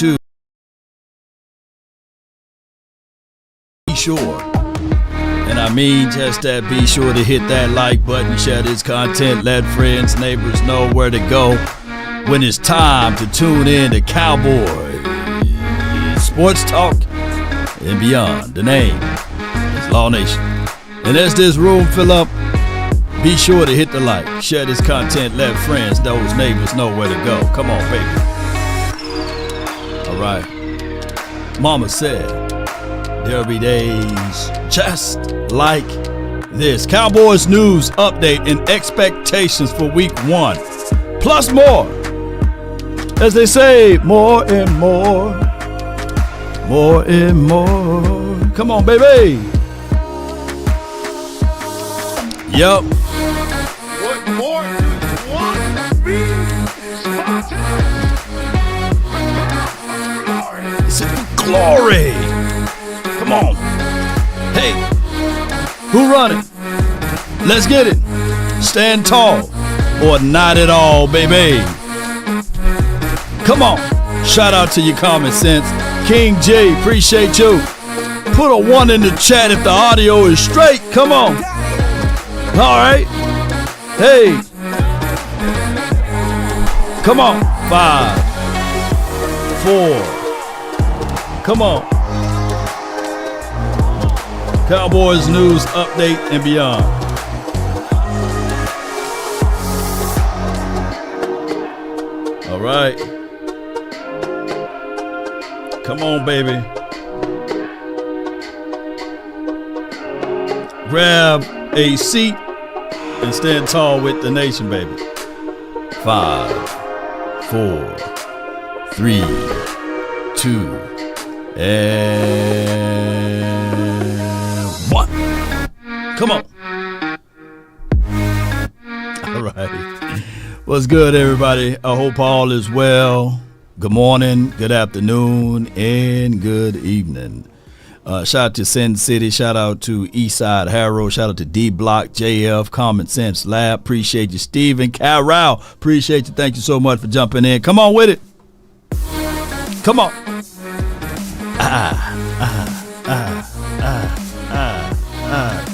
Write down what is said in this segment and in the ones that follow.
to be sure, and I mean just that, be sure to hit that like button, share this content, let friends, neighbors know where to go when it's time to tune in to Cowboys Sports Talk and beyond. The name is Law Nation. And as this room fill up, be sure to hit the like, share this content, let friends, those neighbors know where to go. Come on, baby. All right. Mama said there'll be days just like this. Cowboys news update and expectations for week 1. Plus more. As they say, more and more. More and more. Come on, baby. Yup. What more do you want? Be glory. Come on. Hey, who running? Let's get it. Stand tall or not at all, baby. Come on. Shout out to your common sense. King J, appreciate you. Put a 1 in the chat if the audio is straight. Come on. All right. Hey. Come on. 5, 4. Come on. Cowboys news update and beyond. All right. Come on, baby. Grab a seat and stand tall with the nation, baby. 5, 4, 3, 2, and 1. Come on. All right. What's good, everybody? I hope all is well. Good morning, good afternoon, and good evening. Shout out to Sin City. Shout out to Eastside Harrow. Shout out to D Block, JF, Common Sense Lab. Appreciate you, Steven Carroll. Appreciate you. Thank you so much for jumping in. Come on with it. Come on.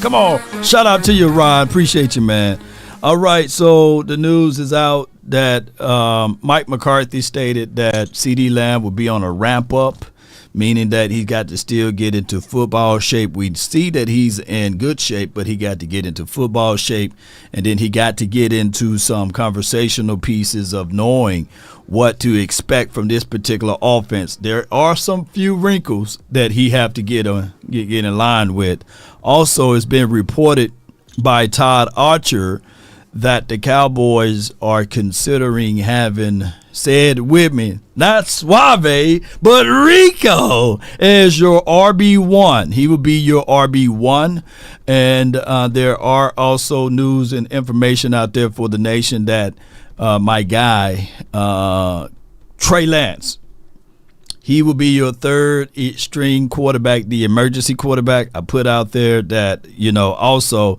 Come on. Shout out to you, Ryan. Appreciate you, man. All right, so the news is out that Mike McCarthy stated that CeeDee Lamb will be on a ramp up, meaning that he got to still get into football shape. We see that he's in good shape, but he got to get into football shape, and then he got to get into some conversational pieces of knowing what to expect from this particular offense. There are some few wrinkles that he have to get in line with. Also, it's been reported by Todd Archer that the Cowboys are considering having, said with me, not Suave, but Rico as your RB1. He will be your RB1. And there are also news and information out there for the nation that my guy, Trey Lance, he will be your third string quarterback, the emergency quarterback. I put out there that, also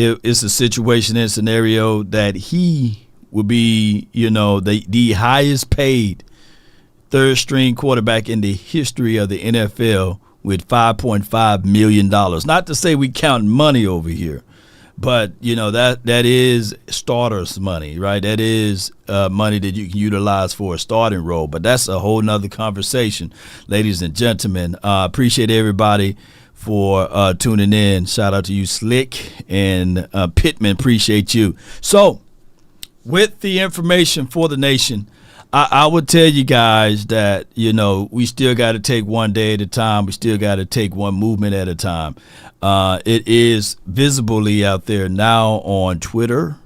it's a situation and scenario that he will be, the highest paid third string quarterback in the history of the NFL with $5.5 million. Not to say we count money over here, but that is starters money, right? That is money that you can utilize for a starting role. But that's a whole nother conversation, ladies and gentlemen. Appreciate everybody for tuning in. Shout out to you, Slick and Pittman. Appreciate you. So, with the information for the nation, I would tell you guys that, we still got to take one day at a time. We still got to take one movement at a time. It is visibly out there now on Twitter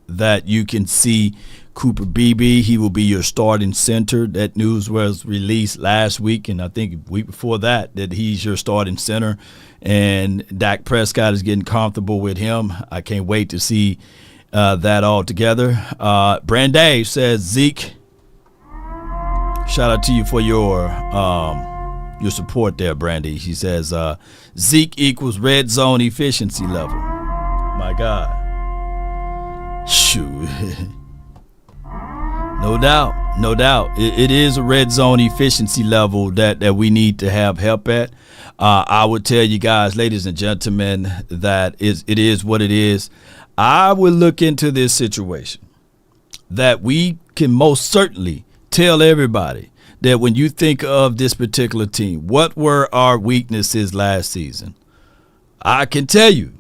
that you can see Cooper Beebe. He will be your starting center. That news was released last week, and I think a week before that he's your starting center. And Dak Prescott is getting comfortable with him. I can't wait to see that all together. Branday says, Zeke, shout out to you for your support there, Brandy. She says, Zeke equals red zone efficiency level. My God. Shoot. No doubt, no doubt. It is a red zone efficiency level that we need to have help at. I would tell you guys, ladies and gentlemen, that it is what it is. I would look into this situation that we can most certainly tell everybody that when you think of this particular team, what were our weaknesses last season? I can tell you,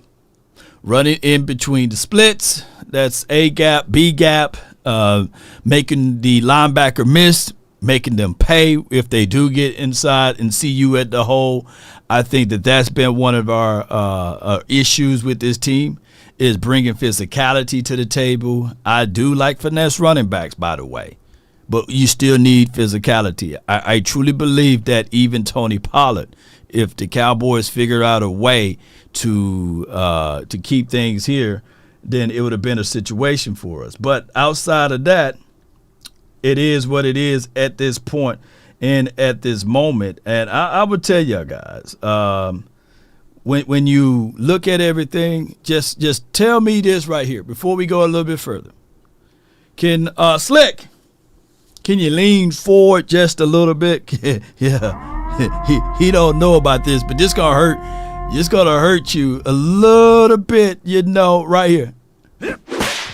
running in between the splits, that's A gap, B gap, making the linebacker miss, making them pay if they do get inside and see you at the hole. I think that's been one of our issues with this team, is bringing physicality to the table. I do like finesse running backs, by the way, but you still need physicality. I truly believe that even Tony Pollard, if the Cowboys figure out a way to keep things here, then it would have been a situation for us. But outside of that, it is what it is at this point and at this moment. And I would tell y'all guys, when you look at everything, just tell me this right here before we go a little bit further. Can Slick, can you lean forward just a little bit? Yeah, he don't know about this, but this gonna hurt. It's gonna hurt you a little bit, right here.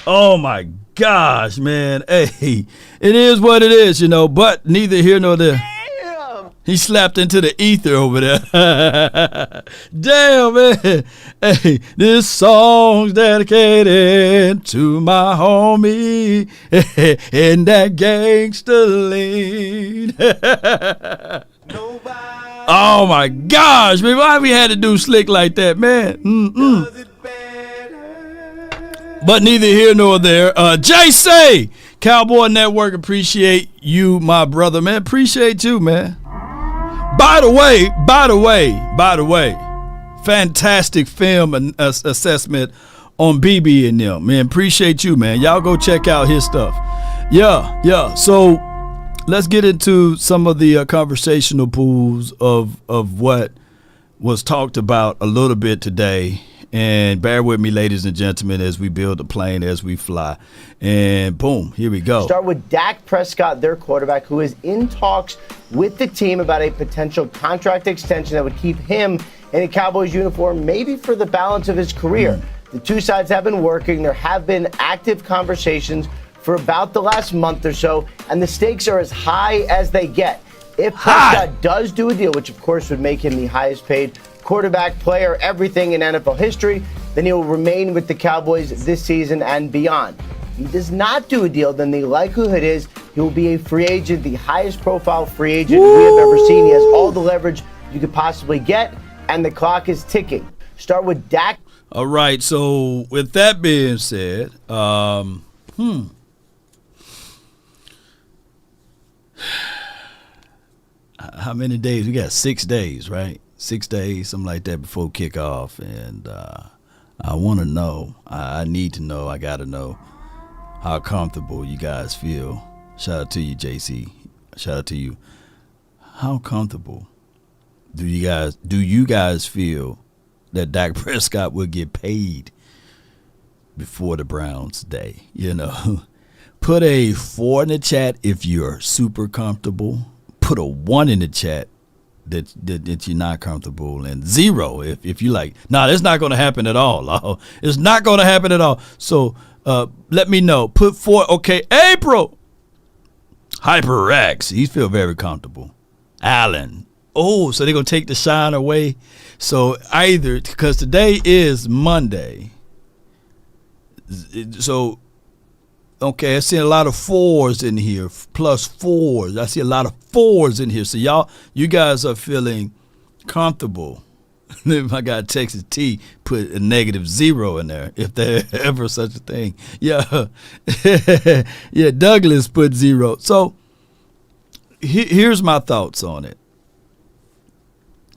Oh my gosh, man. Hey, it is what it is, but neither here nor there. Damn. He slapped into the ether over there. Damn, man. Hey, this song's dedicated to my homie and that gangster lean. Oh my gosh, man! Why we had to do Slick like that, man? But neither here nor there. JC, Cowboy Network, appreciate you, my brother, man. Appreciate you, man. By the way, fantastic film assessment on BB and them, man. Appreciate you, man. Y'all go check out his stuff. Yeah. So let's get into some of the conversational pools of what was talked about a little bit today. And bear with me, ladies and gentlemen, as we build the plane, as we fly. And boom, here we go. Start with Dak Prescott, their quarterback, who is in talks with the team about a potential contract extension that would keep him in a Cowboys uniform, maybe for the balance of his career. The two sides have been working. There have been active conversations for about the last month or so, and the stakes are as high as they get. If Prescott does do a deal, which of course would make him the highest paid quarterback, player, everything in NFL history, then he will remain with the Cowboys this season and beyond. If he does not do a deal, then the likelihood is he will be a free agent, the highest profile free agent we have ever seen. He has all the leverage you could possibly get, and the clock is ticking. Start with Dak. All right, so with that being said, how many days? We got 6 days, right? 6 days, something like that, before kickoff. And I want to know, I need to know, I got to know how comfortable you guys feel. Shout out to you, JC. Shout out to you. How comfortable do you guys feel that Dak Prescott will get paid before the Browns day? Put a 4 in the chat if you're super comfortable. Put a 1 in the chat that you're not comfortable, and 0 if you like. Nah, that's not going to happen at all. It's not going to happen at all. So let me know. Put 4. Okay, April. HyperX. He feel very comfortable. Allen. Oh, so they're going to take the shine away. So either, because today is Monday. So, okay, I see a lot of 4s in here, plus 4s. I see a lot of 4s in here. So you guys are feeling comfortable. My guy Texas T put a -0 in there, if there ever such a thing. Yeah, yeah. Douglas put 0. So here's my thoughts on it.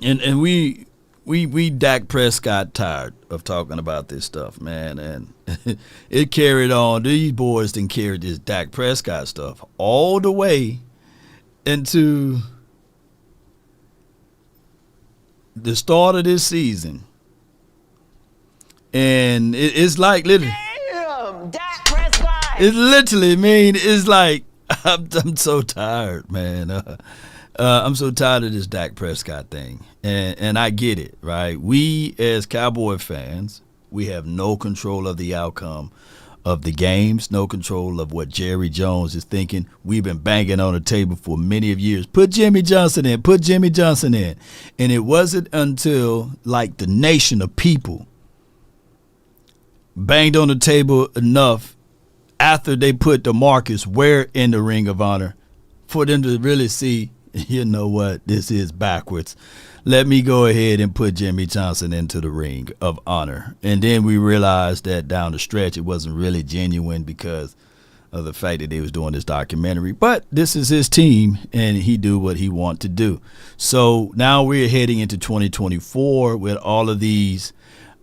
And we Dak Prescott tired of talking about this stuff, man, and it carried on. These boys didn't carry this Dak Prescott stuff all the way into the start of this season, and it's like literally. Damn, Dak Prescott. It's literally, it's like I'm so tired, man. I'm so tired of this Dak Prescott thing, and I get it, right? We as Cowboy fans, we have no control of the outcome of the games, no control of what Jerry Jones is thinking. We've been banging on the table for many of years. Put Jimmy Johnson in. Put Jimmy Johnson in. And it wasn't until like the nation of people banged on the table enough after they put DeMarcus Ware in the Ring of Honor for them to really see, you know what, this is backwards. Let me go ahead and put Jimmy Johnson into the Ring of Honor. And then we realized that down the stretch it wasn't really genuine because of the fact that they was doing this documentary. But this is his team, and he do what he want to do. So now we're heading into 2024 with all of these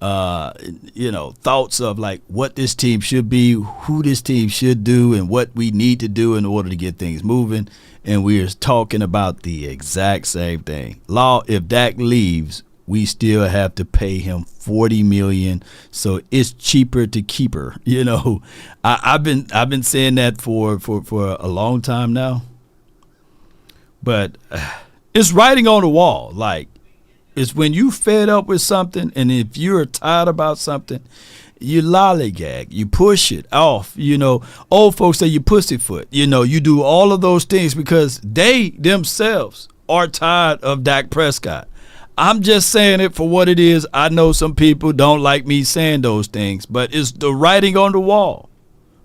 thoughts of like what this team should be, who this team should do, and what we need to do in order to get things moving. And we're talking about the exact same thing. Law, if Dak leaves, we still have to pay him $40 million, so it's cheaper to keep her. You know, I've been saying that for a long time now. But it's writing on the wall. Like, it's when you fed up with something, and if you're tired about something, you lollygag, you push it off. You know, old folks say you pussyfoot. You know, you do all of those things because they themselves are tired of Dak Prescott. I'm just saying it for what it is. I know some people don't like me saying those things, but it's the writing on the wall,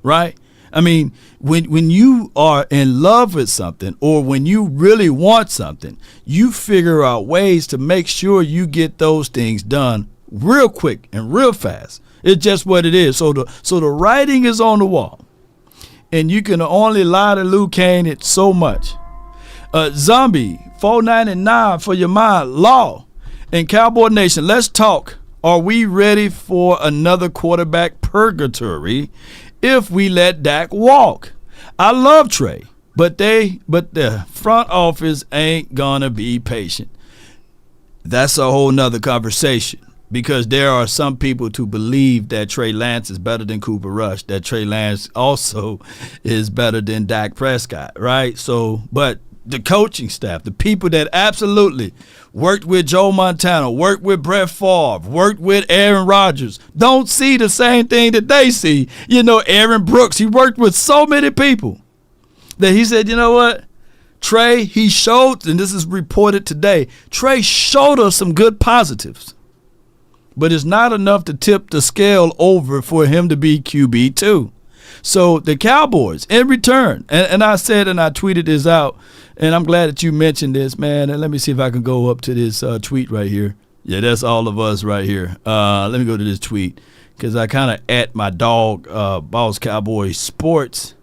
right? I mean, when you are in love with something, or when you really want something, you figure out ways to make sure you get those things done real quick and real fast. It's just what it is. So the writing is on the wall, and you can only lie to Luke Kane it so much. Zombie 499 for your mind. Law and Cowboy Nation. Let's talk. Are we ready for another quarterback purgatory if we let Dak walk? I love Trey, but the front office ain't gonna be patient. That's a whole nother conversation. Because there are some people to believe that Trey Lance is better than Cooper Rush, that Trey Lance also is better than Dak Prescott, right? So, but the coaching staff, the people that absolutely worked with Joe Montana, worked with Brett Favre, worked with Aaron Rodgers, don't see the same thing that they see. You know, Aaron Brooks, he worked with so many people that he said, you know what? Trey, he showed, and this is reported today, Trey showed us some good positives. But it's not enough to tip the scale over for him to be QB2. So the Cowboys, in return, and I said, and I tweeted this out, and I'm glad that you mentioned this, man. And let me see if I can go up to this tweet right here. Yeah, that's all of us right here. Let me go to this tweet because I kind of at my dog, Boss Cowboy Sports.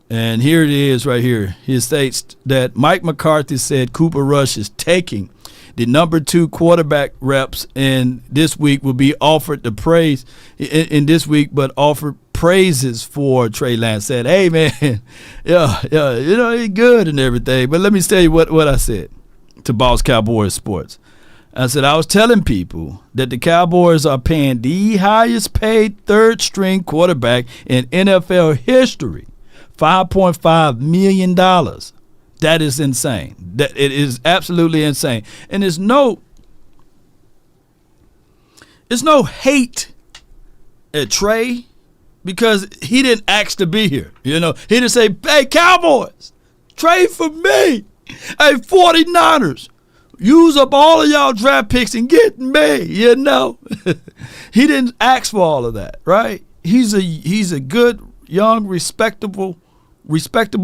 And here it is right here. He states that Mike McCarthy said Cooper Rush is taking the number 2 quarterback reps, and this week will be offered the praise in this week, but offered praises for Trey Lance. Said, hey, man, yeah, you know, he's good and everything. But let me tell you what I said to Boss Cowboys Sports. I said, I was telling people that the Cowboys are paying the highest paid third-string quarterback in NFL history, $5.5 million. That is insane. That it is absolutely insane. And there's no hate at Trey because he didn't ask to be here. You know, he didn't say, hey, Cowboys, trade for me. Hey, 49ers, use up all of y'all draft picks and get me, you know. He didn't ask for all of that, right? He's a good, young, respectable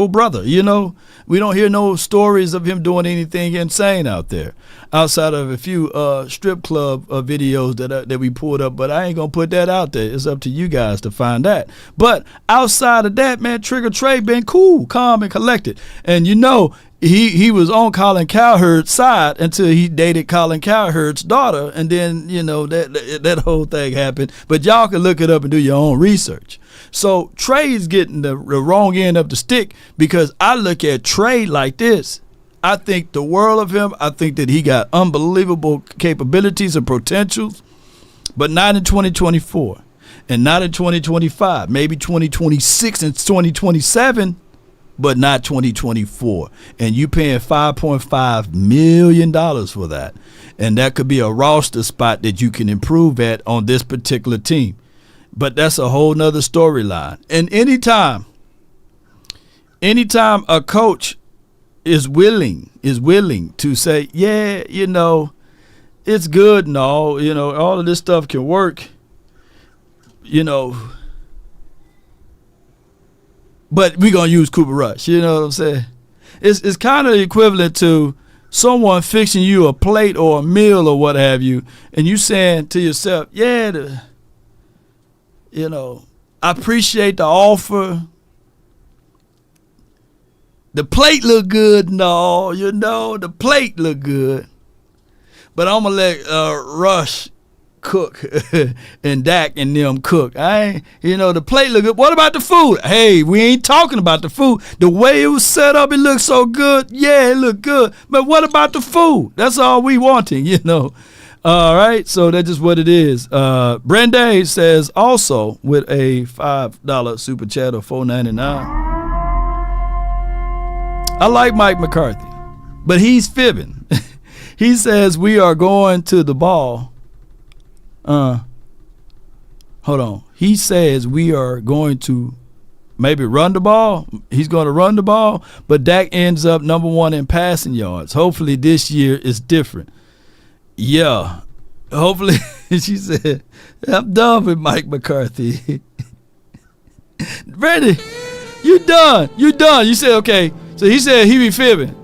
brother, you know. We don't hear no stories of him doing anything insane out there, outside of a few strip club videos that we pulled up. But I ain't gonna put that out there. It's up to you guys to find that. But outside of that, man, Trigger Trey been cool, calm, and collected. And you know, he was on Colin Cowherd's side until he dated Colin Cowherd's daughter, and then you know that whole thing happened. But y'all can look it up and do your own research. So Trey is getting the wrong end of the stick because I look at Trey like this. I think the world of him. I think that he got unbelievable capabilities and potentials, but not in 2024 and not in 2025. Maybe 2026 and 2027. but not 2024. And you paying $5.5 million for that. And that could be a roster spot that you can improve at on this particular team. But that's a whole nother storyline. And anytime a coach is willing to say, yeah, it's good and all, all of this stuff can work, but we're going to use Cooper Rush. You know what I'm saying? It's kind of equivalent to someone fixing you a plate or a meal or what have you, and you saying to yourself, yeah, I appreciate the offer. The plate look good and all, the plate look good. But I'm going to let Rush cook and Dak and them cook. The plate look good. What about the food? Hey, we ain't talking about the food. The way it was set up, it looked so good. Yeah, it looked good. But what about the food? That's all we wanting, All right, so that's just what it is. Brenda says also with a $5 super chat of $4.99. I like Mike McCarthy, but he's fibbing. He says we are going to the ball. Hold on. He says we are going to maybe run the ball. He's going to run the ball, but Dak ends up number 1 in passing yards. Hopefully this year is different. Yeah. Hopefully, she said, I'm done with Mike McCarthy. Brady, you done. You said, okay. So he said he be fibbing.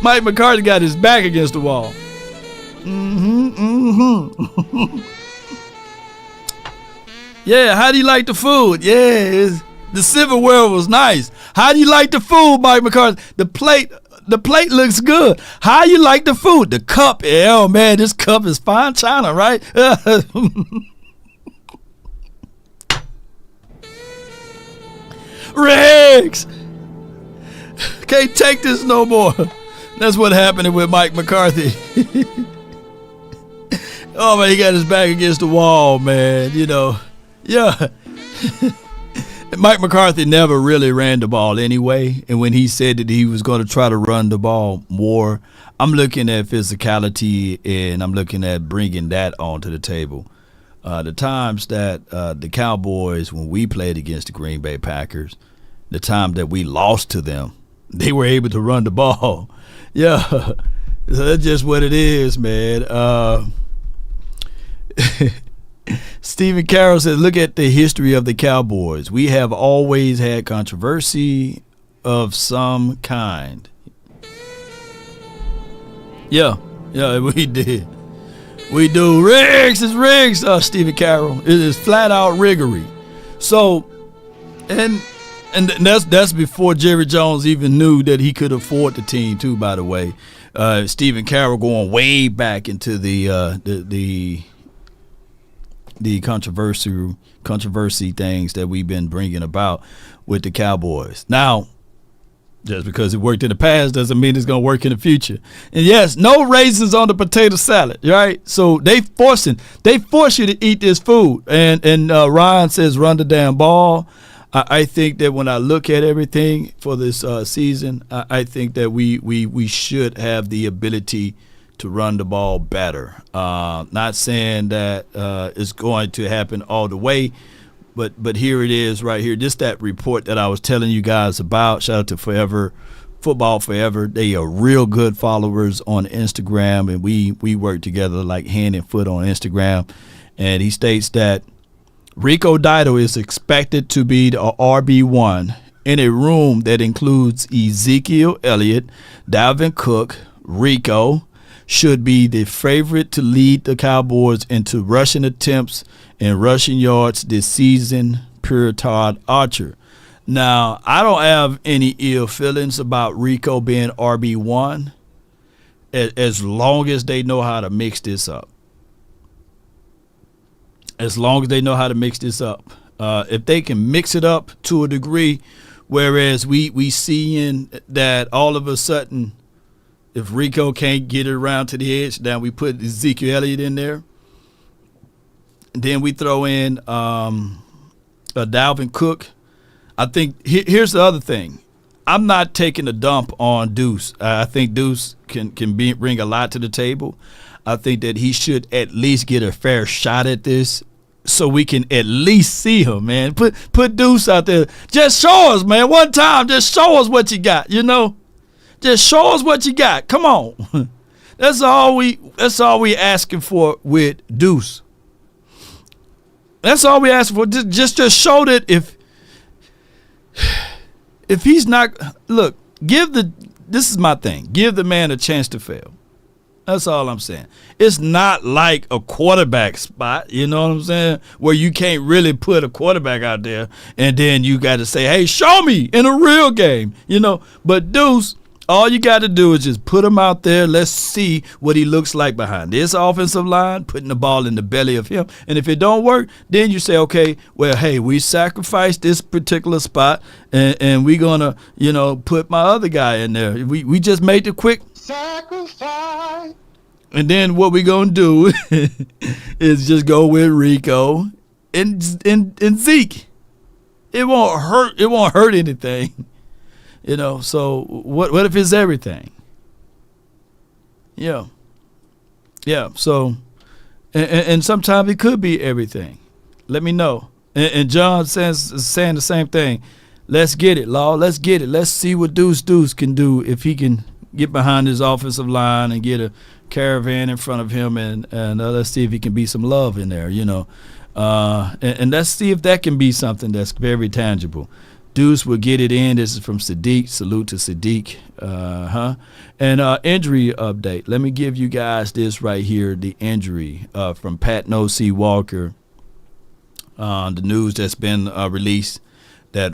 Mike McCarthy got his back against the wall. Yeah, how do you like the food? Yeah, the silverware was nice. How do you like the food, Mike McCarthy? The plate looks good. How you like the food? The cup, oh man, this cup is fine china, right? Riggs! Can't take this no more. That's what happened with Mike McCarthy. Oh man, he got his back against the wall, man. Yeah. Mike McCarthy never really ran the ball anyway, and when he said that he was going to try to run the ball more, I'm looking at physicality and I'm looking at bringing that onto the table. The times that the Cowboys, when we played against the Green Bay Packers, the time that we lost to them, they were able to run the ball. Yeah, so that's just what it is, man. Stephen Carroll says, look at the history of the Cowboys. We have always had controversy of some kind. Yeah, we did. We do. Riggs is Riggs, Stephen Carroll. It is flat out riggery. So, and that's before Jerry Jones even knew that he could afford the team too, by the way. Stephen Carroll going way back into the controversy things that we've been bringing about with the Cowboys. Now, just because it worked in the past doesn't mean it's going to work in the future. And yes, no raisins on the potato salad, right? So they force you to eat this food. And Ryan says run the damn ball. I think that when I look at everything for this season, I think that we should have the ability to run the ball better. Not saying that it's going to happen all the way, but here it is right here. Just that report that I was telling you guys about. Shout out to Football Forever. They are real good followers on Instagram, and we work together like hand and foot on Instagram. And he states that Rico Dito is expected to be the RB1 in a room that includes Ezekiel Elliott, Dalvin Cook. Rico should be the favorite to lead the Cowboys into rushing attempts and rushing yards this season, per Todd Archer. Now, I don't have any ill feelings about Rico being RB1 as long as they know how to mix this up. As long as they know how to mix this up. If they can mix it up to a degree, whereas we seeing that all of a sudden, if Rico can't get it around to the edge, then we put Ezekiel Elliott in there. And then we throw in Dalvin Cook. I think here's the other thing. I'm not taking a dump on Deuce. I think Deuce can bring a lot to the table. I think that he should at least get a fair shot at this so we can at least see him, man. Put Deuce out there. Just show us, man. One time, just show us what you got, Just show us what you got. Come on. That's all we asking for with Deuce. That's all we asking for. Just show that if he's not, look, this is my thing. Give the man a chance to fail. That's all I'm saying. It's not like a quarterback spot, you know what I'm saying, where you can't really put a quarterback out there and then you got to say, hey, show me in a real game, But Deuce, all you got to do is just put him out there. Let's see what he looks like behind this offensive line, putting the ball in the belly of him. And if it don't work, then you say, okay, well, hey, we sacrificed this particular spot, and we're going to, put my other guy in there. We just made the quick sacrifice. And then what we going to do is just go with Rico and Zeke. It won't hurt. It won't hurt anything. So what if it's everything? Yeah. So, and sometimes it could be everything. Let me know. And John is saying the same thing. Let's get it, Law. Let's get it. Let's see what Deuce can do if he can get behind his offensive line and get a caravan in front of him, and let's see if he can be some love in there, and let's see if that can be something that's very tangible. Deuce will get it in. This is from Sadiq. Salute to Sadiq. And injury update. Let me give you guys this right here, the injury from Pat No C. Walker. The news that's been released that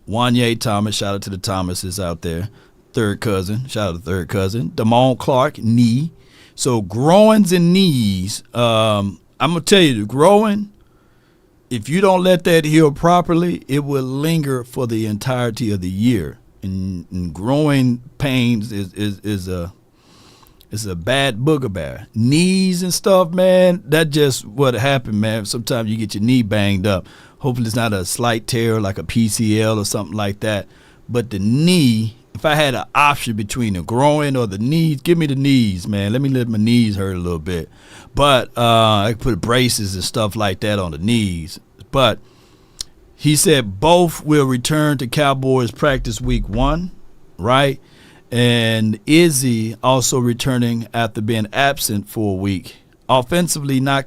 Wanye Thomas, shout out to the Thomases out there, third cousin, shout out to third cousin, Damone Clark, knee. So groins and knees, I'm going to tell you, the growing, if you don't let that heal properly, it will linger for the entirety of the year. And growing pains is a bad booger bear. Knees and stuff, man, that just what happened, man. Sometimes you get your knee banged up. Hopefully it's not a slight tear like a PCL or something like that. But the knee, if I had an option between the groin or the knees, give me the knees, man. Let my knees hurt a little bit. But I could put braces and stuff like that on the knees. But he said both will return to Cowboys practice week 1, right? And Izzy also returning after being absent for a week. Offensively, no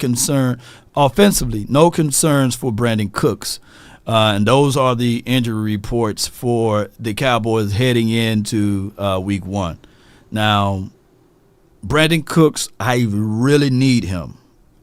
concerns for Brandon Cooks. And those are the injury reports for the Cowboys heading into week 1. Now, Brandon Cooks, I really need him.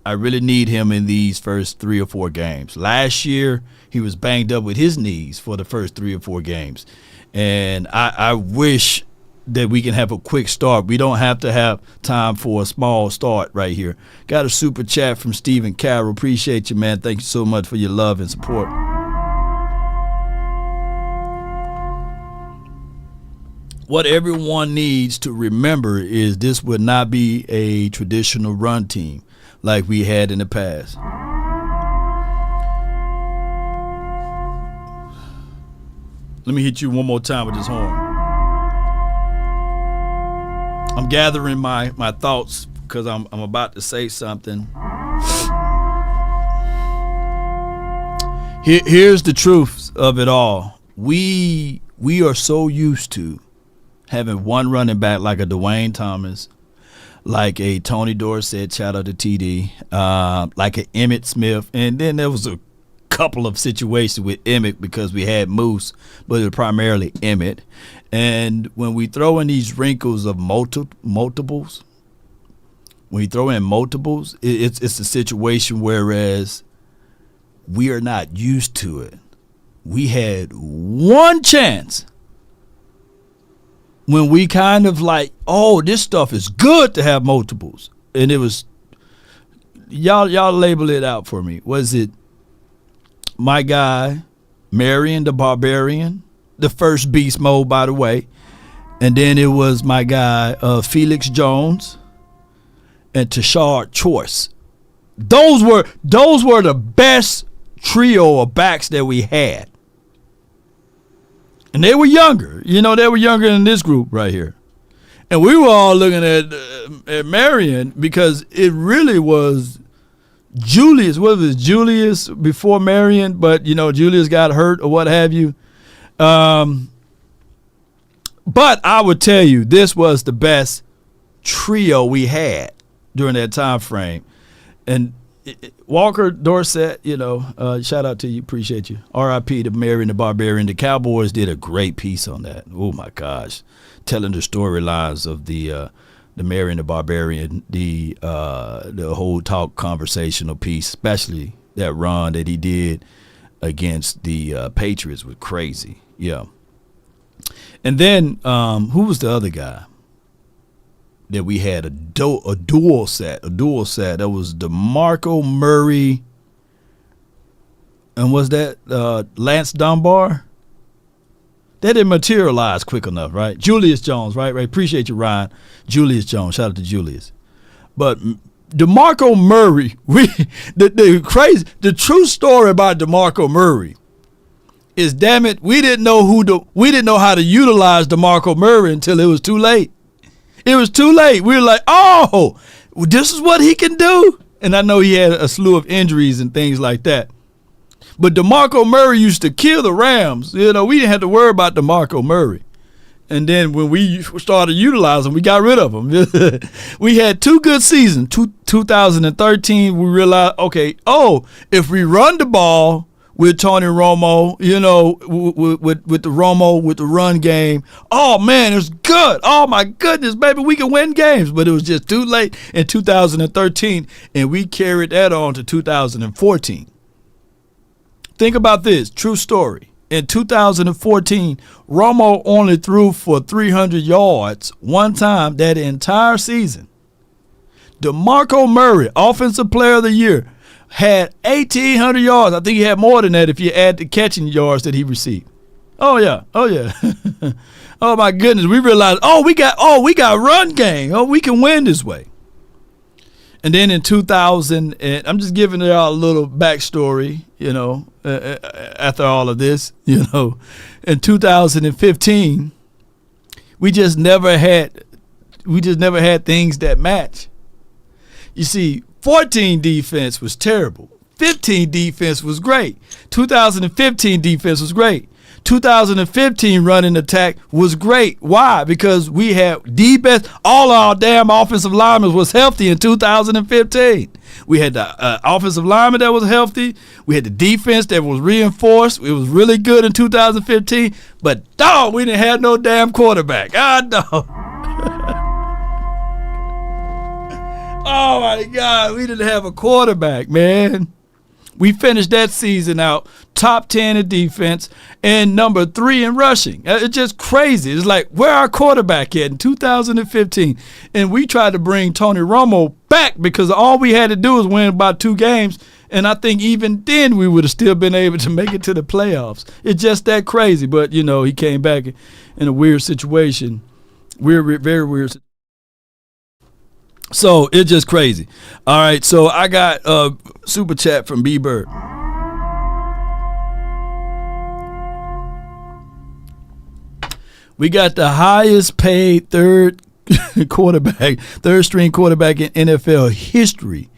I really need him in these first 3 or 4 games. Last year, he was banged up with his knees for the first 3 or 4 games. And I wish that we can have a quick start. We don't have to have time for a small start right here. Got a super chat from Stephen Carroll. Appreciate you, man. Thank you so much for your love and support. What everyone needs to remember is this would not be a traditional run team like we had in the past. Let me hit you one more time with this horn. I'm gathering my thoughts because I'm about to say something. Here's the truth of it all. We are so used to having one running back like a Dwayne Thomas, like a Tony Dorsett, shout out to TD, like an Emmitt Smith, and then there was a couple of situations with Emmitt because we had Moose, but it was primarily Emmitt. And when we throw in these wrinkles of multiples, it's a situation whereas we are not used to it. We had one chance when we kind of like, oh, this stuff is good to have multiples. And it was, y'all label it out for me. Was it my guy, Marion the Barbarian, the first beast mode, by the way, and then it was my guy, Felix Jones and Tashard Choice. Those were the best trio of backs that we had. And they were younger. They were younger than this group right here. And we were all looking at Marion because it really was Julius. What was it, Julius before Marion? But, Julius got hurt or what have you. But I would tell you, this was the best trio we had during that time frame. And Walker, Dorsett, shout out to you. Appreciate you. R.I.P. to Marion the Barbarian. The Cowboys did a great piece on that. Oh, my gosh. Telling the storylines of the Marion the Barbarian, the whole talk conversational piece, especially that run that he did against the Patriots was crazy. Yeah. And then who was the other guy that we had a dual set? That was DeMarco Murray. And was that Lance Dunbar? That didn't materialize quick enough, right? Julius Jones, right? Appreciate you, Ryan. Julius Jones. Shout out to Julius. But DeMarco Murray, the true story about DeMarco Murray is, damn it, we didn't know how to utilize DeMarco Murray until it was too late. It was too late. We were like, oh, this is what he can do. And I know he had a slew of injuries and things like that. But DeMarco Murray used to kill the Rams. We didn't have to worry about DeMarco Murray. And then when we started utilizing him, we got rid of him. We had 2 good seasons. 2013, we realized, okay, if we run the ball with Tony Romo, with the Romo, with the run game, oh, man, it's good. Oh, my goodness, baby, we can win games. But it was just too late in 2013, and we carried that on to 2014. Think about this, true story. In 2014, Romo only threw for 300 yards one time that entire season. DeMarco Murray, Offensive Player of the Year, had 1,800 yards. I think he had more than that if you add the catching yards that he received. Oh, yeah. Oh, my goodness. We realized, we got run game. We can win this way. And then in 2000, and I'm just giving y'all a little backstory, after all of this, in 2015, we just never had things that match. You see, 14 defense was terrible. 15 defense was great. 2015 defense was great. 2015 running attack was great. Why? Because we had the best. All our damn offensive linemen was healthy in 2015. We had the offensive lineman that was healthy. We had the defense that was reinforced. It was really good in 2015. But, dog, we didn't have no damn quarterback. Dog. Oh, my God. We didn't have a quarterback, man. We finished that season out top 10 in defense and number 3 in rushing. It's just crazy. It's like, where our quarterback at in 2015? And we tried to bring Tony Romo back because all we had to do was win about 2 games. And I think even then we would have still been able to make it to the playoffs. It's just that crazy. But, he came back in a weird situation. Very weird situation. So it's just crazy. All right, so I got a super chat from B Bird. We got the highest paid third string quarterback in NFL history,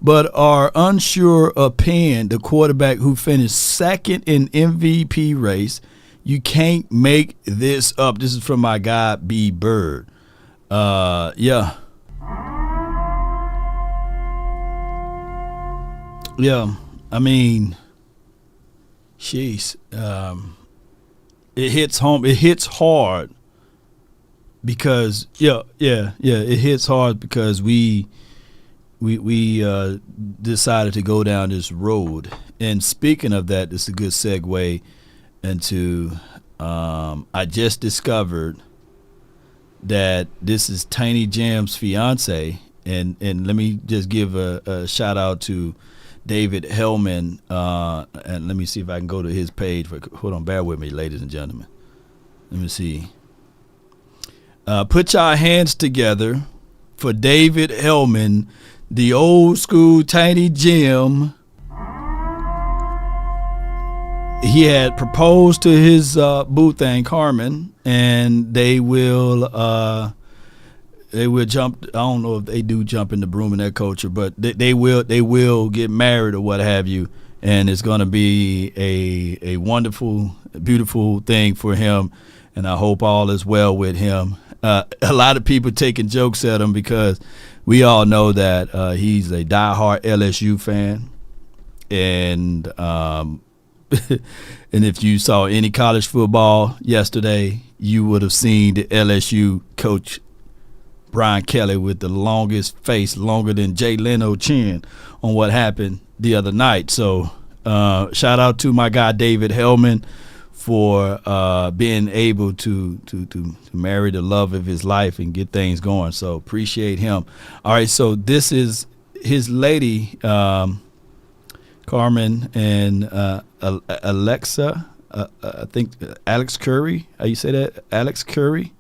but are unsure of paying the quarterback who finished second in MVP race. You can't make this up. This is from my guy B Bird. Yeah. Yeah, I mean, jeez, it hits home. It hits hard because it hits hard because we decided to go down this road. And speaking of that, it's a good segue into I just discovered that this is Tiny Jim's fiance, and let me just give a shout out to David Helman, and let me see if I can go to his page. Hold on, bear with me, ladies and gentlemen. Let me see. Put your hands together for David Helman, the old school Tiny Jim. he had proposed to his boo thing, Carmen, and they will jump. I don't know if they do jump in the broom in that culture, but they will get married or what have you, and it's going to be a wonderful, beautiful thing for him, and I hope all is well with him. A lot of people taking jokes at him because we all know that he's a diehard LSU fan, and and if you saw any college football yesterday, you would have seen the LSU coach Brian Kelly with the longest face, longer than Jay Leno chin, on what happened the other night. So shout out to my guy David Helman for being able to marry the love of his life and get things going. So appreciate him. All right, so this is his lady, Carmen and Alexa, I think Alex Curry. How you say that? Alex Curry?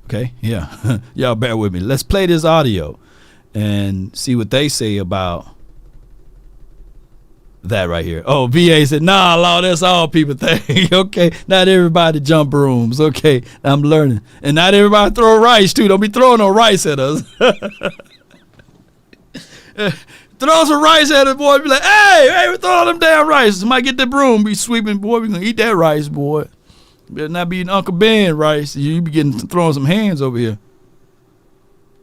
Okay, yeah. Y'all bear with me. Let's play this audio and see what they say about that right here. Oh, VA said, nah, Law, that's all people think. Okay, not everybody jump brooms. Okay, I'm learning. And not everybody throw rice, too. Don't be throwing no rice at us. Throw some rice at us, boy. Be like, hey, we throw all them damn rice. Somebody get that broom, be sweeping, boy. We gonna eat that rice, boy. Better not be eating Uncle Ben rice. You be throwing some hands over here.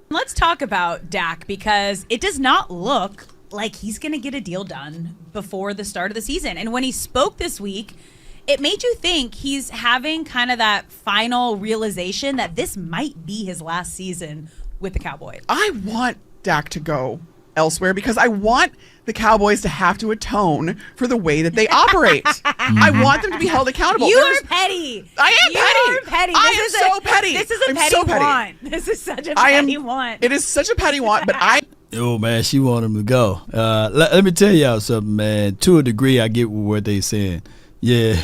Let's talk about Dak, because it does not look like he's going to get a deal done before the start of the season. And when he spoke this week, it made you think he's having kind of that final realization that this might be his last season with the Cowboys. I want Dak to go elsewhere because I want the Cowboys to have to atone for the way that they operate. I want them to be held accountable. You are petty. I am petty. You are petty. I am so petty. This is a petty want. This is such a petty want. It is such a petty want, but Oh, man, she want him to go. Let me tell y'all something, man. To a degree, I get what they saying. Yeah.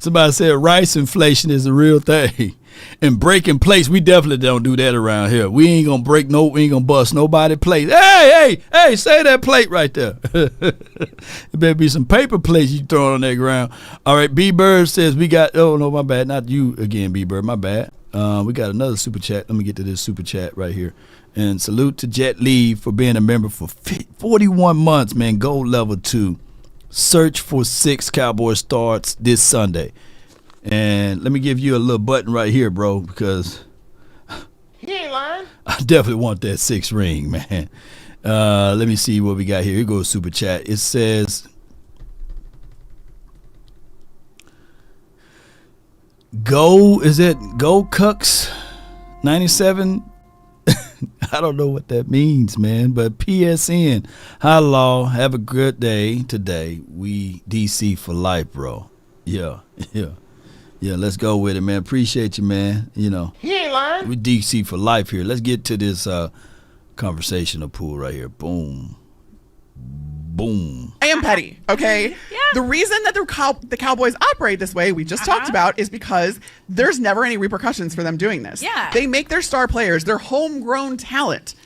Somebody said rice inflation is a real thing. And breaking plates, we definitely don't do that around here. We ain't gonna we ain't gonna bust nobody plate. Hey, say that plate right there. It better be some paper plates you throwing on that ground. All right, B Bird says we got, oh no, my bad, not you again, B Bird, my bad. We got another super chat. Let me get to this super chat right here. And salute to Jet Lee for being a member for 41 months, man. Gold level 2. Search for 6 Cowboy starts this Sunday. And let me give you a little button right here, bro, because He ain't lying. I definitely want that 6 ring, man. Let me see what we got here. Here goes super chat. It says, Go Cucks 97. I don't know what that means, man, but PSN. Hi, Law. Have a good day today. We DC for life, bro. Yeah. Let's go with it, man. Appreciate you, man. You know, He ain't lying. we DC for life here. Let's get to this conversational pool right here. Boom. I am petty, okay? Yeah. The reason that the Cowboys operate this way, we just talked about, is because there's never any repercussions for them doing this. Yeah. They make their star players, their homegrown talent,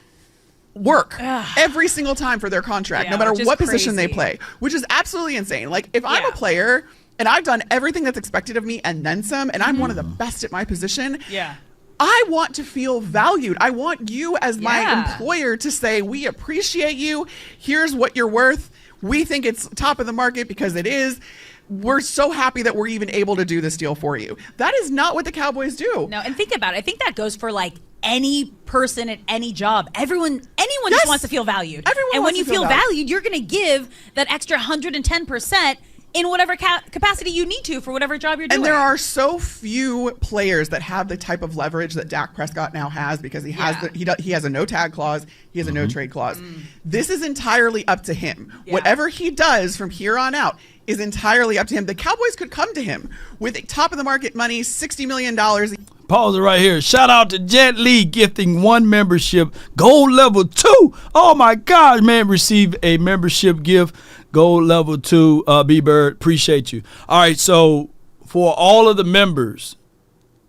work every single time for their contract, Yeah, no matter which is what position they crazy. play, which is absolutely insane. Like, if I'm Yeah. a player and I've done everything that's expected of me and then some, and I'm one of the best at my position, Yeah. I want to feel valued. I want you as my Yeah. employer to say, we appreciate you. Here's what you're worth. We think it's top of the market because it is. We're so happy that we're even able to do this deal for you. That is not what the Cowboys do. No, and think about it. I think that goes for like any person at any job. Anyone Yes. just wants to feel valued. Everyone and when wants you to feel feel valued. valued, you're going to give that extra 110% in whatever capacity you need to for whatever job you're doing. And there are so few players that have the type of leverage that Dak Prescott now has because he has he has a no tag clause, he has a no trade clause. This is entirely up to him. Yeah. Whatever he does from here on out is entirely up to him. The Cowboys could come to him with top of the market money, $60 million. Pause it right here. Shout out to Jet Lee gifting 1 membership, gold level 2. Oh my God, man, receive a membership gift, gold level 2. B Bird, appreciate you. All right, so for all of the members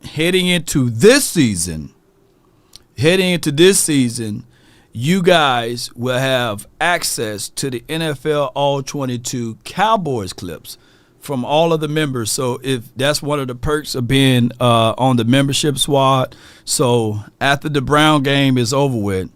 heading into this season, you guys will have access to the NFL All 22 Cowboys clips from all of the members. So if that's one of the perks of being on the membership squad. So after the Brown game is over with,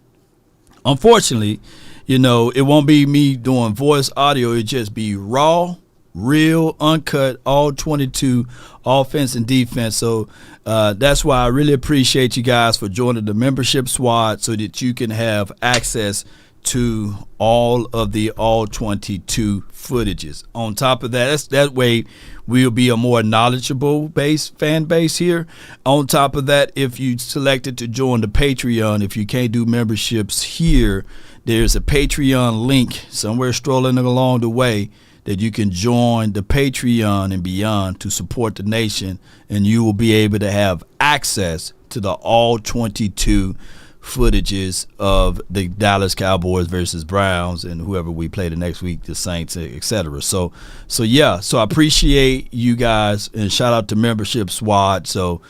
unfortunately, it won't be me doing voice audio. It just be raw, real, uncut, all 22 offense and defense. So that's why I really appreciate you guys for joining the membership squad so that you can have access to all of the all 22 footages. On top of that way we'll be a more knowledgeable fan base here. On top of that, if you selected to join the Patreon, if you can't do memberships here, there's a Patreon link somewhere strolling along the way that you can join the Patreon and beyond to support the nation, and you will be able to have access to the all 22 footages of the Dallas Cowboys versus Browns and whoever we play the next week, the Saints, etc. So I appreciate you guys, and shout out to membership SWAT. So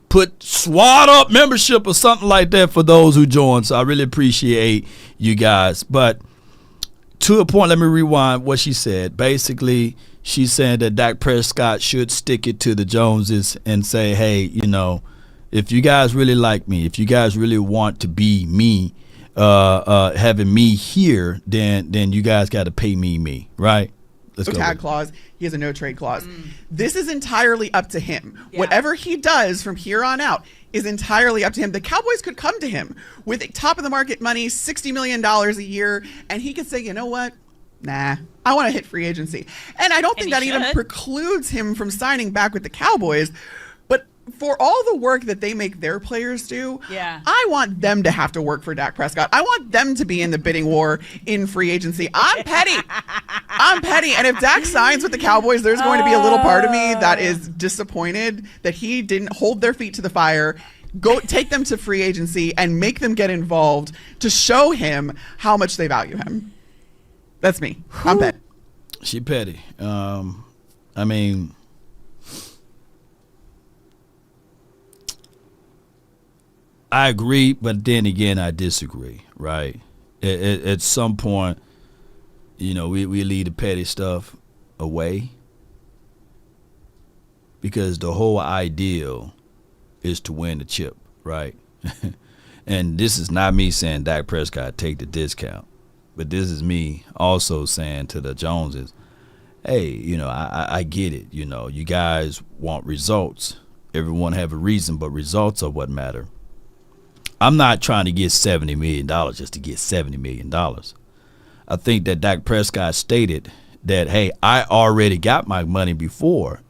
put SWAT up membership or something like that for those who join. So I really appreciate you guys. But to a point, let me rewind what she said. Basically, she's saying that Dak Prescott should stick it to the Joneses and say, hey, if you guys really like me, if you guys really want to be me, having me here, then you guys got to pay me, right? Let's go. Tag clause. He has a no trade clause. This is entirely up to him. Yeah. Whatever he does from here on out is entirely up to him. The Cowboys could come to him with top of the market money, $60 million a year, and he could say, you know what? Nah, I want to hit free agency. And I don't think that even precludes him from signing back with the Cowboys. But for all the work that they make their players do, I want them to have to work for Dak Prescott. I want them to be in the bidding war in free agency. I'm petty. And if Dak signs with the Cowboys, there's going to be a little part of me that is disappointed that he didn't hold their feet to the fire, go take them to free agency and make them get involved to show him how much they value him. That's me. I'm petty. She petty. I mean, I agree, but then again, I disagree, right? At some point, we leave the petty stuff away because the whole ideal is to win the chip, right? And this is not me saying Dak Prescott take the discount, but this is me also saying to the Joneses, hey, I get it. You guys want results. Everyone have a reason, but results are what matter. I'm not trying to get $70 million just to get $70 million. I think that Dak Prescott stated that, hey, I already got my money before.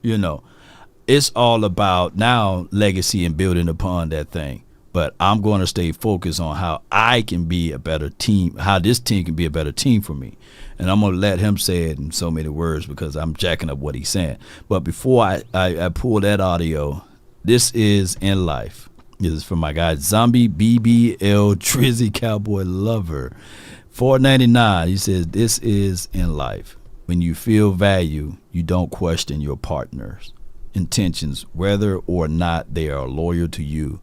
It's all about now legacy and building upon that thing. But I'm going to stay focused on how I can be a better team, how this team can be a better team for me. And I'm going to let him say it in so many words because I'm jacking up what he's saying. But before I pull that audio, this is in life. This is from my guy Zombie BBL Trizzy Cowboy Lover. $4.99. He says, this is in life. When you feel value, you don't question your partner's intentions, whether or not they are loyal to you.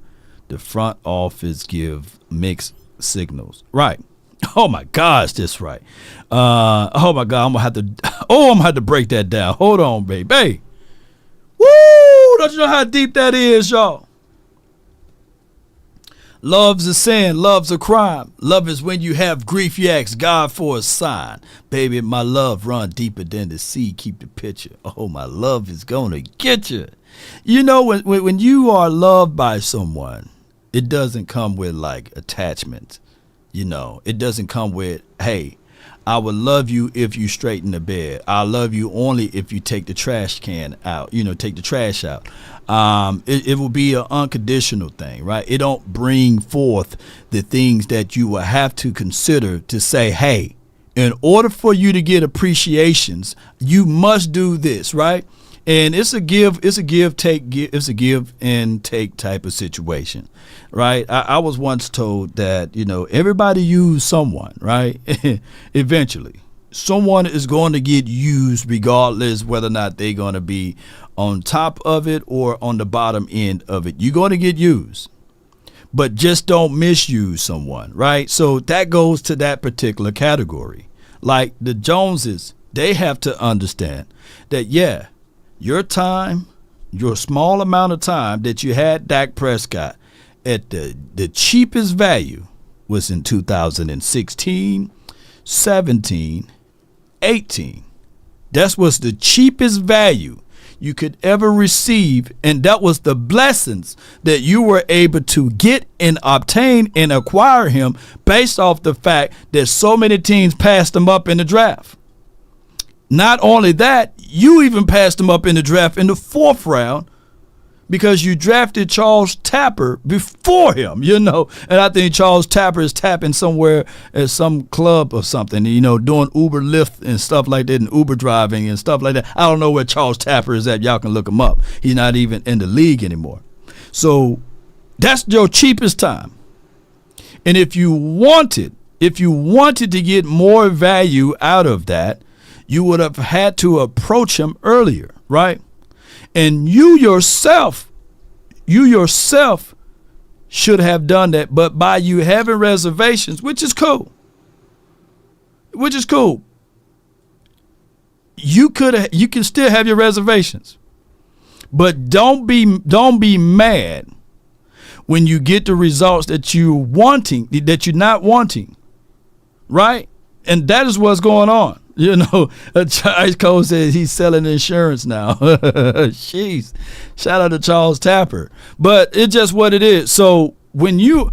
The front office give mixed signals. Right. Oh my gosh, that's right. Oh my God, I'm gonna have to break that down. Hold on, baby. Woo! Don't you know how deep that is, y'all? Love's a sin, love's a crime. Love is when you have grief, you ask God for a sign. Baby, my love run deeper than the sea. Keep the picture. Oh, my love is gonna get you. When you are loved by someone, it doesn't come with like attachment. It doesn't come with, hey, I would love you if you straighten the bed. I love you only if you take the trash can out, take the trash out. It will be an unconditional thing, right? It don't bring forth the things that you will have to consider to say, hey, in order for you to get appreciations, you must do this, right? And it's a give and take type of situation, right? I was once told that, everybody use someone, right? Eventually, someone is going to get used regardless whether or not they're going to be on top of it or on the bottom end of it. You're going to get used. but just don't misuse someone, right? So that goes to that particular category. Like the Joneses, they have to understand that, yeah, your time, your small amount of time that you had Dak Prescott at the cheapest value was in 2016, 17, 18. That was the cheapest value you could ever receive, and that was the blessings that you were able to get and obtain and acquire him based off the fact that so many teams passed him up in the draft. Not only that, you even passed him up in the draft in the 4th round because you drafted Charles Tapper before him, and I think Charles Tapper is tapping somewhere at some club or something, doing Uber Lyft and stuff like that and Uber driving and stuff like that. I don't know where Charles Tapper is at. Y'all can look him up. He's not even in the league anymore. So that's your cheapest time. And if you wanted to get more value out of that, you would have had to approach him earlier, right? And you yourself should have done that, but by you having reservations, which is cool, you can still have your reservations, but don't be mad when you get the results that you're not wanting, right? And that is what's going on. Ice Cold says he's selling insurance now. Jeez. Shout out to Charles Tapper. But it's just what it is. So when you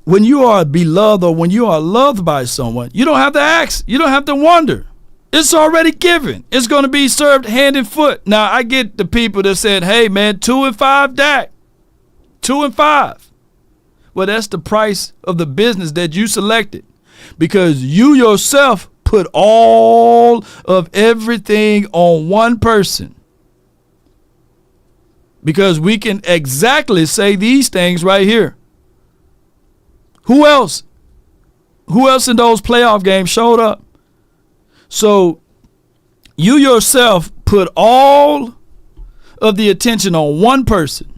are beloved or when you are loved by someone, you don't have to ask. You don't have to wonder. It's already given. It's going to be served hand and foot. Now, I get the people that said, hey, man, 2 and 5 Dak. 2 and 5. Well, that's the price of the business that you selected. Because you yourself put all of everything on one person. Because we can exactly say these things right here. Who else in those playoff games showed up? So you yourself put all of the attention on one person.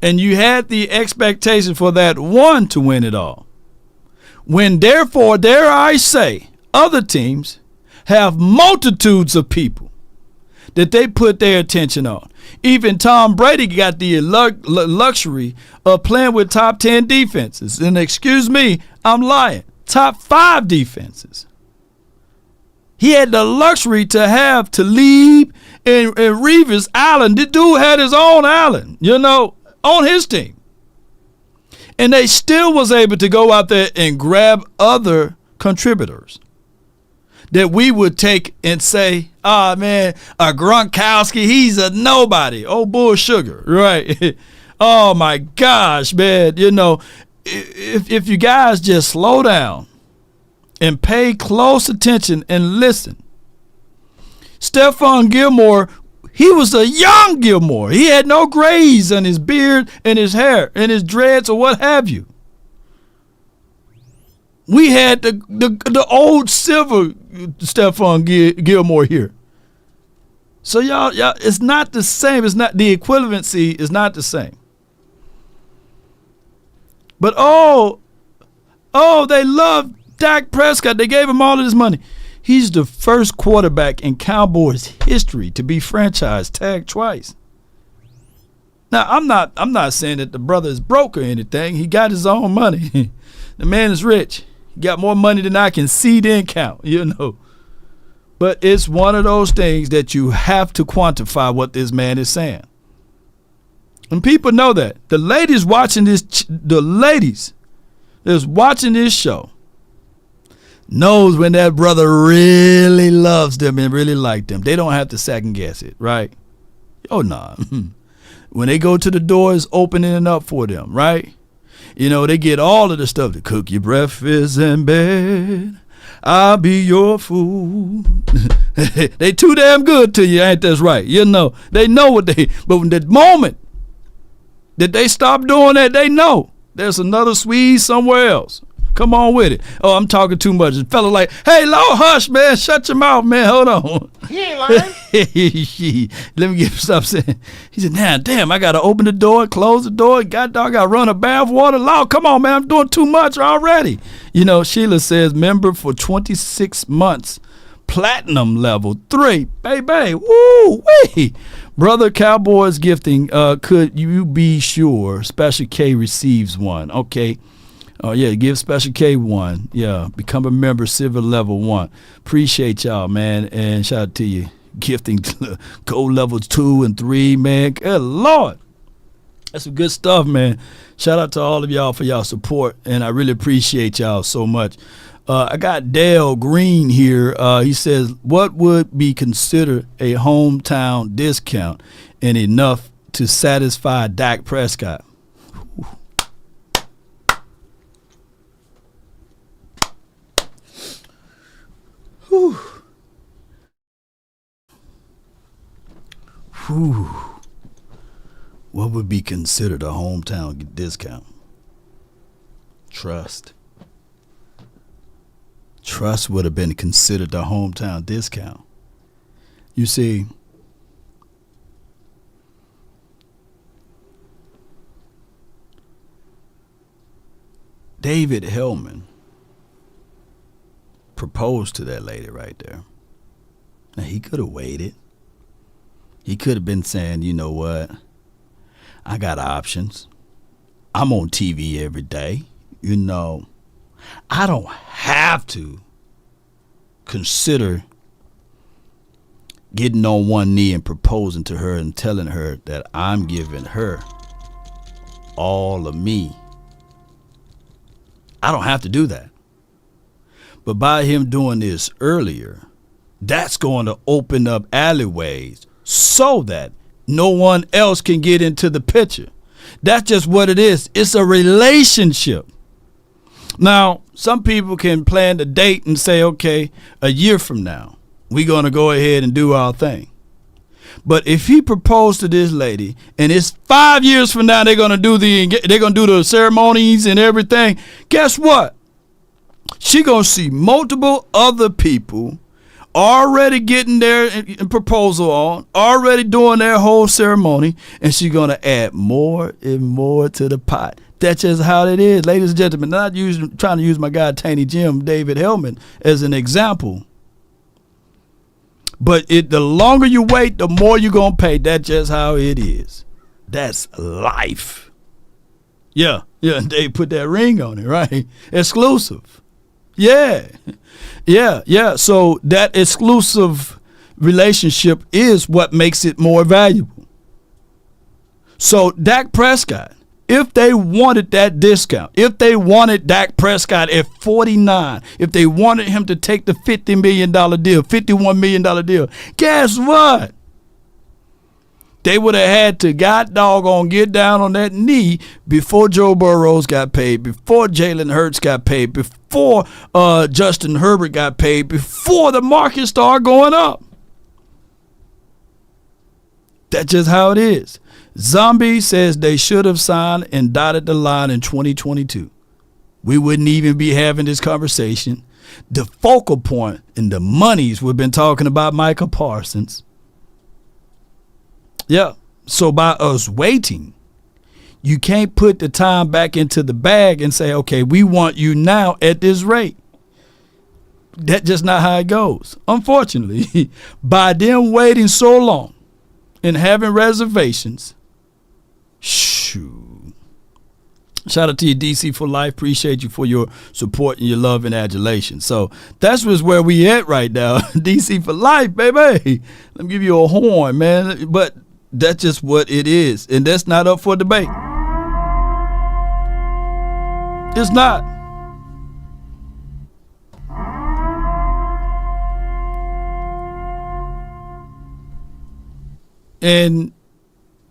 And you had the expectation for that one to win it all. When therefore, dare I say, other teams have multitudes of people that they put their attention on. Even Tom Brady got the luxury of playing with top 10 defenses. And excuse me, I'm lying. Top 5 defenses. He had the luxury to Talib and Revis Allen. The dude had his own Allen, on his team. And they still was able to go out there and grab other contributors that we would take and say, man, a Gronkowski, he's a nobody. Oh, bull sugar, right? Oh, my gosh, man. If you guys just slow down and pay close attention and listen, Stephon Gilmore, he was a young Gilmore. He had no grays on his beard and his hair and his dreads or what have you. We had the old silver Stephon Gilmore here. So y'all, it's not the same. It's not the equivalency is not the same. But they love Dak Prescott. They gave him all of this money. He's the first quarterback in Cowboys history to be franchise tagged twice. Now, I'm not saying that the brother is broke or anything. He got his own money. The man is rich. He got more money than I can see then count, But it's one of those things that you have to quantify what this man is saying. And people know that. The ladies that's watching this show knows when that brother really loves them and really like them. They don't have to second guess it, right? Oh, nah. When they go to the door, it's opening it up for them, right? They get all of the stuff to cook your breakfast in bed. I'll be your food. They too damn good to you, ain't that right? They know what but when the moment that they stop doing that, they know there's another Swede somewhere else. Come on with it. Oh, I'm talking too much. The fella like, hey, Lord, hush, man. Shut your mouth, man. Hold on. He ain't lying. Let me get stop saying. He said, nah, damn, I got to open the door, close the door. God dog, I got to run a bath water. Lord, come on, man. I'm doing too much already. You know, Sheila says, member for 26 months. Platinum level 3, baby. Woo wee. Brother Cowboys gifting. Could you be sure Special K receives one? Okay. Oh yeah, give Special K one. Yeah, become a member, silver level 1. Appreciate y'all, man, and shout out to you. Gifting gold levels 2 and 3, man. Good Lord. That's some good stuff, man. Shout out to all of y'all for y'all support, and I really appreciate y'all so much. I got Dale Green here. He says, what would be considered a hometown discount and enough to satisfy Dak Prescott? Whew. Whew. What would be considered a hometown discount? Trust. Trust would have been considered a hometown discount. You see, David Helman proposed to that lady right there. Now, he could have waited. He could have been saying, you know what? I got options. I'm on TV every day. You know, I don't have to consider getting on one knee and proposing to her and telling her that I'm giving her all of me. I don't have to do that. But by him doing this earlier, that's going to open up alleyways so that no one else can get into the picture. That's just what it is. It's a relationship. Now, some people can plan the date and say, okay, a year from now, we're going to go ahead and do our thing. But if he proposed to this lady and it's 5 years from now, they're going to do the ceremonies and everything. Guess what? She going to see multiple other people already getting their proposal on, already doing their whole ceremony, and she's going to add more and more to the pot. That's just how it is, ladies and gentlemen. Not trying to use my guy Tiny Jim, David Helman, as an example. But the longer you wait, the more you're going to pay. That's just how it is. That's life. Yeah, they put that ring on it, right? Exclusive. Yeah. So that exclusive relationship is what makes it more valuable. So Dak Prescott, if they wanted that discount, if they wanted Dak Prescott at 49, if they wanted him to take the $50 million deal, $51 million deal, guess what? They would have had to get down on that knee before Joe Burrows got paid, before Jalen Hurts got paid, before Justin Herbert got paid, before the market started going up. That's just how it is. Zombie says they should have signed and dotted the line in 2022. We wouldn't even be having this conversation. The focal point and the monies we've been talking about Micah Parsons. Yeah. So by us waiting, you can't put the time back into the bag and say, okay, we want you now at this rate. That's just not how it goes. Unfortunately, by them waiting so long and having reservations, shoot. Shout out to you, DC for life. Appreciate you for your support and your love and adulation. So that's where we at right now. DC for life, baby. Let me give you a horn, man. But that's just what it is. And that's not up for debate. It's not. And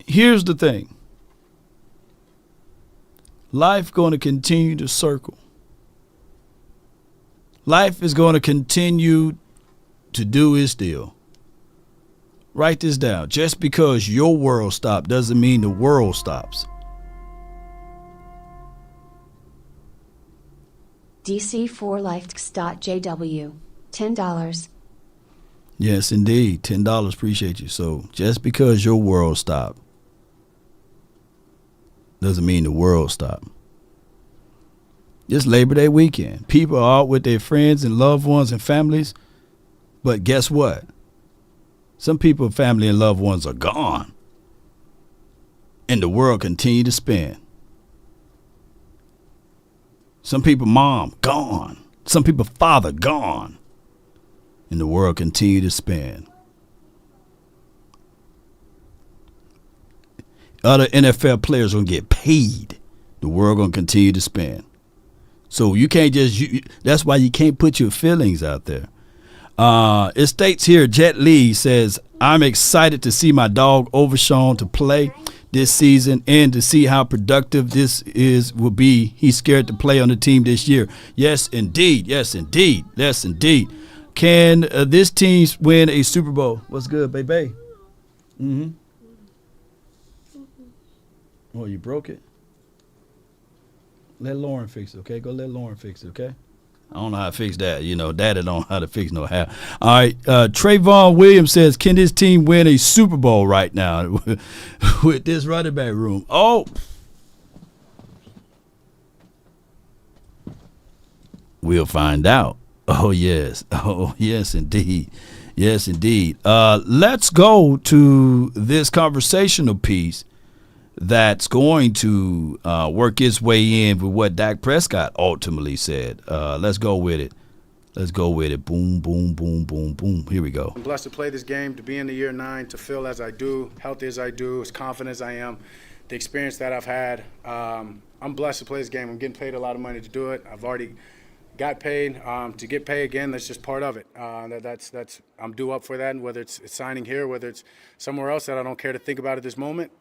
here's the thing. Life going to continue to circle. Life is going to continue to do its deal. Write this down. Just because your world stopped doesn't mean the world stops. DC4Lifex.jw. $10. Yes, indeed. $10. Appreciate you. So just because your world stopped doesn't mean the world stopped. It's Labor Day weekend. People are out with their friends and loved ones and families. But guess what? Some people, family and loved ones are gone. And the world continue to spin. Some people, mom, gone. Some people, father, gone. And the world continue to spin. Other NFL players are going to get paid. The world going to continue to spin. So you can't that's why you can't put your feelings out there. It states here, Jet Li says, I'm excited to see my dog Overshawn to play this season and to see how productive will be. He's scared to play on the team this year. Yes, indeed. Yes, indeed. Yes, indeed. Can this team win a Super Bowl? What's good, baby? Mm-hmm. Oh, you broke it? Let Lauren fix it, okay? Go let Lauren fix it, okay? I don't know how to fix that. You know, Daddy don't know how to fix no hair. All right, Trayvon Williams says, can this team win a Super Bowl right now with this running back room? Oh. We'll find out. Oh, yes. Oh, yes, indeed. Yes, indeed. Let's go to this conversational piece that's going to work its way in with what Dak Prescott ultimately said. Let's go with it. Let's go with it. Boom, boom, boom, boom, boom. Here we go. I'm blessed to play this game, to be in the year 9, to feel as I do, healthy as I do, as confident as I am, the experience that I've had. I'm blessed to play this game. I'm getting paid a lot of money to do it. I've already got paid. To get paid again, that's just part of it. That's I'm due up for that, and whether it's signing here, whether it's somewhere else that I don't care to think about at this moment.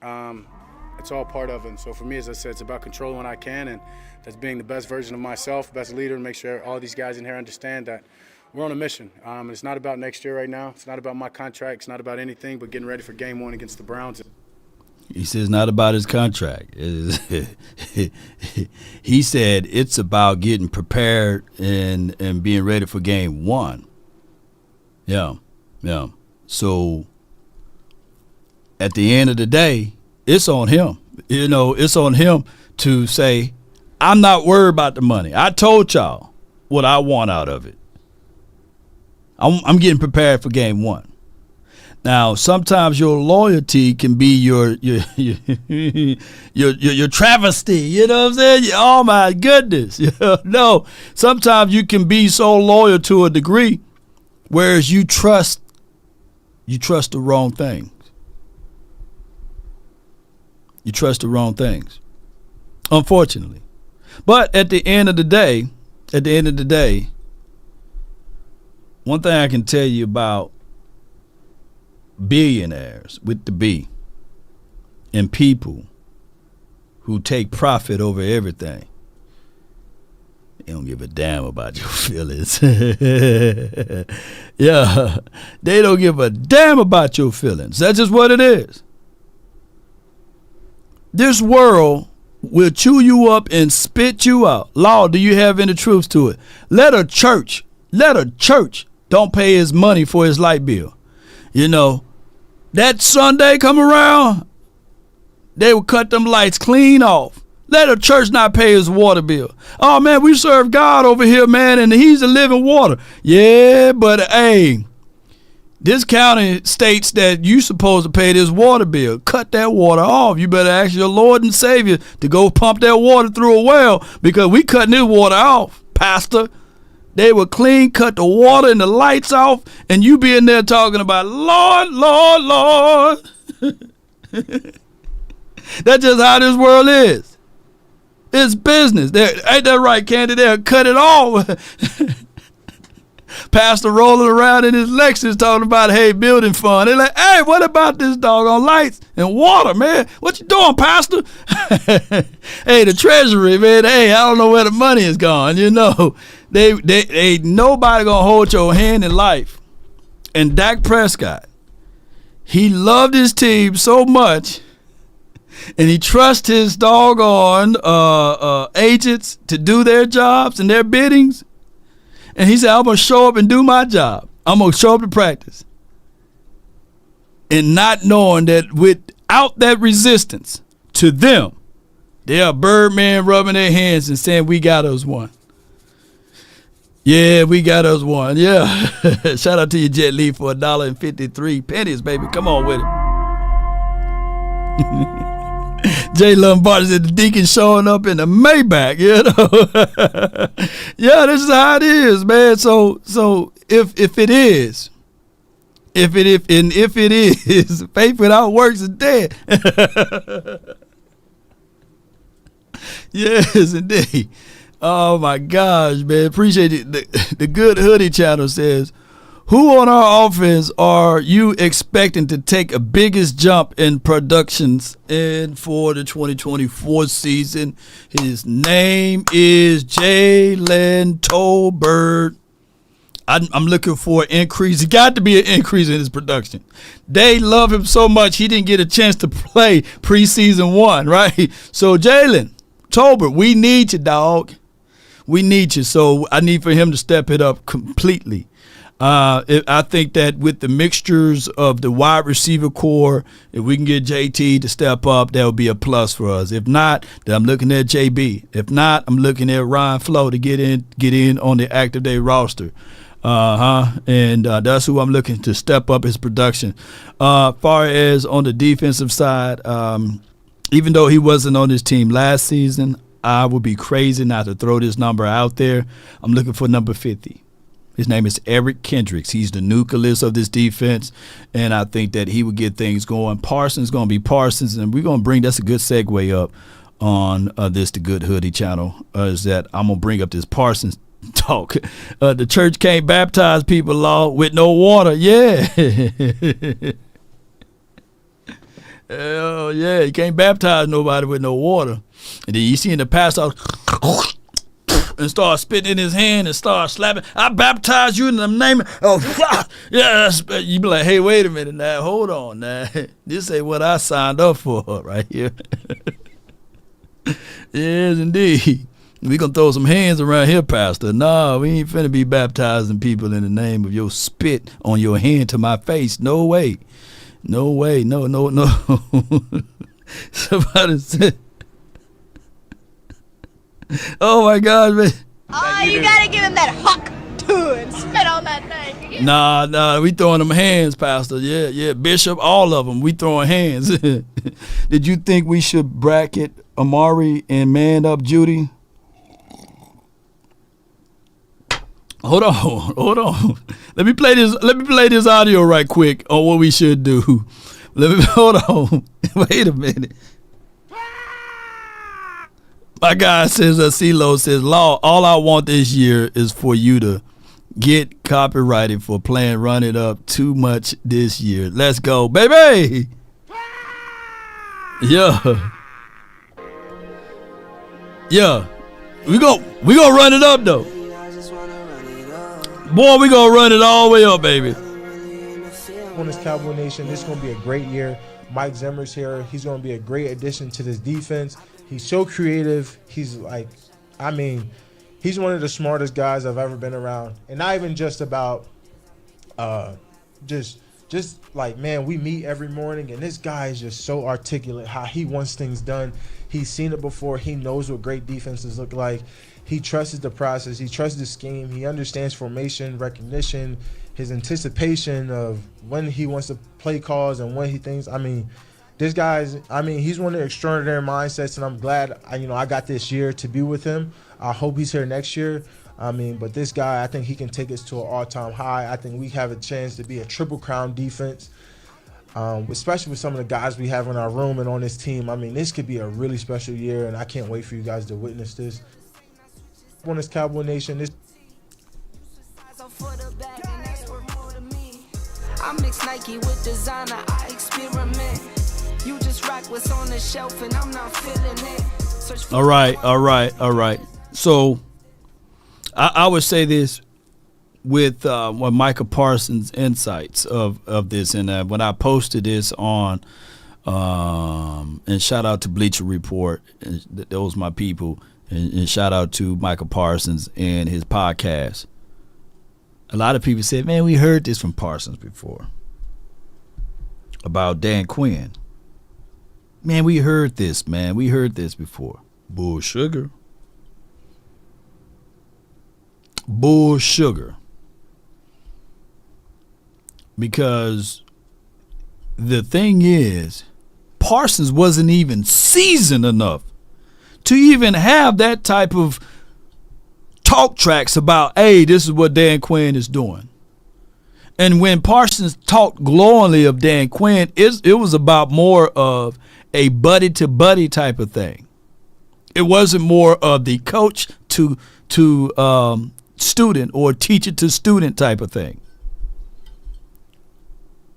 It's all part of it. And so for me, as I said, it's about controlling what I can, and that's being the best version of myself, best leader, and make sure all these guys in here understand that we're on a mission. It's not about next year right now. It's not about my contract. It's not about anything but getting ready for game 1 against the Browns. He says not about his contract. He said it's about getting prepared and being ready for game 1. Yeah. So at the end of the day, it's on him. You know, it's on him to say, I'm not worried about the money. I told y'all what I want out of it. I'm getting prepared for game 1. Now, sometimes your loyalty can be your travesty. You know what I'm saying? Oh my goodness. No, sometimes you can be so loyal to a degree, whereas you trust the wrong thing. You trust the wrong things, unfortunately. But at the end of the day, one thing I can tell you about billionaires with the B and people who take profit over everything, they don't give a damn about your feelings. Yeah, they don't give a damn about your feelings. That's just what it is. This world will chew you up and spit you out. Law, do you have any truth to it? Let a church don't pay his money for his light bill. You know, that Sunday come around, they will cut them lights clean off. Let a church not pay his water bill. Oh, man, we serve God over here, man, and he's the living water. Yeah, but, hey, this county states that you supposed to pay this water bill. Cut that water off. You better ask your Lord and Savior to go pump that water through a well, because we cutting this water off, Pastor. They would cut the water and the lights off, and you be in there talking about, Lord, Lord, Lord. That's just how this world is. It's business. Ain't that right, Candy? They'll cut it off. Pastor rolling around in his Lexus talking about, hey, building fund. They're like, hey, what about this doggone lights and water, man? What you doing, Pastor? Hey, the treasury, man. Hey, I don't know where the money is gone. You know, they ain't nobody gonna hold your hand in life. And Dak Prescott, he loved his team so much and he trusts his doggone agents to do their jobs and their biddings. And he said, I'm going to show up and do my job. I'm going to show up to practice. And not knowing that without that resistance to them, they are Birdman rubbing their hands and saying, we got us one. Yeah, we got us one. Yeah. Shout out to you, Jet Li, for $1.53, baby. Come on with it. Jay Lombardi said the Deacon showing up in the Maybach, you know. Yeah, this is how it is, man. So if it is, faith without works is dead. Yes, indeed. Oh my gosh, man. Appreciate it. The Good Hoodie channel says, who on our offense are you expecting to take a biggest jump in productions for the 2024 season? His name is Jalen Tolbert. I'm looking for an increase. It got to be an increase in his production. They love him so much he didn't get a chance to play preseason 1, right? So Jalen Tolbert, we need you, dog. We need you. So I need for him to step it up completely. I think that with the mixtures of the wide receiver core, if we can get JT to step up, that would be a plus for us. If not, then I'm looking at JB. If not, I'm looking at Ryan Flo to get in on the active day roster. And that's who I'm looking to step up his production. Far as on the defensive side, even though he wasn't on this team last season, I would be crazy not to throw this number out there. I'm looking for number 50. His name is Eric Kendricks. He's the nucleus of this defense, and I think that he would get things going. Parsons going to be Parsons, and we're going to bring – that's a good segue up on the Good Hoodie channel, is that I'm going to bring up this Parsons talk. The church can't baptize people with no water. Yeah. Oh, yeah, you can't baptize nobody with no water. And then you see in the pastor and start spitting in his hand and start slapping. I baptize you in the name of yes. You be like, hey, wait a minute now. Hold on now. This ain't what I signed up for right here. Yes, indeed. We gonna throw some hands around here, Pastor. No, we ain't finna be baptizing people in the name of your spit on your hand to my face. No way. No way. No. Somebody said, oh my God, man. Oh, you gotta give him that huck too and spit on that thing. Nah, we throwing them hands, Pastor. Yeah, Bishop, all of them. We throwing hands. Did you think we should bracket Amari and man up Judy? Hold on. Let me play this audio right quick on what we should do. Hold on. Wait a minute. My guy says, CeeLo says, Law, all I want this year is for you to get copyrighted for playing Run It Up too much this year. Let's go, baby. Yeah. We gonna run it up though. Boy, we gonna run it all the way up, baby. On this Cowboy Nation, this is gonna be a great year. Mike Zimmer's here. He's gonna be a great addition to this defense. He's so creative. He's like, he's one of the smartest guys I've ever been around. And not even just about just like, man, we meet every morning and this guy is just so articulate how he wants things done. He's seen it before. He knows what great defenses look like. He trusts the process. He trusts the scheme. He understands formation, recognition, his anticipation of when he wants to play calls and when he thinks. This guy's, he's one of the extraordinary mindsets, and I'm glad, I got this year to be with him. I hope he's here next year. But this guy, I think he can take us to an all-time high. I think we have a chance to be a triple crown defense, especially with some of the guys we have in our room and on this team. This could be a really special year, and I can't wait for you guys to witness this. On this Cowboy Nation, this. I mix Nike with designer, I experiment. You just rock what's on the shelf and I'm not feeling it. All right. So I would say this with Micah Parsons' insights of this, and when I posted this on And shout out to Bleacher Report. And those my people. And shout out to Michael Parsons and his podcast. A lot of people said, man, we heard this from Parsons before about Dan Quinn. Man, we heard this, man. We heard this before. Bull sugar. Bull sugar. Because the thing is, Parsons wasn't even seasoned enough to even have that type of talk tracks about, hey, this is what Dan Quinn is doing. And when Parsons talked glowingly of Dan Quinn, it was about more of a buddy-to-buddy type of thing. It wasn't more of the coach to student or teacher to student type of thing.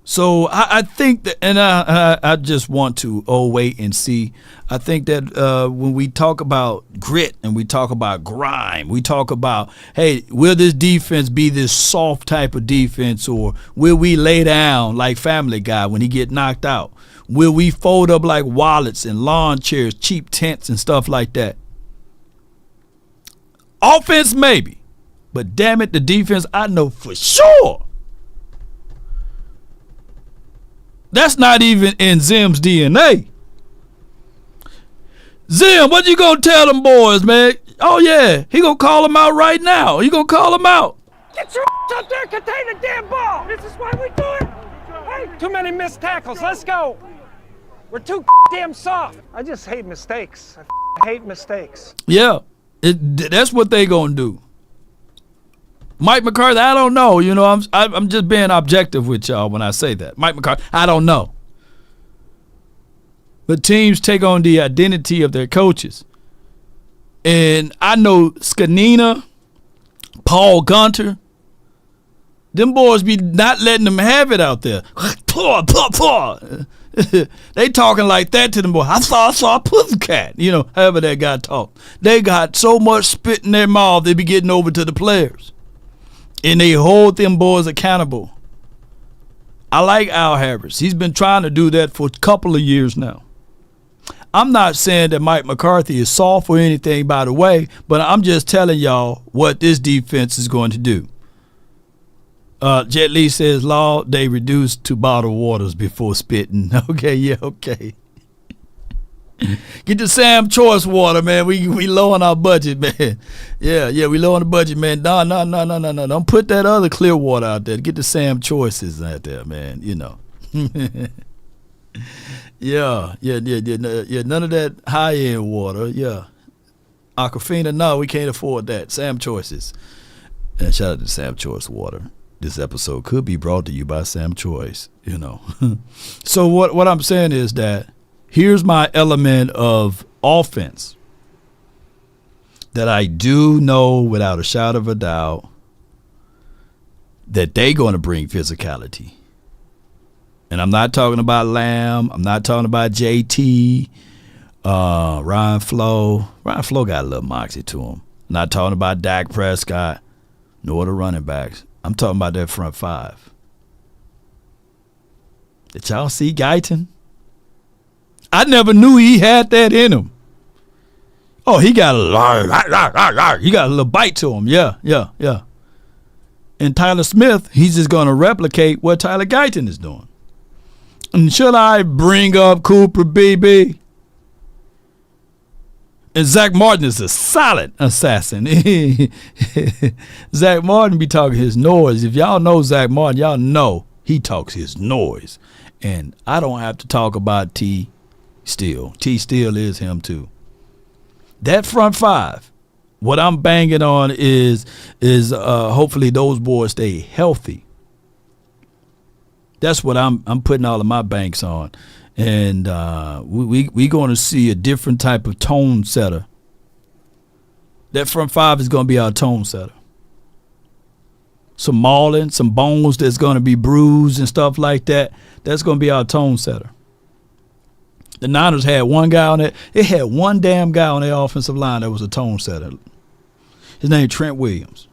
So I think that, and I just want to wait and see. I think that when we talk about grit and we talk about grime, we talk about, hey, will this defense be this soft type of defense, or will we lay down like Family Guy when he get knocked out? Will we fold up like wallets and lawn chairs, cheap tents and stuff like that? Offense, maybe. But damn it, the defense, I know for sure. That's not even in Zim's DNA. Zim, what you gonna tell them boys, man? Oh yeah, he gonna call them out right now. He gonna call them out. Get your up there, contain the damn ball. This is why we do it. Hey, too many missed tackles. Let's go. We're too damn soft. I just hate mistakes. I hate mistakes. Yeah, that's what they gonna do. Mike McCarthy, I don't know. You know, I'm just being objective with y'all when I say that. Mike McCarthy, I don't know. But teams take on the identity of their coaches. And I know Scanina, Paul Gunter, them boys be not letting them have it out there. They talking like that to them boys. I saw a pussycat. You know, however that guy talked. They got so much spit in their mouth, they be getting over to the players. And they hold them boys accountable. I like Al Harris. He's been trying to do that for a couple of years now. I'm not saying that Mike McCarthy is soft or anything, by the way, but I'm just telling y'all what this defense is going to do. Jet Li says, Law, they reduced to bottled waters before spitting. Okay, yeah, okay. Get the Sam Choice water, man. We low on our budget, man. Yeah, we low on the budget, man. No. Don't put that other clear water out there. Get the Sam Choices out there, man. You know. Yeah. None of that high-end water. Yeah. Aquafina, no, we can't afford that. Sam Choices. And shout out to Sam Choice water. This episode could be brought to you by Sam Choice, you know. So what I'm saying is that here's my element of offense that I do know without a shadow of a doubt that they're going to bring physicality. And I'm not talking about Lamb. I'm not talking about JT, Ryan Flo. Ryan Flo got a little moxie to him. I'm not talking about Dak Prescott, nor the running backs. I'm talking about that front five. Did y'all see Guyton? I never knew he had that in him. Oh, he got a little bite to him. Yeah. And Tyler Smith, he's just going to replicate what Tyler Guyton is doing. And should I bring up Cooper BB? And Zach Martin is a solid assassin. Zach Martin be talking his noise. If y'all know Zach Martin, y'all know he talks his noise. And I don't have to talk about T. Steele. T. Steele is him too. That front five, what I'm banging on is hopefully those boys stay healthy. That's what I'm putting all of my banks on. And we going to see a different type of tone setter. That front five is going to be our tone setter. Some mauling, some bones that's going to be bruised and stuff like that. That's going to be our tone setter. The Niners had one guy on it. It had one damn guy on their offensive line that was a tone setter. His name Trent Williams.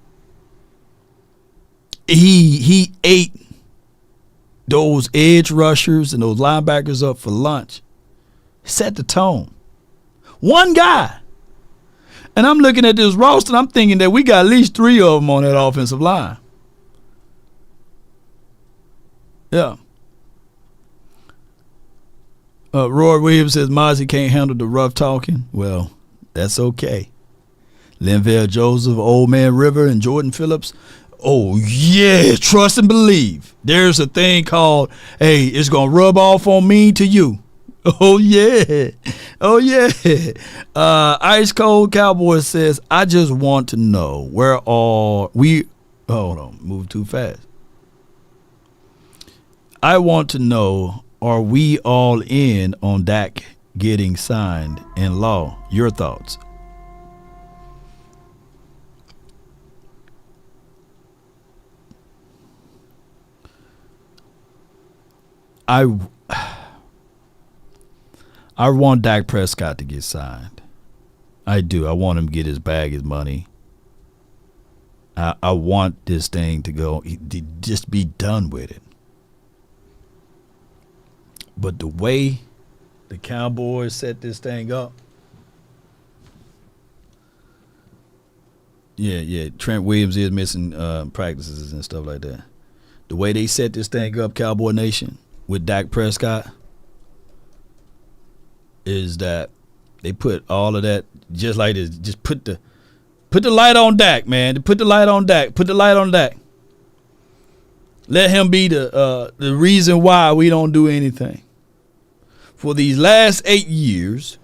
He ate those edge rushers and those linebackers up for lunch. Set the tone. One guy. And I'm looking at this roster, and I'm thinking that we got at least 3 of them on that offensive line. Yeah. Roy Williams says Mozzie can't handle the rough talking. Well, that's okay. Linville Joseph, Old Man River, and Jordan Phillips. Oh, yeah, trust and believe. There's a thing called, hey, it's going to rub off on me to you. Oh, yeah. Oh, yeah. Ice Cold Cowboy says, I just want to know where are we. Hold on, move too fast. I want to know, are we all in on Dak getting signed in law? Your thoughts? I want Dak Prescott to get signed. I do. I want him to get his bag, his money. I want this thing to go, to just be done with it. But the way the Cowboys set this thing up, yeah, Trent Williams is missing practices and stuff like that. The way they set this thing up, Cowboy Nation, with Dak Prescott, is that they put all of that just like this. Just put the light on Dak, man. Put the light on Dak. Put the light on Dak. Let him be the reason why we don't do anything. For these last 8 years,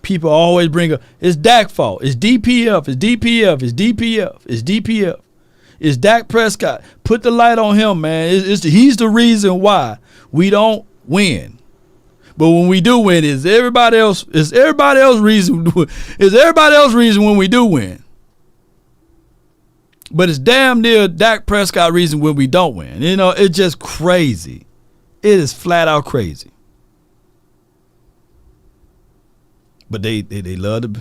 people always bring up, it's Dak's fault. It's DPF. It's DPF. It's DPF. It's DPF. It's Dak Prescott. Put the light on him, man. He's the reason why we don't win. But when we do win, is everybody else reason when we do win. But it's damn near Dak Prescott reason when we don't win. You know, it's just crazy. It is flat out crazy. But they love the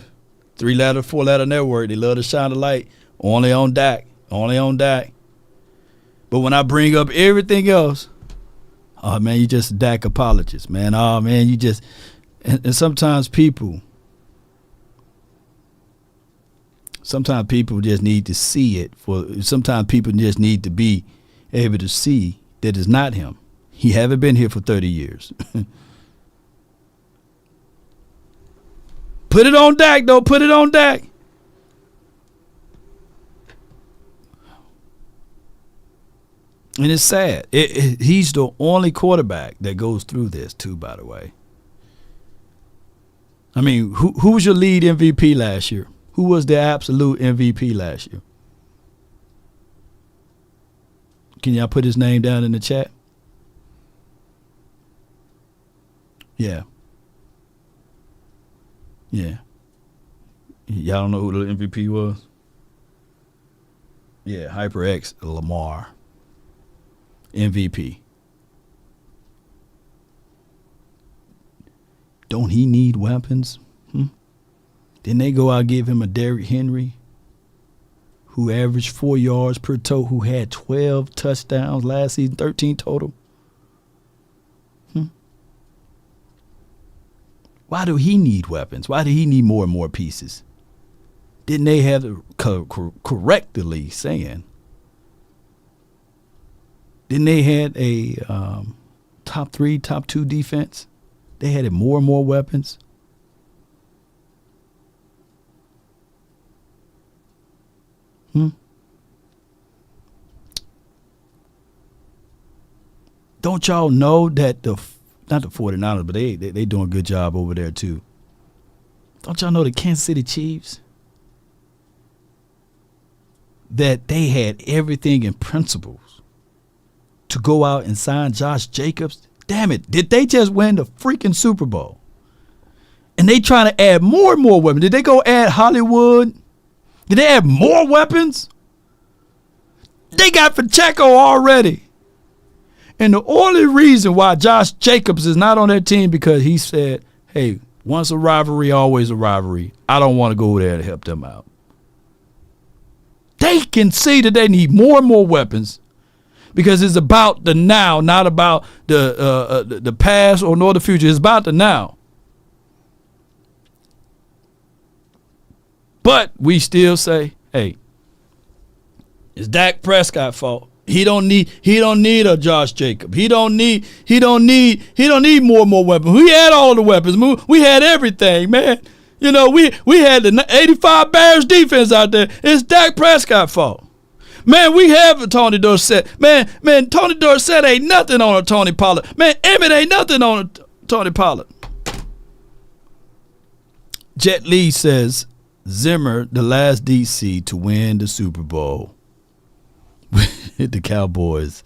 3-letter, 4-letter network. They love to shine the light only on Dak. Only on Dak. But when I bring up everything else, oh, man, you just a Dak apologist, man. Oh, man, you just and sometimes people just need to see it. Sometimes people just need to be able to see that it's not him. He haven't been here for 30 years. Put it on Dak, though. Put it on Dak. And it's sad. He's the only quarterback that goes through this, too, by the way. I mean, who was your lead MVP last year? Who was the absolute MVP last year? Can y'all put his name down in the chat? Yeah. Yeah. Y'all don't know who the MVP was? Yeah, HyperX Lamar. MVP. Don't he need weapons? Didn't they go out and give him a Derrick Henry who averaged 4 yards per toe, who had 12 touchdowns last season, 13 total? Why do he need weapons? Why do he need more and more pieces? Didn't they have correctly saying? Didn't they had a top 3, top 2 defense? They had more and more weapons. Don't y'all know that not the 49ers, but they doing a good job over there too. Don't y'all know the Kansas City Chiefs? That they had everything in principles to go out and sign Josh Jacobs. Damn it, did they just win the freaking Super Bowl? And they trying to add more and more weapons. Did they go add Hollywood? Did they add more weapons? They got Pacheco already. And the only reason why Josh Jacobs is not on that team because he said, hey, once a rivalry, always a rivalry. I don't want to go there to help them out. They can see that they need more and more weapons. because it's about the now, not about the past or nor the future. It's about the now. But we still say, hey, it's Dak Prescott fault. He don't need a Josh Jacobs. He don't need more and more weapons. We had all the weapons. We had everything, man. You know, we had the 85 Bears defense out there. It's Dak Prescott fault. Man, we have Tony Dorsett. Man, Tony Dorsett ain't nothing on a Tony Pollard. Man, Emmett ain't nothing on a Tony Pollard. Jet Li says Zimmer, the last DC to win the Super Bowl with the Cowboys,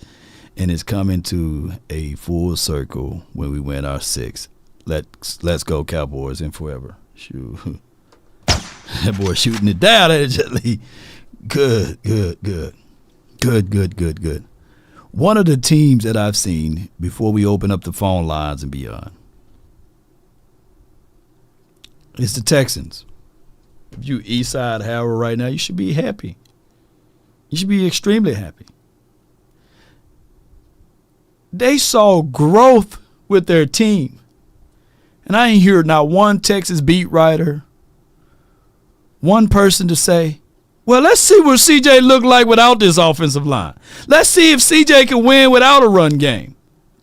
and it's coming to a full circle when we win our 6th. Let's go Cowboys and forever. Shoot. That boy shooting it down at Jet Li. Good. One of the teams that I've seen before we open up the phone lines and beyond is the Texans. If you Eastside Harold right now, you should be happy. You should be extremely happy. They saw growth with their team. And I ain't hear not one Texas beat writer, one person to say, well, let's see what CJ looked like without this offensive line. Let's see if CJ can win without a run game.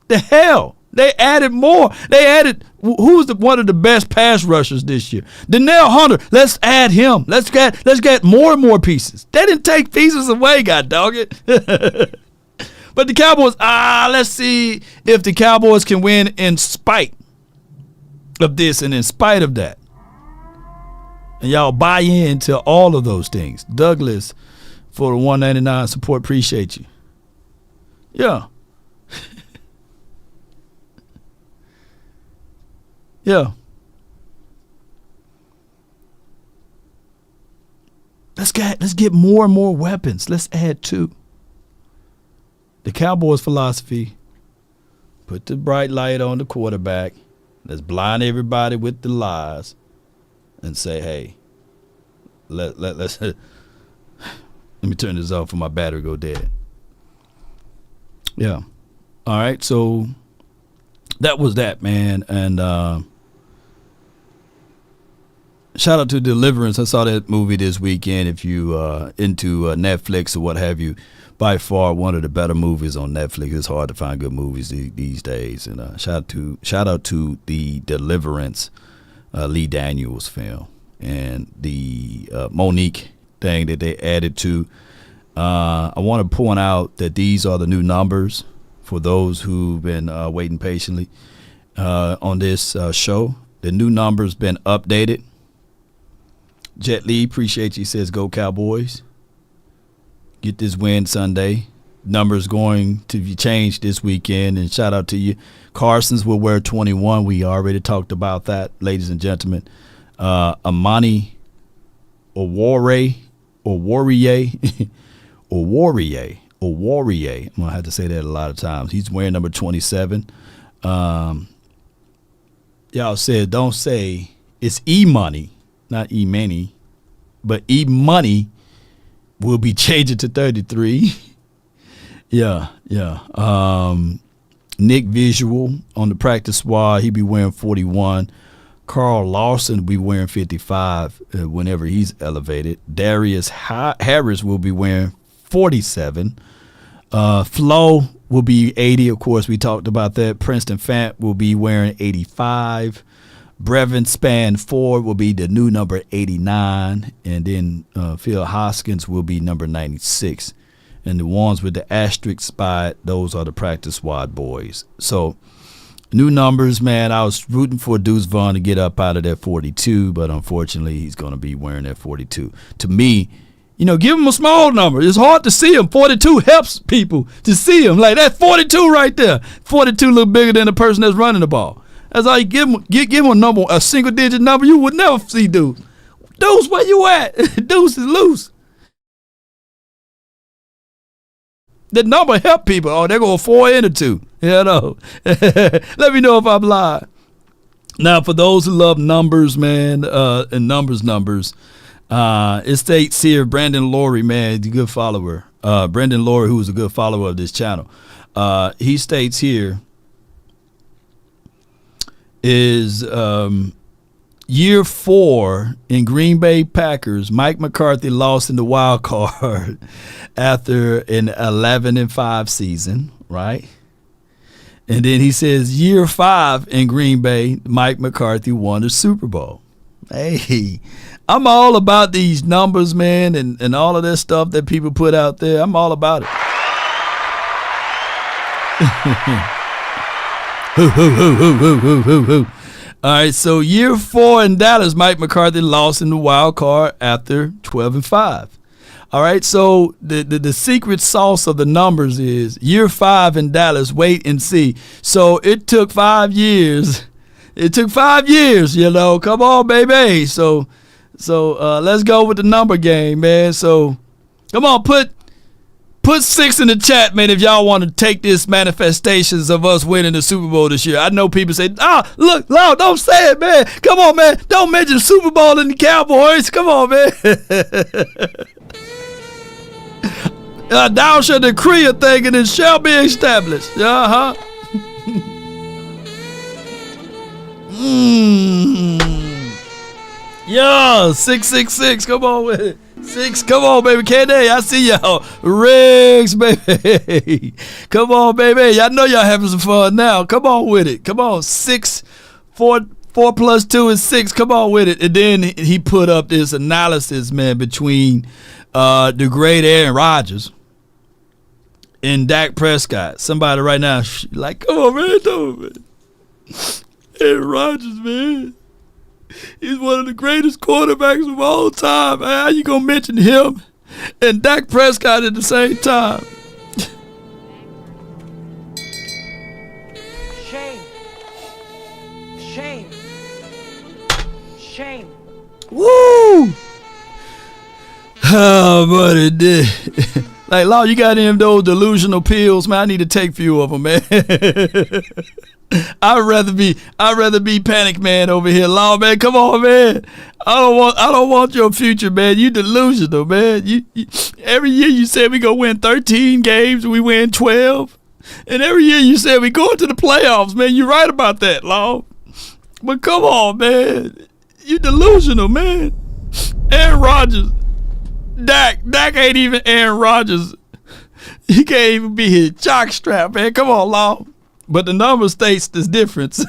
The hell? They added more. They added, who's one of the best pass rushers this year? Danielle Hunter. Let's add him. Let's get more and more pieces. They didn't take pieces away, god dog it. But the Cowboys, let's see if the Cowboys can win in spite of this and in spite of that. And y'all buy into all of those things. Douglas, for the $1.99 support, appreciate you. Yeah. Yeah. Let's get more and more weapons. Let's add 2. The Cowboys' philosophy, put the bright light on the quarterback. Let's blind everybody with the lies and say, hey, let's let me turn this off for my battery go dead. Yeah. All right, so that was that, man. And shout out to Deliverance. I saw that movie this weekend. If you into Netflix or what have you, by far one of the better movies on Netflix. It's hard to find good movies these days. And shout out to the Deliverance Lee Daniels film and the Monique thing that they added to. I want to point out that these are the new numbers for those who've been waiting patiently on this show. The new numbers been updated. Jet Li, appreciate you, says go Cowboys. Get this win Sunday. Numbers going to be changed this weekend, and shout out to you. Carson's will wear 21. We already talked about that, ladies and gentlemen. Amani Warrior. I'm gonna have to say that a lot of times. He's wearing number 27. Y'all said don't say it's E-Money, not E-Money, but E-Money will be changing to 33. Yeah. Nick Visual on the practice squad, he be wearing 41. Carl Lawson will be wearing 55 whenever he's elevated. Darius Harris will be wearing 47. Flo will be 80. Of course, we talked about that. Princeton Fant will be wearing 85. Brevin Span Ford will be the new number 89. And then Phil Hoskins will be number 96. And the ones with the asterisk spot, those are the practice squad boys. So new numbers, man. I was rooting for Deuce Vaughn to get up out of that 42, but unfortunately he's going to be wearing that 42. To me, give him a small number. It's hard to see him. 42 helps people to see him. Like that 42 right there. 42 look bigger than the person that's running the ball. That's all you give him a number, a single digit number. You would never see Deuce. Deuce, where you at? Deuce is loose. The number help people. Oh, they're going 4 and a 2. No. Let me know if I'm lying. Now, for those who love numbers, man, and numbers, it states here, Brandon Laurie, man, he's a good follower. Brendan Laurie, who is a good follower of this channel, he states here is year 4 in Green Bay Packers, Mike McCarthy lost in the wild card after an 11-5 season, right? And then he says year 5 in Green Bay, Mike McCarthy won the Super Bowl. Hey, I'm all about these numbers, man, and all of that stuff that people put out there. I'm all about it. Hoo. All right, so year 4 in Dallas, Mike McCarthy lost in the wild card after 12-5. All right, so the secret sauce of the numbers is year 5 in Dallas, wait and see. So it took 5 years. It took 5 years, you know. Come on, baby. So let's go with the number game, man. So come on, put 6 in the chat, man, if y'all want to take this manifestations of us winning the Super Bowl this year. I know people say, look, don't say it, man. Come on, man. Don't mention the Super Bowl and the Cowboys. Come on, man. Thou shall decree a thing and it shall be established. Yeah, 666. Come on with it. 6. Come on, baby. K-Day, I see y'all. Riggs, baby. Come on, baby. Y'all know y'all having some fun now. Come on with it. Come on. 6. 4 plus 2 is 6. Come on with it. And then he put up this analysis, man, between the great Aaron Rodgers and Dak Prescott. Somebody right now, like, come on, man. Aaron Rodgers, man. He's one of the greatest quarterbacks of all time. How you gonna mention him and Dak Prescott at the same time? Shame. Woo! Oh, but it did. Like, Law, you got him those delusional pills, man. I need to take a few of them, man. I'd rather be Panic Man over here, Law, man. Come on, man. I don't want your future, man. You delusional, man. You every year you said we gonna win 13 games, we win 12, and every year you said we going to the playoffs, man. You right about that, Law. But come on, man. You delusional, man. Aaron Rodgers, Dak ain't even Aaron Rodgers. He can't even be his jockstrap, man. Come on, Law. But the number states this difference.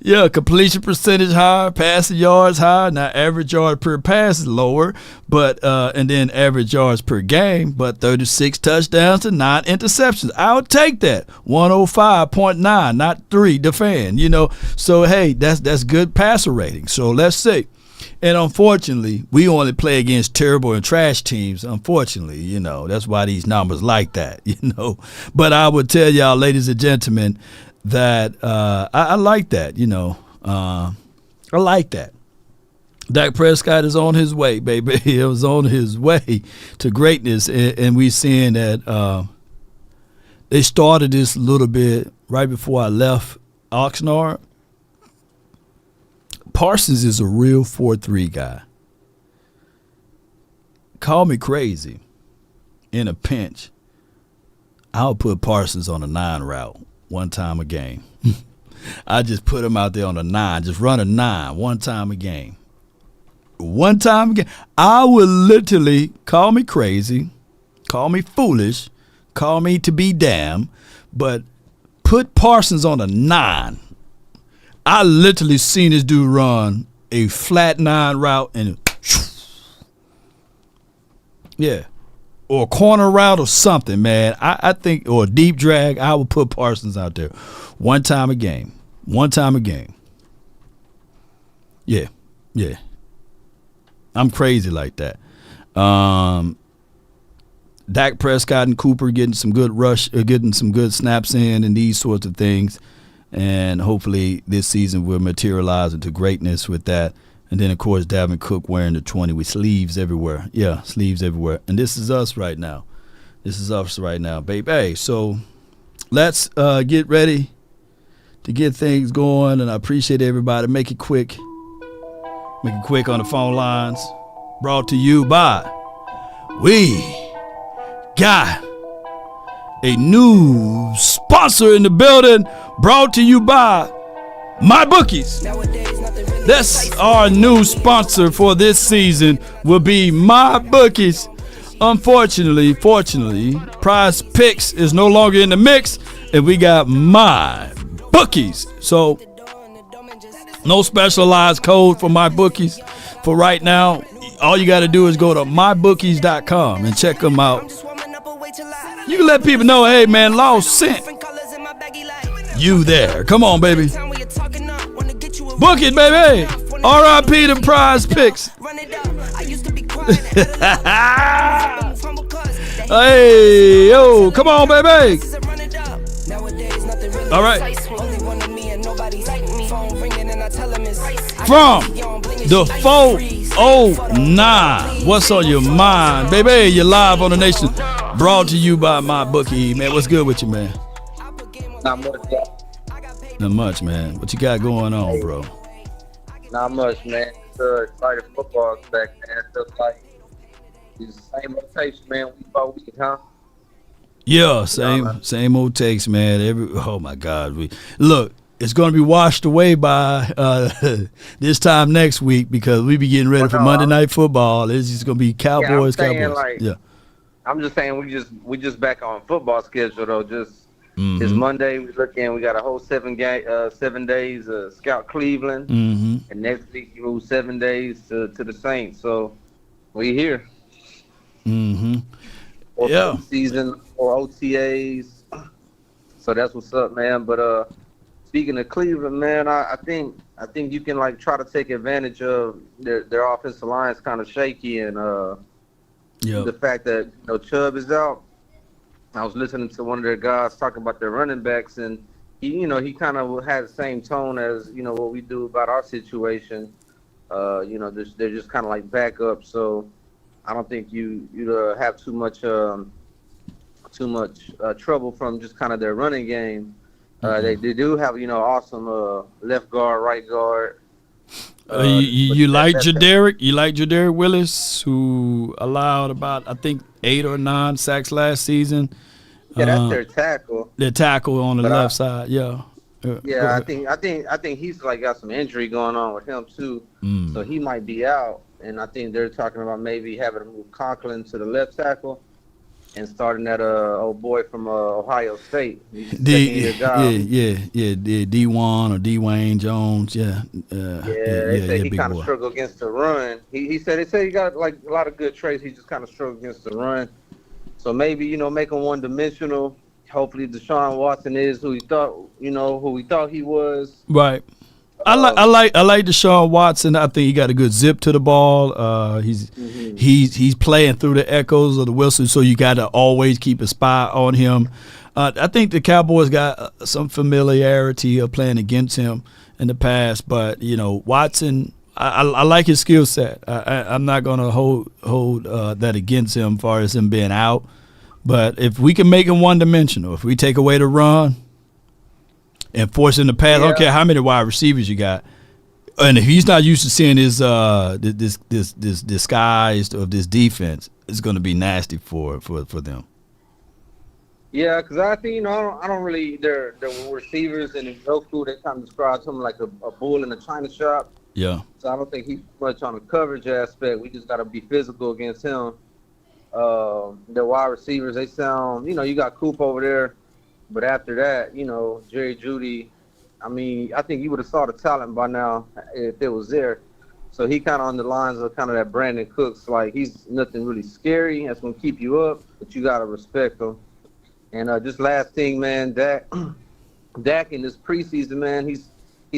Yeah, completion percentage higher, passing yards higher. Now average yard per pass is lower, but and then average yards per game, but 36 touchdowns to 9 interceptions. I'll take that. 105.9, not 3, the fan, you know. So hey, that's good passer rating. So let's see. And unfortunately, we only play against terrible and trash teams. Unfortunately, you know, that's why these numbers like that, you know. But I would tell y'all, ladies and gentlemen, that I like that, you know. I like that. Dak Prescott is on his way, baby. He was on his way to greatness. And we're seeing that they started this a little bit right before I left Oxnard. Parsons is a real 4-3 guy. Call me crazy. In a pinch, I'll put Parsons on a 9 route one time a game. I just put him out there on a 9. Just run a 9 one time a game. One time a game. I would literally, call me crazy, call me foolish, call me to be damn, but put Parsons on a 9. I literally seen this dude run a flat 9 route and yeah, or a corner route or something, man. I think, or a deep drag. I would put Parsons out there one time a game. Yeah. I'm crazy like that. Dak Prescott and Cooper getting some good getting some good snaps in and these sorts of things. And hopefully this season will materialize into greatness with that. And then, of course, Dalvin Cook wearing the 20 with sleeves everywhere. Yeah, sleeves everywhere. And this is us right now. Baby. So let's get ready to get things going. And I appreciate everybody. Make it quick on the phone lines. Brought to you by We got a new sponsor in the building, brought to you by My Bookies. That's our new sponsor for this season will be My Bookies. Unfortunately, fortunately, Prize Picks is no longer in the mix, and we got My Bookies. So, no specialized code for My Bookies for right now. All you got to do is go to mybookies.com and check them out. You can let people know, hey, man, Law sent you there. Come on, baby. Book it, baby. R.I.P. to Prize Picks. Hey, yo, come on, baby. All right. From the 409, what's on your mind, baby? You're live on the nation. Brought to you by My Bookie, man. What's good with you, man? Not much, Not much, man. What you got going on, bro? Not much, man. Excited football back, man. Feels like it's the same rotation, man, week by week, huh? Yeah, same old takes, man. Oh my God, look. It's going to be washed away by this time next week because we be getting ready for Monday Night Football. It's just going to be Cowboys, Cowboys. Like, I'm just saying we just back on football schedule though. Just it's Monday. We got a whole 7 days scout Cleveland, and next week you move 7 days to the Saints. So we here. Or season or OTAs. So that's what's up, man. But speaking of Cleveland, man, I think you can like try to take advantage of their offensive line is kind of shaky, and the fact that Chubb is out. I was listening to one of their guys talking about their running backs, and he kind of had the same tone as what we do about our situation. They're just kind of like backup, so I don't think you have too much trouble from just kind of their running game. They do have awesome left guard, right guard. You like Jadarick? You like Jadarick Willis, who allowed about I think 8 or 9 sacks last season. Yeah, that's their tackle. Their tackle on the left side. Yeah. I think he's like got some injury going on with him too, so he might be out. And I think they're talking about maybe having to move Conklin to the left tackle. And starting that old boy from Ohio State. D1 or Dwayne Jones, they say he kind of struggled against the run. They said he got like a lot of good traits. He just kind of struggled against the run. So maybe make him one-dimensional. Hopefully, Deshaun Watson is who he thought he was. Right. I like Deshaun Watson. I think he got a good zip to the ball. He's playing through the echoes of the whistle, so you got to always keep a spy on him. I think the Cowboys got some familiarity of playing against him in the past, but Watson, I like his skill set. I'm not going to hold that against him as far as him being out. But if we can make him one-dimensional, if we take away the run and forcing the pass, I don't care how many wide receivers you got, and if he's not used to seeing his this disguise of this defense, it's going to be nasty for them. Yeah, because I think I don't really their receivers and Njoku, they kind of describe him like a bull in a china shop. Yeah. So I don't think he's much on the coverage aspect. We just got to be physical against him. The wide receivers, they sound, you got Coop over there, but after that, Jerry Jeudy, I think you would have saw the talent by now if it was there. So he kind of on the lines of kind of that Brandon Cooks, like he's nothing really scary that's going to keep you up, but you got to respect him. And just last thing, man, Dak in this preseason, man, he's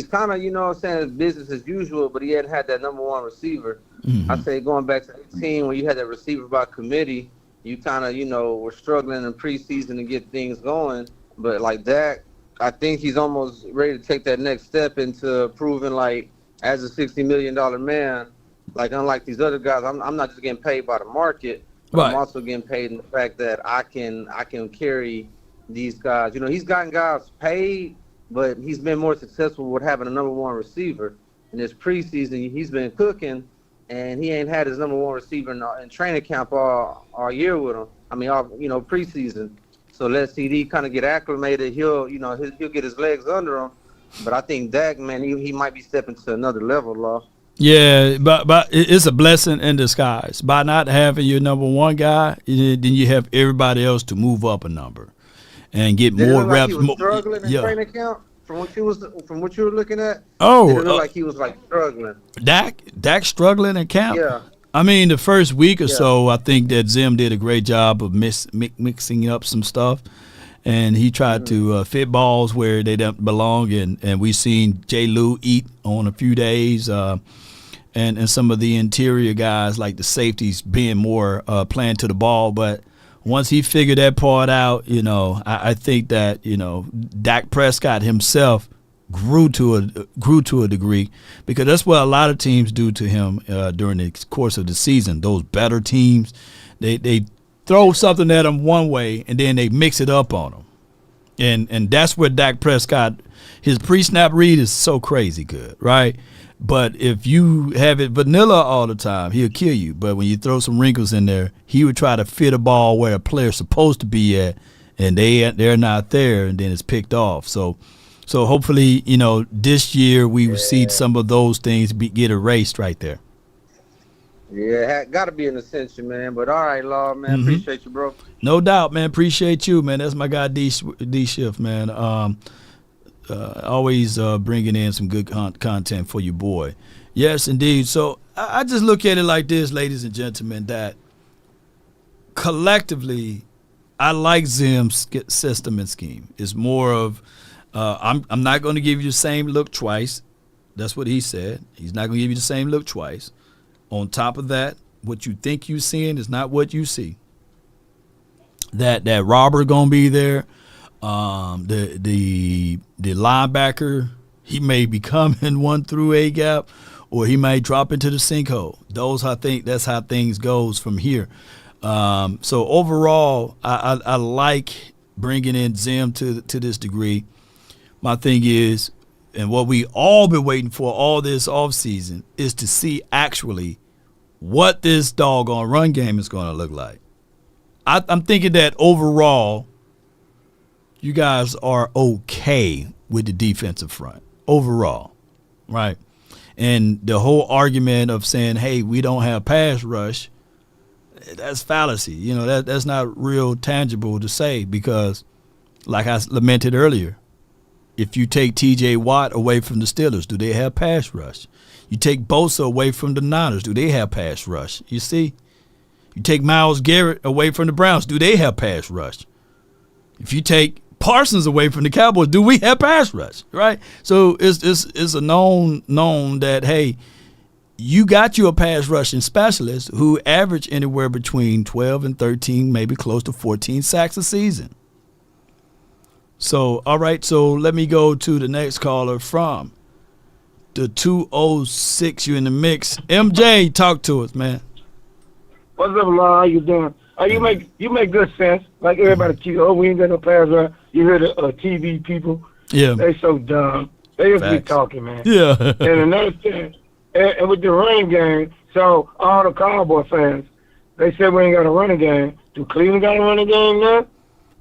kind of, saying business as usual, but he hadn't had that number one receiver. I say going back to 18 when you had that receiver by committee, you kind of, were struggling in preseason to get things going. But like Dak, I think he's almost ready to take that next step into proving like as a $60 million man, like unlike these other guys, I'm not just getting paid by the market. But I'm also getting paid in the fact that I can carry these guys. He's gotten guys paid, but he's been more successful with having a number one receiver. In this preseason, he's been cooking, and he ain't had his number one receiver in training camp all year with him. preseason. So let CD kind of get acclimated. He'll get his legs under him. But I think Dak, man, he might be stepping to another level, Law. Yeah, but it's a blessing in disguise. By not having your number one guy, then you have everybody else to move up a number and get more reps. He was struggling in training camp from what you were looking at. Oh, it looked like he was struggling. Dak struggling in camp. Yeah. I mean, the first week or so, I think that Zim did a great job of mixing up some stuff, and he tried to fit balls where they don't belong. And we seen J. Lou eat on a few days, and some of the interior guys like the safeties being more playing to the ball. But once he figured that part out, I think that Dak Prescott himself grew to a degree, because that's what a lot of teams do to him during the course of the season. Those better teams, they throw something at him one way and then they mix it up on him, and that's where Dak Prescott, his pre-snap read is so crazy good, right? But if you have it vanilla all the time, he'll kill you. But when you throw some wrinkles in there, he would try to fit a ball where a player's supposed to be at, and they're not there, and then it's picked off. So hopefully, this year we will see some of those things get erased right there. Yeah, got to be an ascension, man. But all right, Law, man, appreciate you, bro. No doubt, man. Appreciate you, man. That's my guy, D Shift, man. Always bringing in some good content for you, boy. Yes, indeed. So I just look at it like this, ladies and gentlemen, that collectively, I like Zim's system and scheme. It's more of I'm not going to give you the same look twice. That's what he said. He's not going to give you the same look twice. On top of that, what you think you're seeing is not what you see. That robber going to be there. The linebacker, he may be coming 1 through A gap, or he might drop into the sinkhole. That's how things goes from here. So overall, I like bringing in Zim to this degree. My thing is, and what we all been waiting for all this offseason, is to see actually what this doggone run game is going to look like. I'm thinking that overall, you guys are okay with the defensive front overall, right? And the whole argument of saying, hey, we don't have pass rush, that's fallacy. That's not real tangible to say, because like I lamented earlier, if you take T.J. Watt away from the Steelers, do they have pass rush? You take Bosa away from the Niners, do they have pass rush? You see? You take Myles Garrett away from the Browns, do they have pass rush? If you take Parsons away from the Cowboys, do we have pass rush, right? So it's a known that, hey, you got you a pass rushing specialist who average anywhere between 12 and 13, maybe close to 14 sacks a season. So, all right, so let me go to the next caller from the 206. You in the mix. MJ, talk to us, man. What's up, Law? How you doing? You make good sense. Like everybody keeps, we ain't got no pass rush. You hear the TV people? Yeah. They so dumb. They just be talking, man. Yeah. And another thing, and with the running game, so all the Cowboy fans, they said we ain't got a running game. Do Cleveland got a running game now?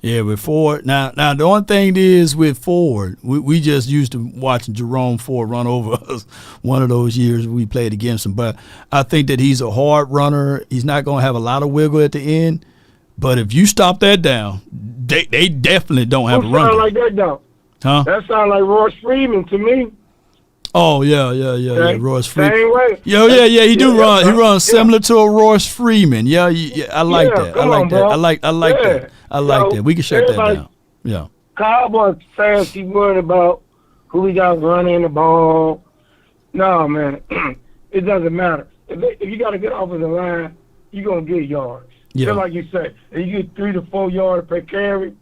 Yeah, with Ford. Now the only thing is with Ford, we just used to watching Jerome Ford run over us one of those years we played against him. But I think that he's a hard runner. He's not going to have a lot of wiggle at the end. But if you stop that down, they definitely don't have a run. Sound like that, though? Huh? That sounds like Royce Freeman to me. Oh, yeah. Royce Freeman. Same way. Yeah, he do run. He runs similar to a Royce Freeman. Yeah, I like that. I like that. I like that. I like that. We can shut that down. Yeah. Cowboy fans keep worrying about who we got running the ball. No, man. It doesn't matter. If you got a good offensive line, you're going to get yards. Yeah. Just like you said, if you get 3 to 4 yards per carry,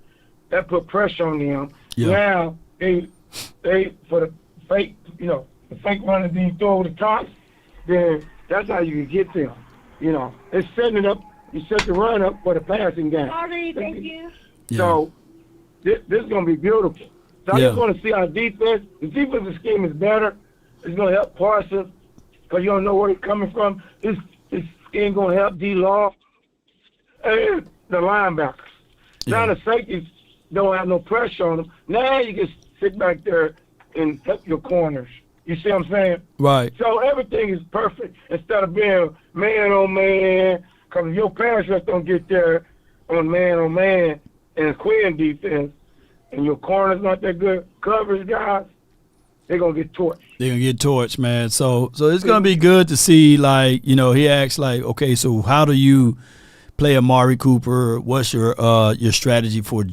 that put pressure on them. Yeah. Now, they for the fake, the fake running being thrown over the top, then that's how you can get them. It's setting it up. You set the run up for the passing game. Sorry, thank you. So this is going to be beautiful. So I just want to see our defense. The defensive scheme is better. It's going to help Parsons because you don't know where he's coming from. This scheme going to help D-Law. And the linebackers. Now the safeties don't have no pressure on them. Now you can sit back there and help your corners. You see what I'm saying? Right. So everything is perfect instead of being man on man. Because if your pass rush don't get there on man and Quinn defense, and your corner's not that good, coverage guys, they're gonna get torched. They're gonna get torched, man. So it's gonna be good to see. Like, you know, he asked, like, okay, so how do you play Amari Cooper? What's your strategy for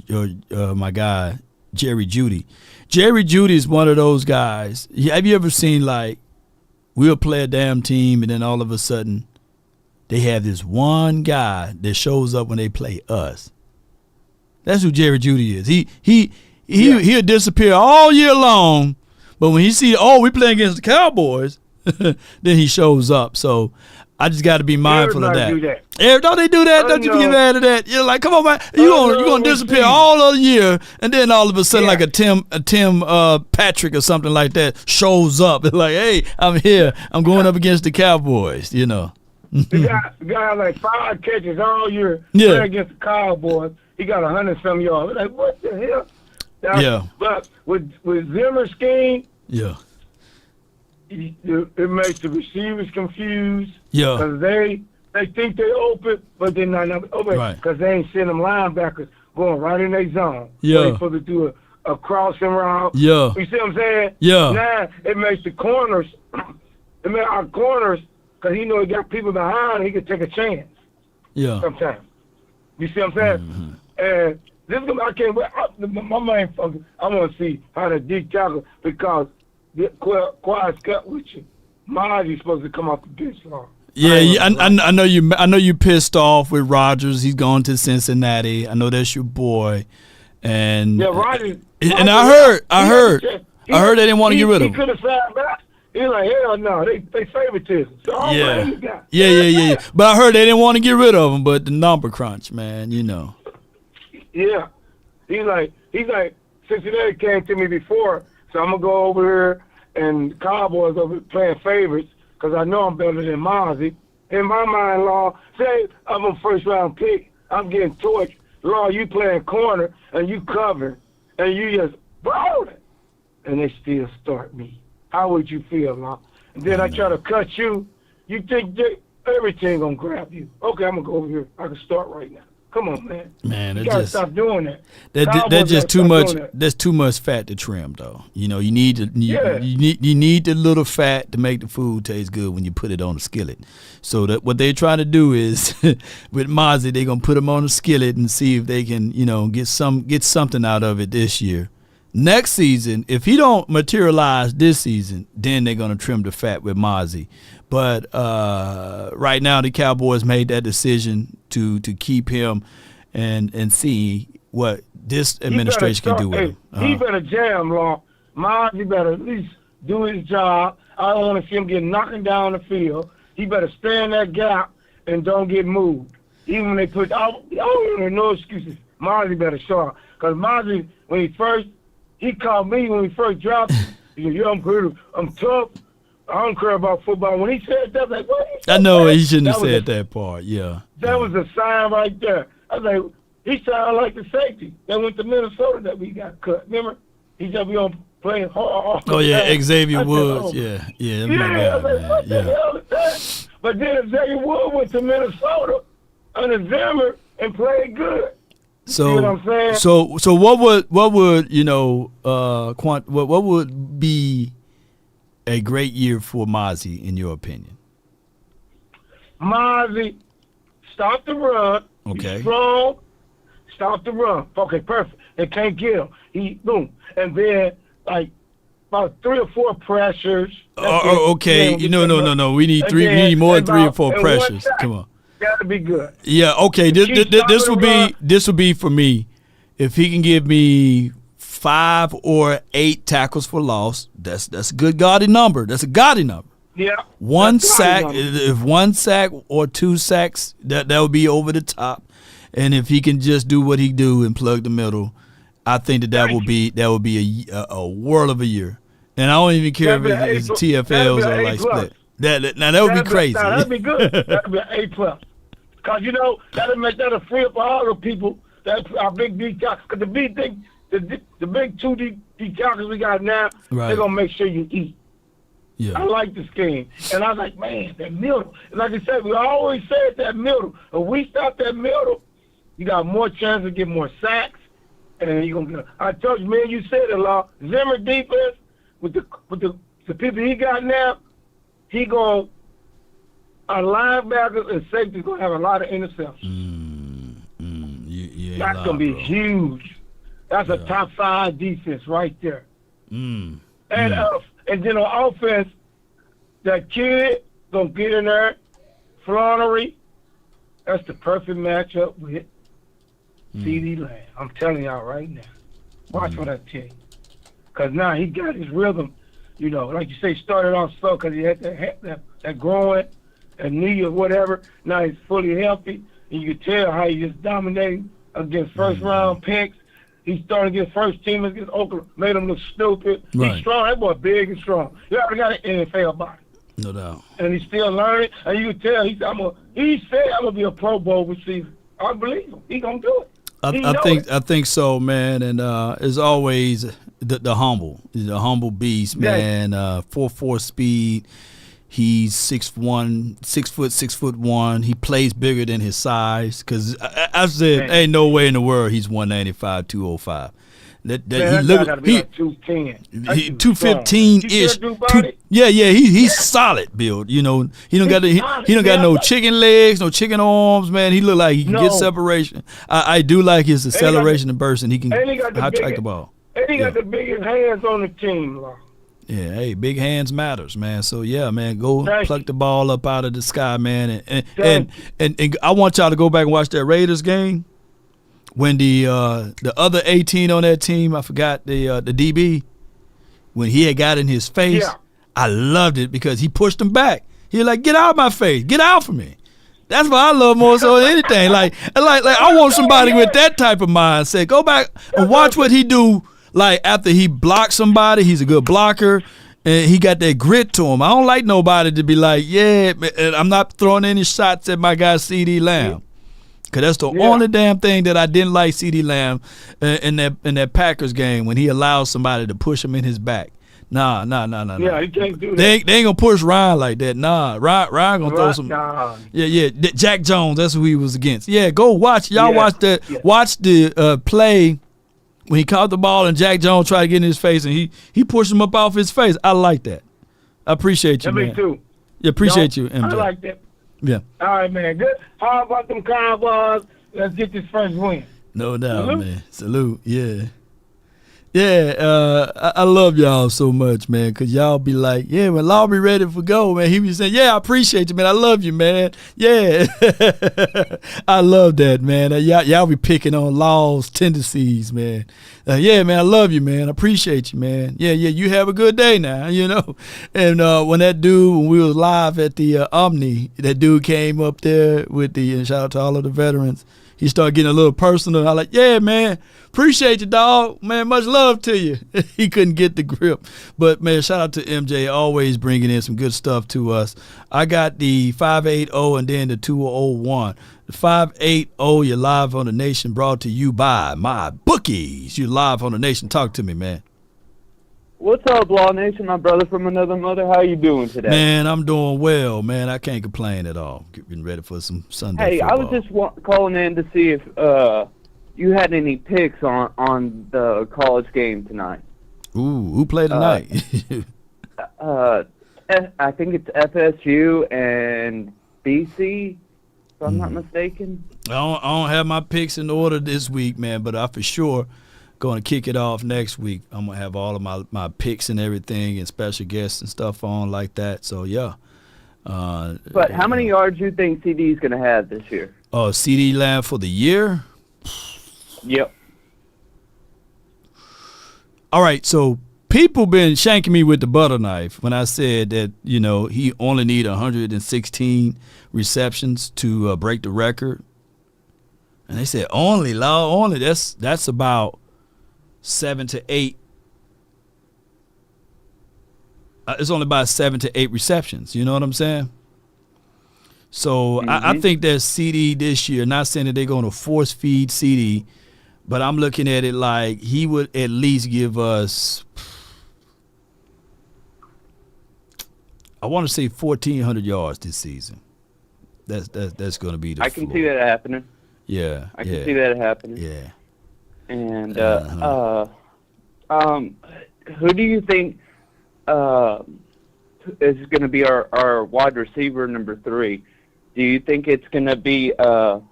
my guy Jerry Jeudy? Jerry Jeudy is one of those guys. Have you ever seen, like, we'll play a damn team and then all of a sudden they have this one guy that shows up when they play us? That's who Jerry Jeudy is. He'll disappear all year long, but when he see, we playing against the Cowboys, then he shows up. So I just got to be mindful of that. Don't they do that? Don't you get mad at that? You're like, come on, man, you gonna disappear all of the year, and then all of a sudden, like a Tim Patrick or something like that shows up. It's like, hey, I'm here. I'm going up against the Cowboys. You know. The guy like 5 catches all year playing against the Cowboys. He got 100-some yards. We're like, what the hell? Now, but with Zimmer's scheme, it makes the receivers confused. Because they think they open, but they're not open because they ain't sending them linebackers going right in their zone. They're supposed to do a crossing route. You see what I'm saying? Now it makes the corners, our corners, because he know he got people behind, he can take a chance. Sometimes. You see what I'm saying? Mm-hmm. And this is I can't wait. My main focus, I want to see how the D tackle, because Quiet's cut with you. Mozzie's supposed to come off the bench long. I know you. I know you pissed off with Rodgers. He's going to Cincinnati. I know that's your boy. And Rodgers. And I heard they didn't want to get rid of him. He could have signed back. He's like, hell no, they favoritism. So yeah. But I heard they didn't want to get rid of him. But the number crunch, man, you know. Yeah, he's like Cincinnati came to me before, so I'm gonna go over here and Cowboys over playing favorites because I know I'm better than Mozzie. In my mind, Law, say I'm a first round pick, I'm getting torched. Law, you playing corner and you cover and you just blow it, and they still start me. How would you feel, Law? And then I try to cut you. You think everything gonna grab you? Okay, I'm gonna go over here. I can start right now. Come on, man. Man, you gotta stop doing that. That's just too much. That's too much fat to trim, though. You know, you need the little fat to make the food taste good when you put it on the skillet. So that what they're trying to do is with Mozzie, they're gonna put him on the skillet and see if they can, get something out of it this year. Next season, if he don't materialize this season, then they're gonna trim the fat with Mozzie. But right now, the Cowboys made that decision to keep him and see what this administration can do with him. He better jam, Law. Mozzie better at least do his job. I don't want to see him get knocking down the field. He better stay in that gap and don't get moved. Even when they put no excuses. Mozzie better show up. Because Mozzie, he called me when we first dropped him. He said, I'm tough. I don't care about football. When he said that, like, what? I know he shouldn't have said that part. Yeah. That was a sign right there. I was like, he sounded like the safety that went to Minnesota that we got cut. Remember? He just be on playing hard. Oh yeah, Xavier Woods. Yeah. I was like, what the hell is that? But then Xavier Woods went to Minnesota under Zimmer and played good. So, you know what I'm saying? So what would what would be a great year for Mozzie in your opinion? Mozzie, stop the run. Okay. He's strong. Stop the run. Okay, perfect. They can't get him. Boom. And then like about 3 or 4 pressures. Okay. No. We need three. We need more than 3 or 4 pressures. Come on. That'd be good. Yeah. Okay. This would be for me. If he can give me 5 or 8 tackles for loss, that's a good gaudy number. That's a gaudy number. Yeah. 1 sack, if 1 sack or 2 sacks, that would be over the top. And if he can just do what he do and plug the middle, I think that would be a world of a year. And I don't even care if it's TFLs or like split. That would be crazy. That'd be good. That'd be an A+. Because, that'll free up all the people that are big D tackles. Because the big thing, the big 2 D tackles we got now, they're going to make sure you eat. Yeah. I like the scheme. And I was like, man, that middle. And like I said, we always said that middle. If we stop that middle, you got more chance to get more sacks. And you're going to get I told you, man, you said it, Law. Zimmer defense, with the people he got now, he going our linebackers and safety going to have a lot of interceptions. That's going to be huge. That's a top 5 defense right there. And then on offense, that kid going to get in there, Flannery, that's the perfect matchup with CD Lamb. I'm telling y'all right now. Watch what I tell you. Because now he got his rhythm, like you say, started off slow because he had that growing, a knee or whatever. Now he's fully healthy, and you can tell how he just dominating against first-round picks. He started against first team against Oakland, made him look stupid. Right. He's strong. That boy big and strong. He already got an NFL body. No doubt. And he's still learning. And you can tell he said, I'm going to be a Pro Bowl receiver. I believe him. He going to do it. I think so, man. And as always, the humble beast, man. 4.4 speed. He's 6'1", 6'1". He plays bigger than his size. Because I said, ain't no way in the world he's 195, 205. He gotta be like 210. 215-ish. He's solid build. He don't got no chicken legs, no chicken arms, man. He look like he can get separation. I do like his acceleration and burst, and he can high-track the ball. And he got the biggest hands on the team, Law. Yeah, hey, big hands matters, man. So yeah, man, go pluck the ball up out of the sky, man. And I want y'all to go back and watch that Raiders game when the other 18 on that team, I forgot the DB, when he had got in his face. Yeah. I loved it because he pushed him back. He was like, "Get out of my face, get out from me." That's what I love more so than anything. Like I want somebody with that type of mindset. Go back and watch what he do. Like, after he blocks somebody, he's a good blocker, and he got that grit to him. I don't like nobody to be like, I'm not throwing any shots at my guy CD Lamb. Because that's the only damn thing that I didn't like CD Lamb in that Packers game, when he allowed somebody to push him in his back. Nah. Yeah, he can't do that. They ain't going to push Ryan like that. Nah, Ryan going to throw some. Nah. Yeah. Jack Jones, that's who he was against. Yeah, go watch. Y'all watch the play when he caught the ball and Jack Jones tried to get in his face and he pushed him up off his face. I like that. I appreciate you, man. Me too. Yeah, appreciate you, MJ. I like that. Yeah. All right, man. Good. How about them Cowboys? Let's get this first win. No doubt, man. Salute. Yeah. Yeah, I love y'all so much, man, because y'all be like, yeah, when Law be ready for go, man, he be saying, yeah, I appreciate you, man. I love you, man. Yeah. I love that, man. Y'all be picking on Law's tendencies, man. Yeah, man, I love you, man. I appreciate you, man. Yeah, you have a good day now, And when we was live at the Omni, that dude came up there with and shout out to all of the veterans. He started getting a little personal. I like, yeah, man, appreciate you, dog. Man, much love to you. He couldn't get the grip. But, man, shout out to MJ, always bringing in some good stuff to us. I got the 580 and then the 201. The 580, you're live on the Nation, brought to you by my bookies. You're live on the Nation. Talk to me, man. What's up, Law Nation? My brother from another mother. How you doing today? Man, I'm doing well, man. I can't complain at all. Getting ready for some Sunday football. I was just calling in to see if you had any picks on the college game tonight. Ooh, who played tonight? I think it's FSU and BC, if I'm not mistaken. I don't have my picks in order this week, man, but I for sure going to kick it off next week. I'm going to have all of my picks and everything and special guests and stuff on like that. So, yeah. But how many yards do you think CD is going to have this year? CD Lamb for the year? Yep. All right, so people been shanking me with the butter knife when I said that, he only need 116 receptions to break the record. And they said, only, that's about 7 to 8. It's only about 7 to 8 receptions. You know what I'm saying? So I think that CD this year, not saying that they're going to force feed CD, but I'm looking at it like he would at least give us, I want to say 1,400 yards this season. That's going to be the I can floor. see that happening. Yeah. I can see that happening. Yeah. And who do you think is going to be our wide receiver number 3? Do you think it's going to be Tolbert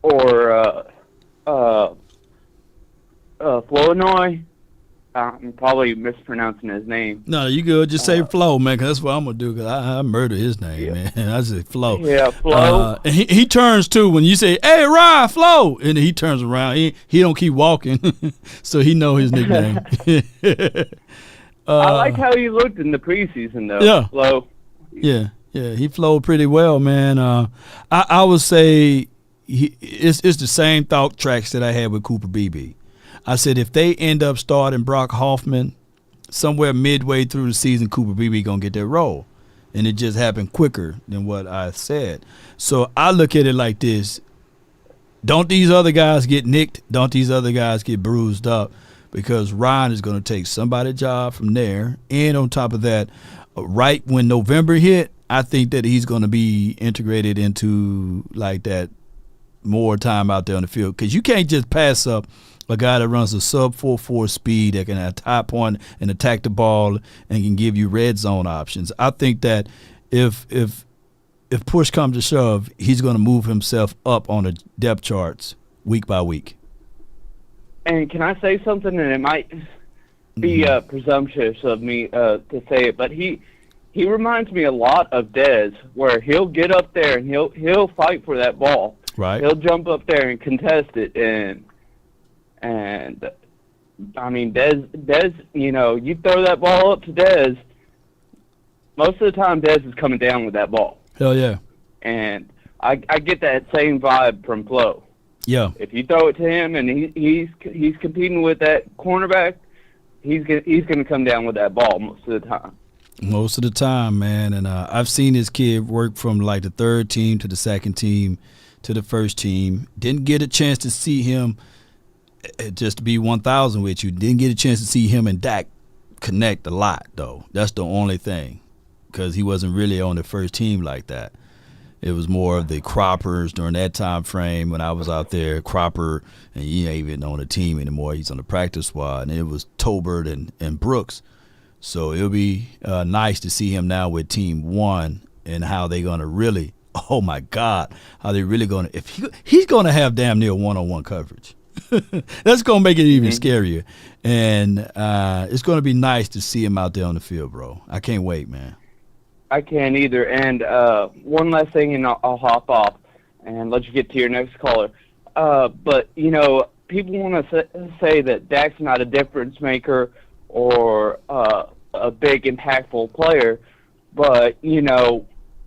or Flournoy? I'm probably mispronouncing his name. No, you good. Just say Flo, man, because that's what I'm going to do, because I murder his name, man. I say Flo. Yeah, Flo. And he turns, too, when you say, hey, Ryan, Flo, and he turns around. He don't keep walking, so he know his nickname. I like how he looked in the preseason, though. Yeah. Flo. Yeah, he flowed pretty well, man. I would say it's the same thought tracks that I had with Cooper Beebe. I said if they end up starting Brock Hoffman somewhere midway through the season, Cooper Beebe gonna get that role, and it just happened quicker than what I said. So I look at it like this: don't these other guys get nicked? Don't these other guys get bruised up? Because Ryan is gonna take somebody's job from there, and on top of that, right when November hit, I think that he's gonna be integrated into like that more time out there on the field, because you can't just pass up a guy that runs a sub 4.4 speed that can have top point and attack the ball and can give you red zone options. I think that if push comes to shove, he's going to move himself up on the depth charts week by week. And can I say something? And it might be presumptuous of me to say it, but he reminds me a lot of Dez, where he'll get up there and he'll fight for that ball. Right. He'll jump up there and contest it, and I mean, Dez, you throw that ball up to Dez, most of the time Dez is coming down with that ball. Hell yeah. And I get that same vibe from Flo. Yeah. If you throw it to him and he's competing with that cornerback, he's gonna come down with that ball most of the time. Most of the time, man. And I've seen this kid work from like the third team to the second team to the first team. Didn't get a chance to see him, just to be 1,000 with you, didn't get a chance to see him and Dak connect a lot, though. That's the only thing, because he wasn't really on the first team like that. It was more of the croppers during that time frame when I was out there. Cropper, and he ain't even on the team anymore. He's on the practice squad. And it was Tolbert and Brooks. So it'll be nice to see him now with Team 1 and how they're going to really, oh, my God, how they really going to – he's going to have damn near one-on-one coverage. That's going to make it even scarier. And it's going to be nice to see him out there on the field, bro. I can't wait, man. I can't either. And one last thing, and I'll hop off and let you get to your next caller. But, people want to say that Dak's not a difference maker or a big, impactful player. But, they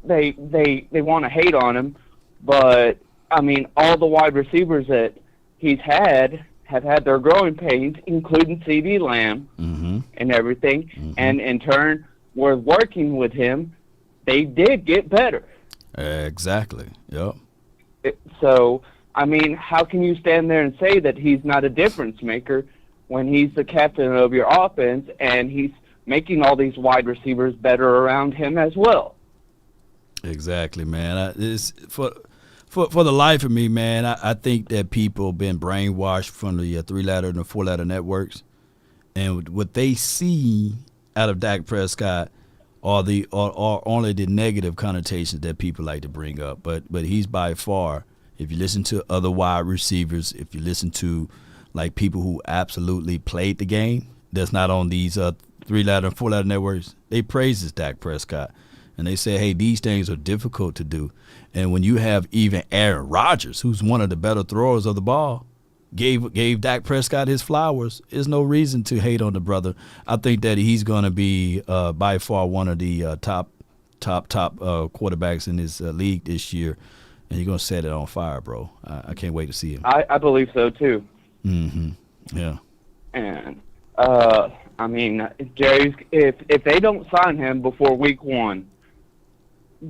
want to hate on him. But, I mean, all the wide receivers that he's have had their growing pains, including CD Lamb and everything. And in turn, we're working with him. They did get better. Exactly. Yep. So, I mean, how can you stand there and say that he's not a difference maker when he's the captain of your offense and he's making all these wide receivers better around him as well? Exactly, man. It's for the life of me, man, I think that people have been brainwashed from the 3-letter and the 4-letter networks. And what they see out of Dak Prescott are only the negative connotations that people like to bring up. But he's by far, if you listen to other wide receivers, if you listen to like people who absolutely played the game, that's not on these 3-letter and 4-letter networks, they praise Dak Prescott. And they say, hey, these things are difficult to do. And when you have even Aaron Rodgers, who's one of the better throwers of the ball, gave Dak Prescott his flowers, there's no reason to hate on the brother. I think that he's going to be by far one of the top quarterbacks in this league this year. And you're going to set it on fire, bro. I can't wait to see him. I believe so, too. Yeah. And, I mean, Jerry's, if they don't sign him before week 1,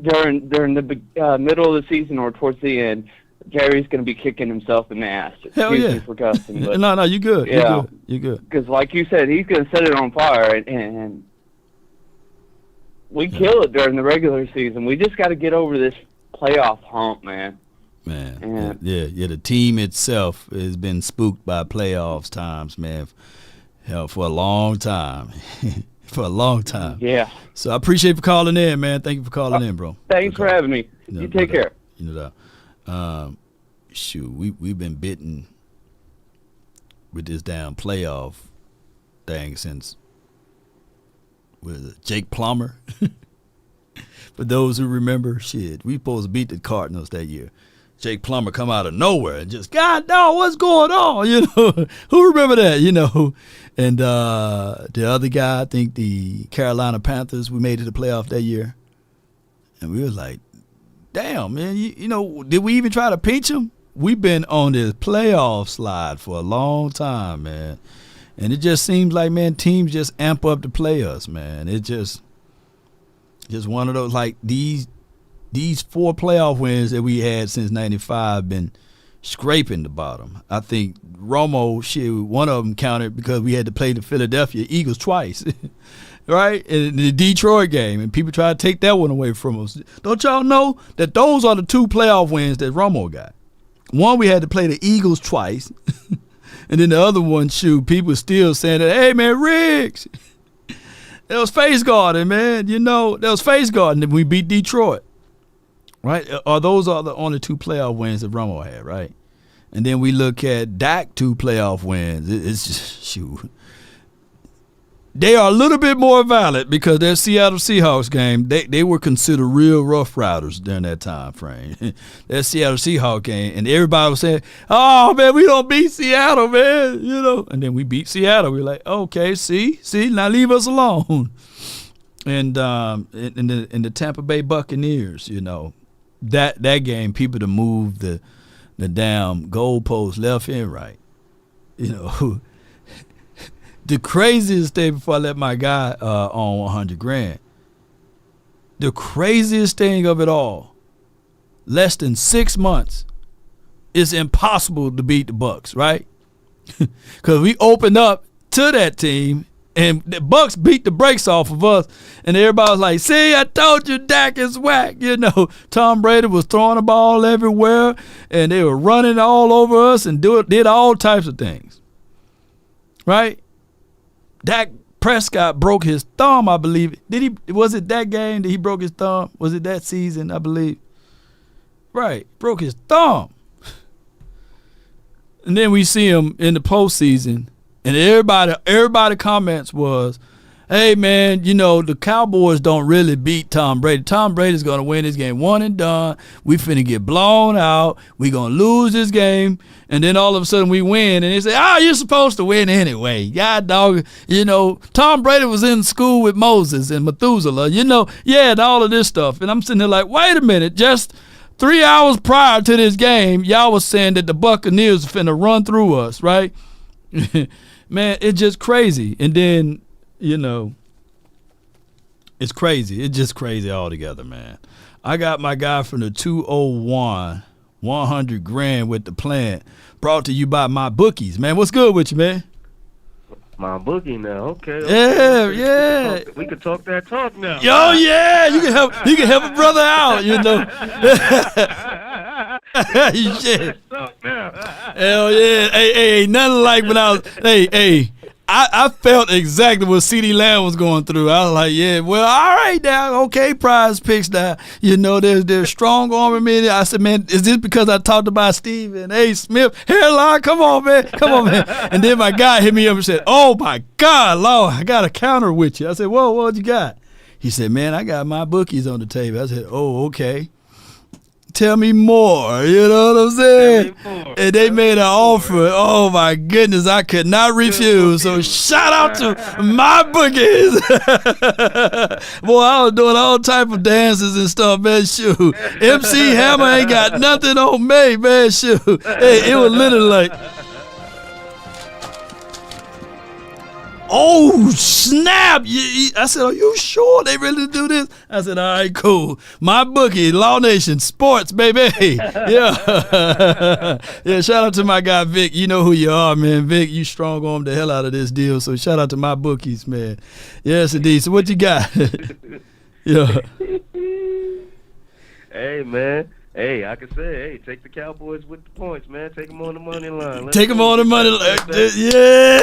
during the middle of the season or towards the end, Gary's going to be kicking himself in the ass. Hell Excuse yeah. me for cussing, but No, you good. Yeah. You good. because like you said, he's going to set it on fire, and we kill it during the regular season. We just got to get over this playoff hump, man. Man, yeah. The team itself has been spooked by playoffs times, man. Hell, for a long time. For a long time. Yeah. So I appreciate you for calling in, man. Thank you for calling in, bro. Thanks for having me. You take care. You know that. Shoot, we've been bitten with this damn playoff thing since Jake Plummer. For those who remember, shit, we supposed to beat the Cardinals that year. Jake Plummer come out of nowhere and just, God, no, what's going on? You know, who remember that? You know, and the other guy, I think the Carolina Panthers, we made it to the playoff that year, and we was like, damn, man, you know, did we even try to pinch him? We've been on this playoff slide for a long time, man, and it just seems like, man, teams just amp up to play us, man. It just one of those, like, these 4 playoff wins that we had since '95 been scraping the bottom. I think Romo, shit, one of them counted because we had to play the Philadelphia Eagles twice, right? In the Detroit game, and people try to take that one away from us. Don't y'all know that those are the 2 playoff wins that Romo got? One, we had to play the Eagles twice, and then the other one, shoot, people still saying that, hey, man, Riggs, that was face guarding, man. You know, that was face guarding, and we beat Detroit. Right? Those are the only 2 playoff wins that Romo had, right? And then we look at Dak 2 playoff wins. It's just, shoot. They are a little bit more valid because their Seattle Seahawks game, they were considered real rough riders during that time frame. That Seattle Seahawks game, and everybody was saying, oh, man, we don't beat Seattle, man. You know, and then we beat Seattle. We're like, okay, see, now leave us alone. And in the Tampa Bay Buccaneers, you know, that game, people to move the damn goalpost left and right. You know, the craziest thing, before I let my guy on $100,000, the craziest thing of it all, less than 6 months, it's impossible to beat the Bucs, right? Because we opened up to that team, and the Bucs beat the brakes off of us, and everybody was like, see, I told you Dak is whack. You know, Tom Brady was throwing the ball everywhere, and they were running all over us and did all types of things, right? Dak Prescott broke his thumb, I believe. Was it that game that he broke his thumb? Was it that season, I believe? Right, broke his thumb. And then we see him in the postseason, and everybody comments was, hey, man, you know, the Cowboys don't really beat Tom Brady. Tom Brady's going to win this game one and done. We finna get blown out. We going to lose this game. And then all of a sudden we win. And they say, you're supposed to win anyway. God dog, you know, Tom Brady was in school with Moses and Methuselah, you know, yeah, and all of this stuff. And I'm sitting there like, wait a minute, just 3 hours prior to this game, y'all was saying that the Buccaneers are finna run through us, right? Man, it's just crazy. And then, you know, it's crazy. It's just crazy altogether, man. I got my guy from the 201, $100,000 with the plan, brought to you by my bookies, man. What's good with you, man? My bookie now, okay. Yeah. We can talk that talk now. Yo, yeah, you can help a brother out, you know. Shit. Hell yeah. Hey, nothing like when I was, I felt exactly what CeeDee Lamb was going through. I was like, yeah, well, all right now, okay, prize picks now. You know, there's strong arm in it. I said, man, is this because I talked about Steve and A. Smith hairline? Come on, man. And then my guy hit me up and said, oh, my God, Lord, I got a counter with you. I said, whoa, what you got? He said, man, I got my bookies on the table. I said, oh, okay. Tell me more, you know what I'm saying? And they made an offer. Oh my goodness, I could not refuse. So shout out to my bookies. Boy, I was doing all type of dances and stuff, man. Shoot, MC Helman ain't got nothing on me, man. Shoot, hey, it was literally like, Oh, snap. I said, are you sure they really do this? I said, all right, cool. My bookie, Law Nation, sports, baby. Yeah. Yeah, shout out to my guy, Vic. You know who you are, man. Vic, you strong-armed the hell out of this deal, so shout out to my bookies, man. Yes, indeed. So what you got? Yeah. Hey, man. Hey, I can say, hey, take the Cowboys with the points, man. Take them on the money line. Take them on the money line. Yeah.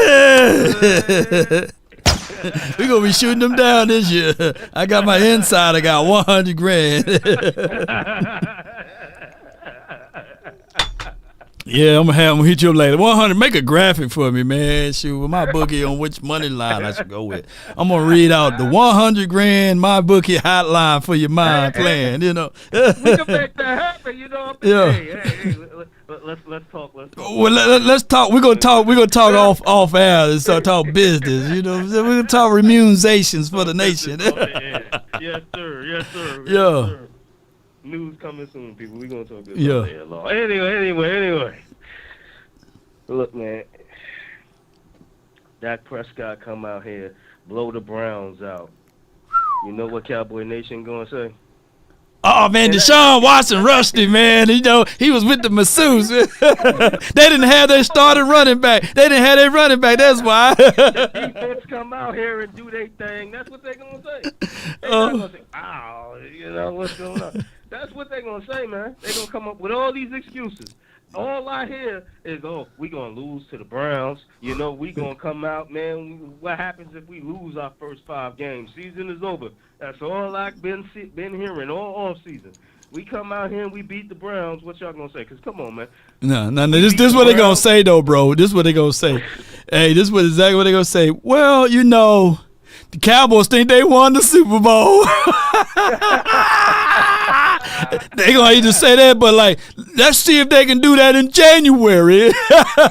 We're going to be shooting them down this year. I got my inside. I got 100 grand. Yeah, I'm going to hit you up later. 100, make a graphic for me, man. Shoot, with my bookie on which money line I should go with. I'm going to read out the 100 grand my bookie hotline for your mind plan, you know. We can make that happen, you know. Yeah. Hey, let's talk. Well, let's talk. We're gonna talk off air and start talk business. You know, we're gonna talk remunerations for the nation. Yes, sir. Yeah. Sir. News coming soon, people. We're gonna talk this. Yeah. Anyway. Look, man. Dak Prescott come out here, blow the Browns out. You know what Cowboy Nation gonna say? Oh, man, Deshaun Watson rusty, man. You know, he was with the masseuse. They didn't have their starting running back. They didn't have their running back. That's why. The defense come out here and do their thing. That's what they're going to say. They're not going to say, oh, you know, what's going on? That's what they're going to say, man. They're going to come up with all these excuses. All I hear is, oh, we're going to lose to the Browns. You know, we're going to come out, man. What happens if we lose our first 5 games? Season is over. That's all I've been hearing all offseason. We come out here and we beat the Browns. What y'all going to say? Because, come on, man. No. This is what they're going to say, though, bro. This is what they're going to say. Hey, this is exactly what they're going to say. Well, you know, the Cowboys think they won the Super Bowl. They gonna either say that, but like, let's see if they can do that in January. That's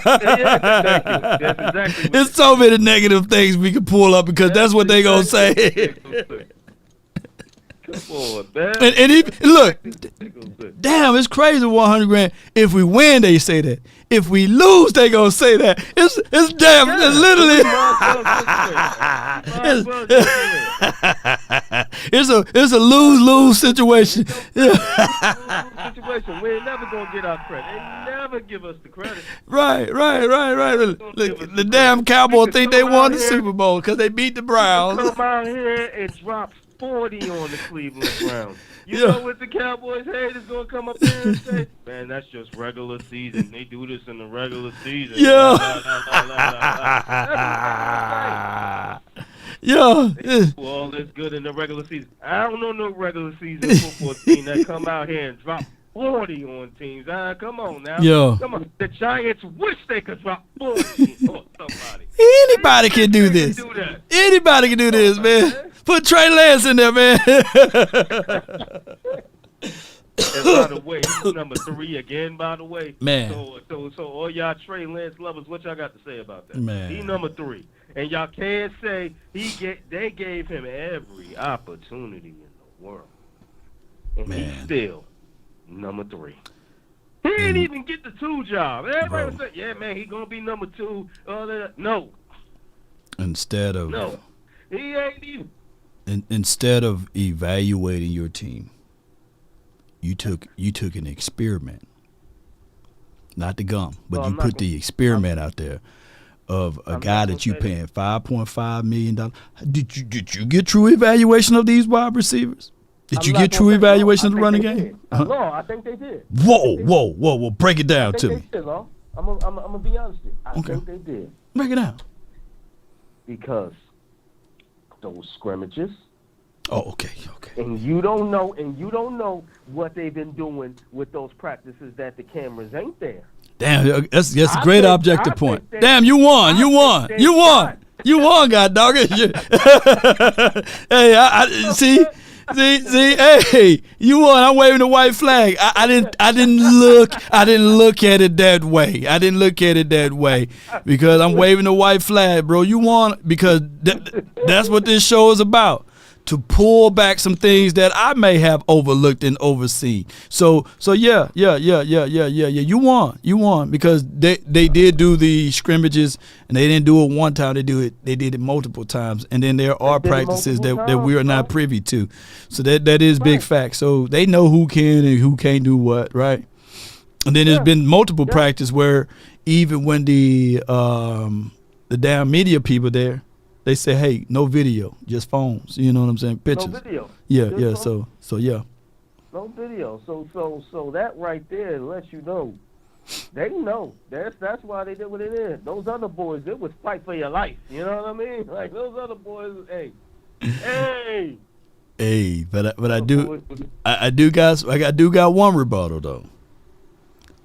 exactly There's so many negative things we can pull up because that's what they gonna say. Come on, man. And look, damn, it's crazy. 100 grand. If we win, they say that. If we lose, they gonna say that. It's damn. It's literally. It's a lose-lose situation. Situation. We're never gonna get our credit. They never give us the credit. Right. Look, the damn Cowboys think they won the Super Bowl because they beat the Browns. Come out here and drop 40 on the Cleveland Browns. You know what the Cowboys haters gonna come up there and say? Man, that's just regular season. They do this in the regular season. Yeah. All this good in the regular season. I don't know no regular season football team that come out here and drop 40 on teams. Come on now. Yeah. Come on. The Giants wish they could drop 40 on somebody. Anybody can do this. Anybody can do this, man. Put Trey Lance in there, man. And by the way, he's number 3 again, by the way. Man. So all y'all Trey Lance lovers, what y'all got to say about that? Man. He number 3. And y'all can't say they gave him every opportunity in the world. And he's still number 3. He didn't even get the 2 job. Everybody say, yeah, man, he gonna be number 2. No. Instead of No. He ain't even. Instead of evaluating your team, you took an experiment, not the gum, but you put the experiment out there of a guy that you paying $5.5 million. Did you get true evaluation of these wide receivers? Did you get true evaluation of the running game? No, I think they did. Whoa! Break it down to me. I'm gonna be honest with you. I think they did. Break it down. Because those scrimmages. Oh, okay. And you don't know what they've been doing with those practices that the cameras ain't there. Damn, that's a great objective point. Damn, you won, God dog. Hey, I see. Hey, you won. I'm waving the white flag. I didn't look at it that way. I didn't look at it that way because I'm waving the white flag, bro. You won because that's what this show is about. to pull back some things that I may have overlooked and overseen. So yeah. You won because they did do the scrimmages, and they didn't do it one time. They did it multiple times, and then there are practices that we are not privy to. So that is big fact. So they know who can and who can't do what, right? And then there's been multiple practice where even when the damn media people there, they say, hey, no video, just phones. You know what I'm saying? Pictures. No video. Yeah, Just yeah. phones? So yeah. No video. So that right there lets you know. They know. That's why they did what they did. Those other boys, it was fight for your life. You know what I mean? Like those other boys, hey. Hey, but I do got one rebuttal though.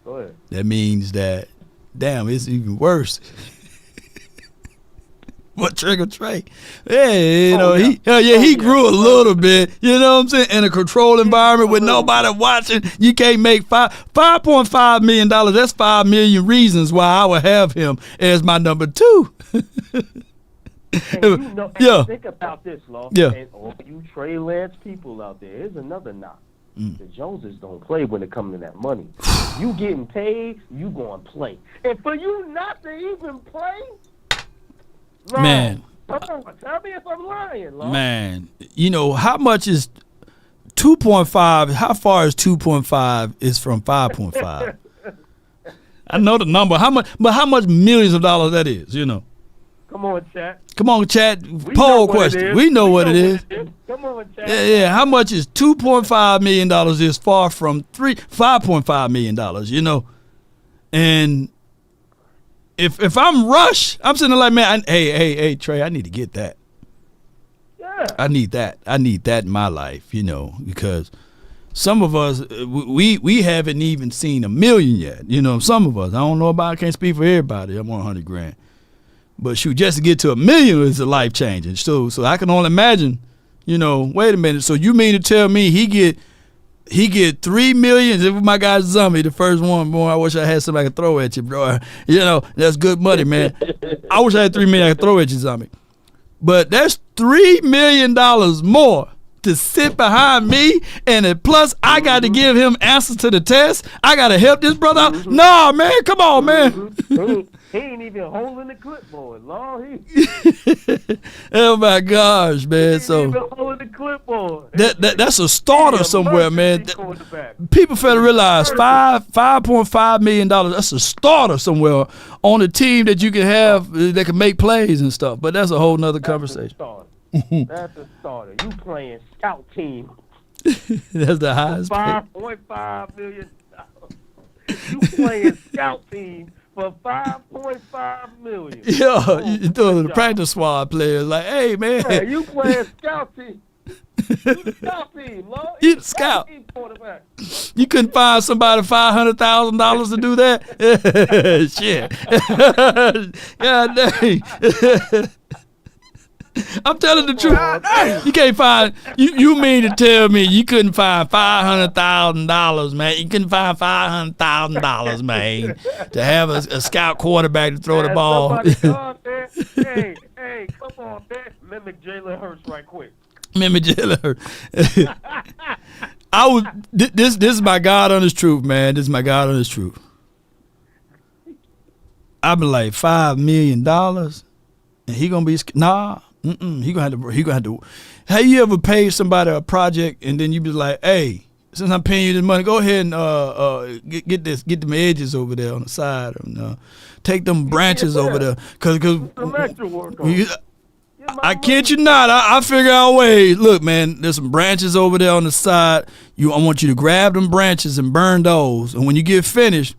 Go ahead. That means that, damn, it's even worse. What Trigger Trey? Hey, he grew a little bit. You know what I'm saying? In a controlled environment with nobody watching, you can't make $5.5 million. That's 5 million reasons why I would have him as my number 2. And think about this, Law. Yeah. And all you Trey Lance people out there, here's another knock. The Joneses don't play when it comes to that money. You getting paid, you going to play. And for you not to even play, Lord, man. Come on, tell me if I'm lying, Lord. Man, how much is 2.5? How far is 2.5 is from 5.5? I know the number. How much millions of dollars that is, Come on, chat. Come on, chat. Poll question. We know what it is. Come on, chat. Yeah. How much is $2.5 million is far from $5.5 million, And if I'm Rush, I'm sitting there like, man, hey, Trey, I need to get that. Yeah. I need that. I need that in my life, because some of us, we haven't even seen $1 million yet. Some of us, I don't know about, I can't speak for everybody. I'm on $100,000. But shoot, just to get to $1 million is a life changing. So I can only imagine, wait a minute. So you mean to tell me he get $3 million? If my guy Zombie, the first one, boy, I wish I had somebody to throw at you, bro. That's good money, man. I wish I had $3 million I could throw at you, Zombie. But that's $3 million more to sit behind me, and plus I got to give him answers to the test. I got to help this brother out. Nah, man, come on, man. He ain't even holding the clipboard, Lord. Oh my gosh, man! He ain't even holding the clipboard. That's a starter somewhere, man. People fail to realize $5.5 million. That's a starter somewhere on a team that you can have that can make plays and stuff. But that's a whole nother conversation. That's a starter. You playing scout team. That's the highest. $5.5 million. You playing scout team for $5.5 million. Yeah, you throw the practice squad players like, hey, man. Yeah, you playing scout team. You scout team, Lord. You scout. Quarterback. You couldn't find somebody $500,000 to do that? Shit. God dang. I'm telling the truth. You can't find. You mean to tell me you couldn't find $500,000, man? You couldn't find $500,000, man, to have a scout quarterback to throw the ball. Hey, come on, man. Mimic Jalen Hurts right quick. Mimic Jalen Hurts. This is my God honest truth, man. This is my God honest truth. I've been like $5 million, and he gonna be nah. He gonna have to. Have you ever paid somebody a project and then you be like, hey, since I'm paying you this money, go ahead and get them edges over there on the side, and take them branches over there, cause I kid you not, I figure out a way. Look, man, there's some branches over there on the side. I want you to grab them branches and burn those, and when you get finished,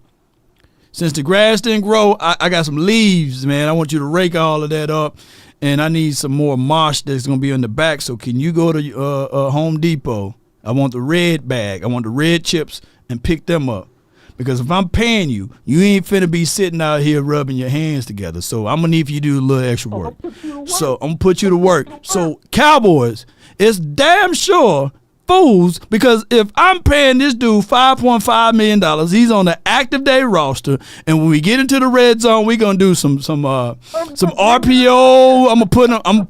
since the grass didn't grow, I got some leaves, man. I want you to rake all of that up. And I need some more mosh that's going to be in the back. So can you go to Home Depot? I want the red bag. I want the red chips, and pick them up. Because if I'm paying you, you ain't finna be sitting out here rubbing your hands together. So I'm going to need for you to do a little extra work. So I'm going to put you to work. So Cowboys, it's damn sure fools because if I'm paying this dude $5.5 million, he's on the active day roster, and when we get into the red zone, we're gonna do some RPO. I'm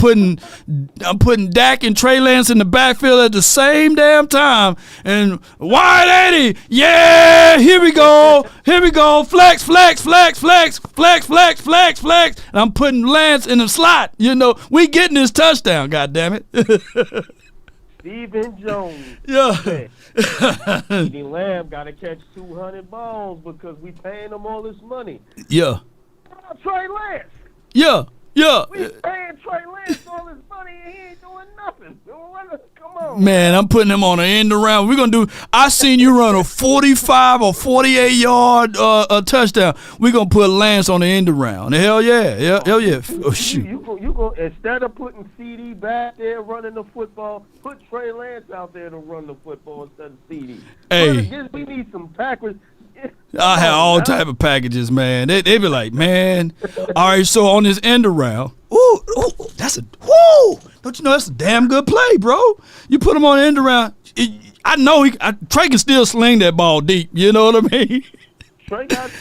putting Dak and Trey Lance in the backfield at the same damn time, and wide 80, yeah, here we go, flex, and I'm putting Lance in the slot. You know, we getting this touchdown, goddammit. Stephen Jones. Yeah. CeeDee Lamb got to catch 200 balls because we paying him all this money. Yeah. Trey Lance. Yeah. We paying Trey Lance all this money and he ain't doing nothing. Come on. Man, I'm putting him on the end around. We're going to do, I seen you run a 45 or 48 yard touchdown. We're going to put Lance on the end around. Hell yeah. Hell yeah. Oh, shoot. You go, instead of putting CD back there running the football, put Trey Lance out there to run the football instead of CD. Hey. We need some Packers. I have all type of packages, man. They be like, man, all right, so on this end around, ooh, don't you know that's a damn good play, bro? You put him on the end around, I know Trey can still sling that ball deep, you know what I mean? Trey got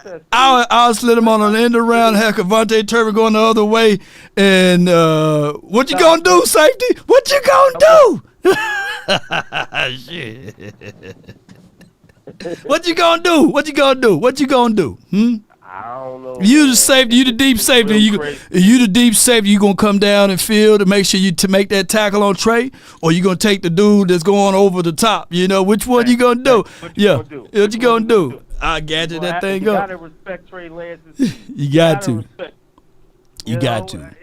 that. I'll slid him on an end around, have Cavante Turner going the other way, and what you gonna do, safety? What you gonna do? Shit. What you gonna do? What you gonna do? I don't know. You the safety, you the deep safety. You the deep safety. You gonna come down and field to make sure to make that tackle on Trey, or you gonna take the dude that's going over the top? You know which one you gonna do? What you gonna do? I gadget that thing up. You gotta respect Trey Lance. You got to. You got to.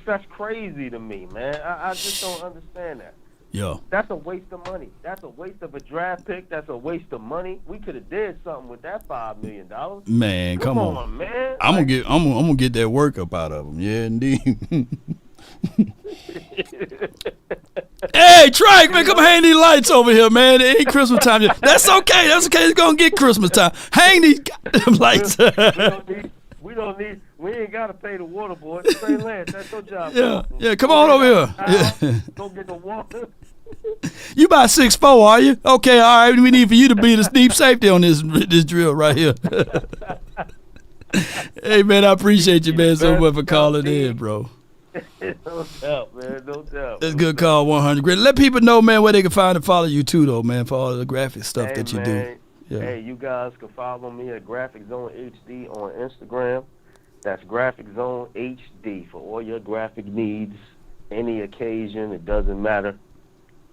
That's crazy to me, man. I just don't understand that. Yo. That's a waste of money. That's a waste of a draft pick. That's a waste of money. We could have did something with that $5 million. Man, come on, man. I'm gonna get that work up out of him. Yeah, indeed. Hey, Trey, man, come hang these lights over here, man. It ain't Christmas time yet. That's okay. It's gonna get Christmas time. Hang these goddamn lights. We ain't gotta pay the water boy. Trey Lance, that's your job. Yeah. Come on over here. Go get the water. You about 6'4", are you? Okay, all right. We need for you to be the deep safety on this drill right here. Hey, man, I appreciate you, man, so much for calling in, bro. No doubt, man. No doubt. That's good call, 100. Great. Let people know, man, where they can find and follow you too, though, man, for all the graphic stuff that you do. Yeah. Hey, you guys can follow me at Graphic Zone HD on Instagram. That's Graphic Zone HD for all your graphic needs. Any occasion, it doesn't matter.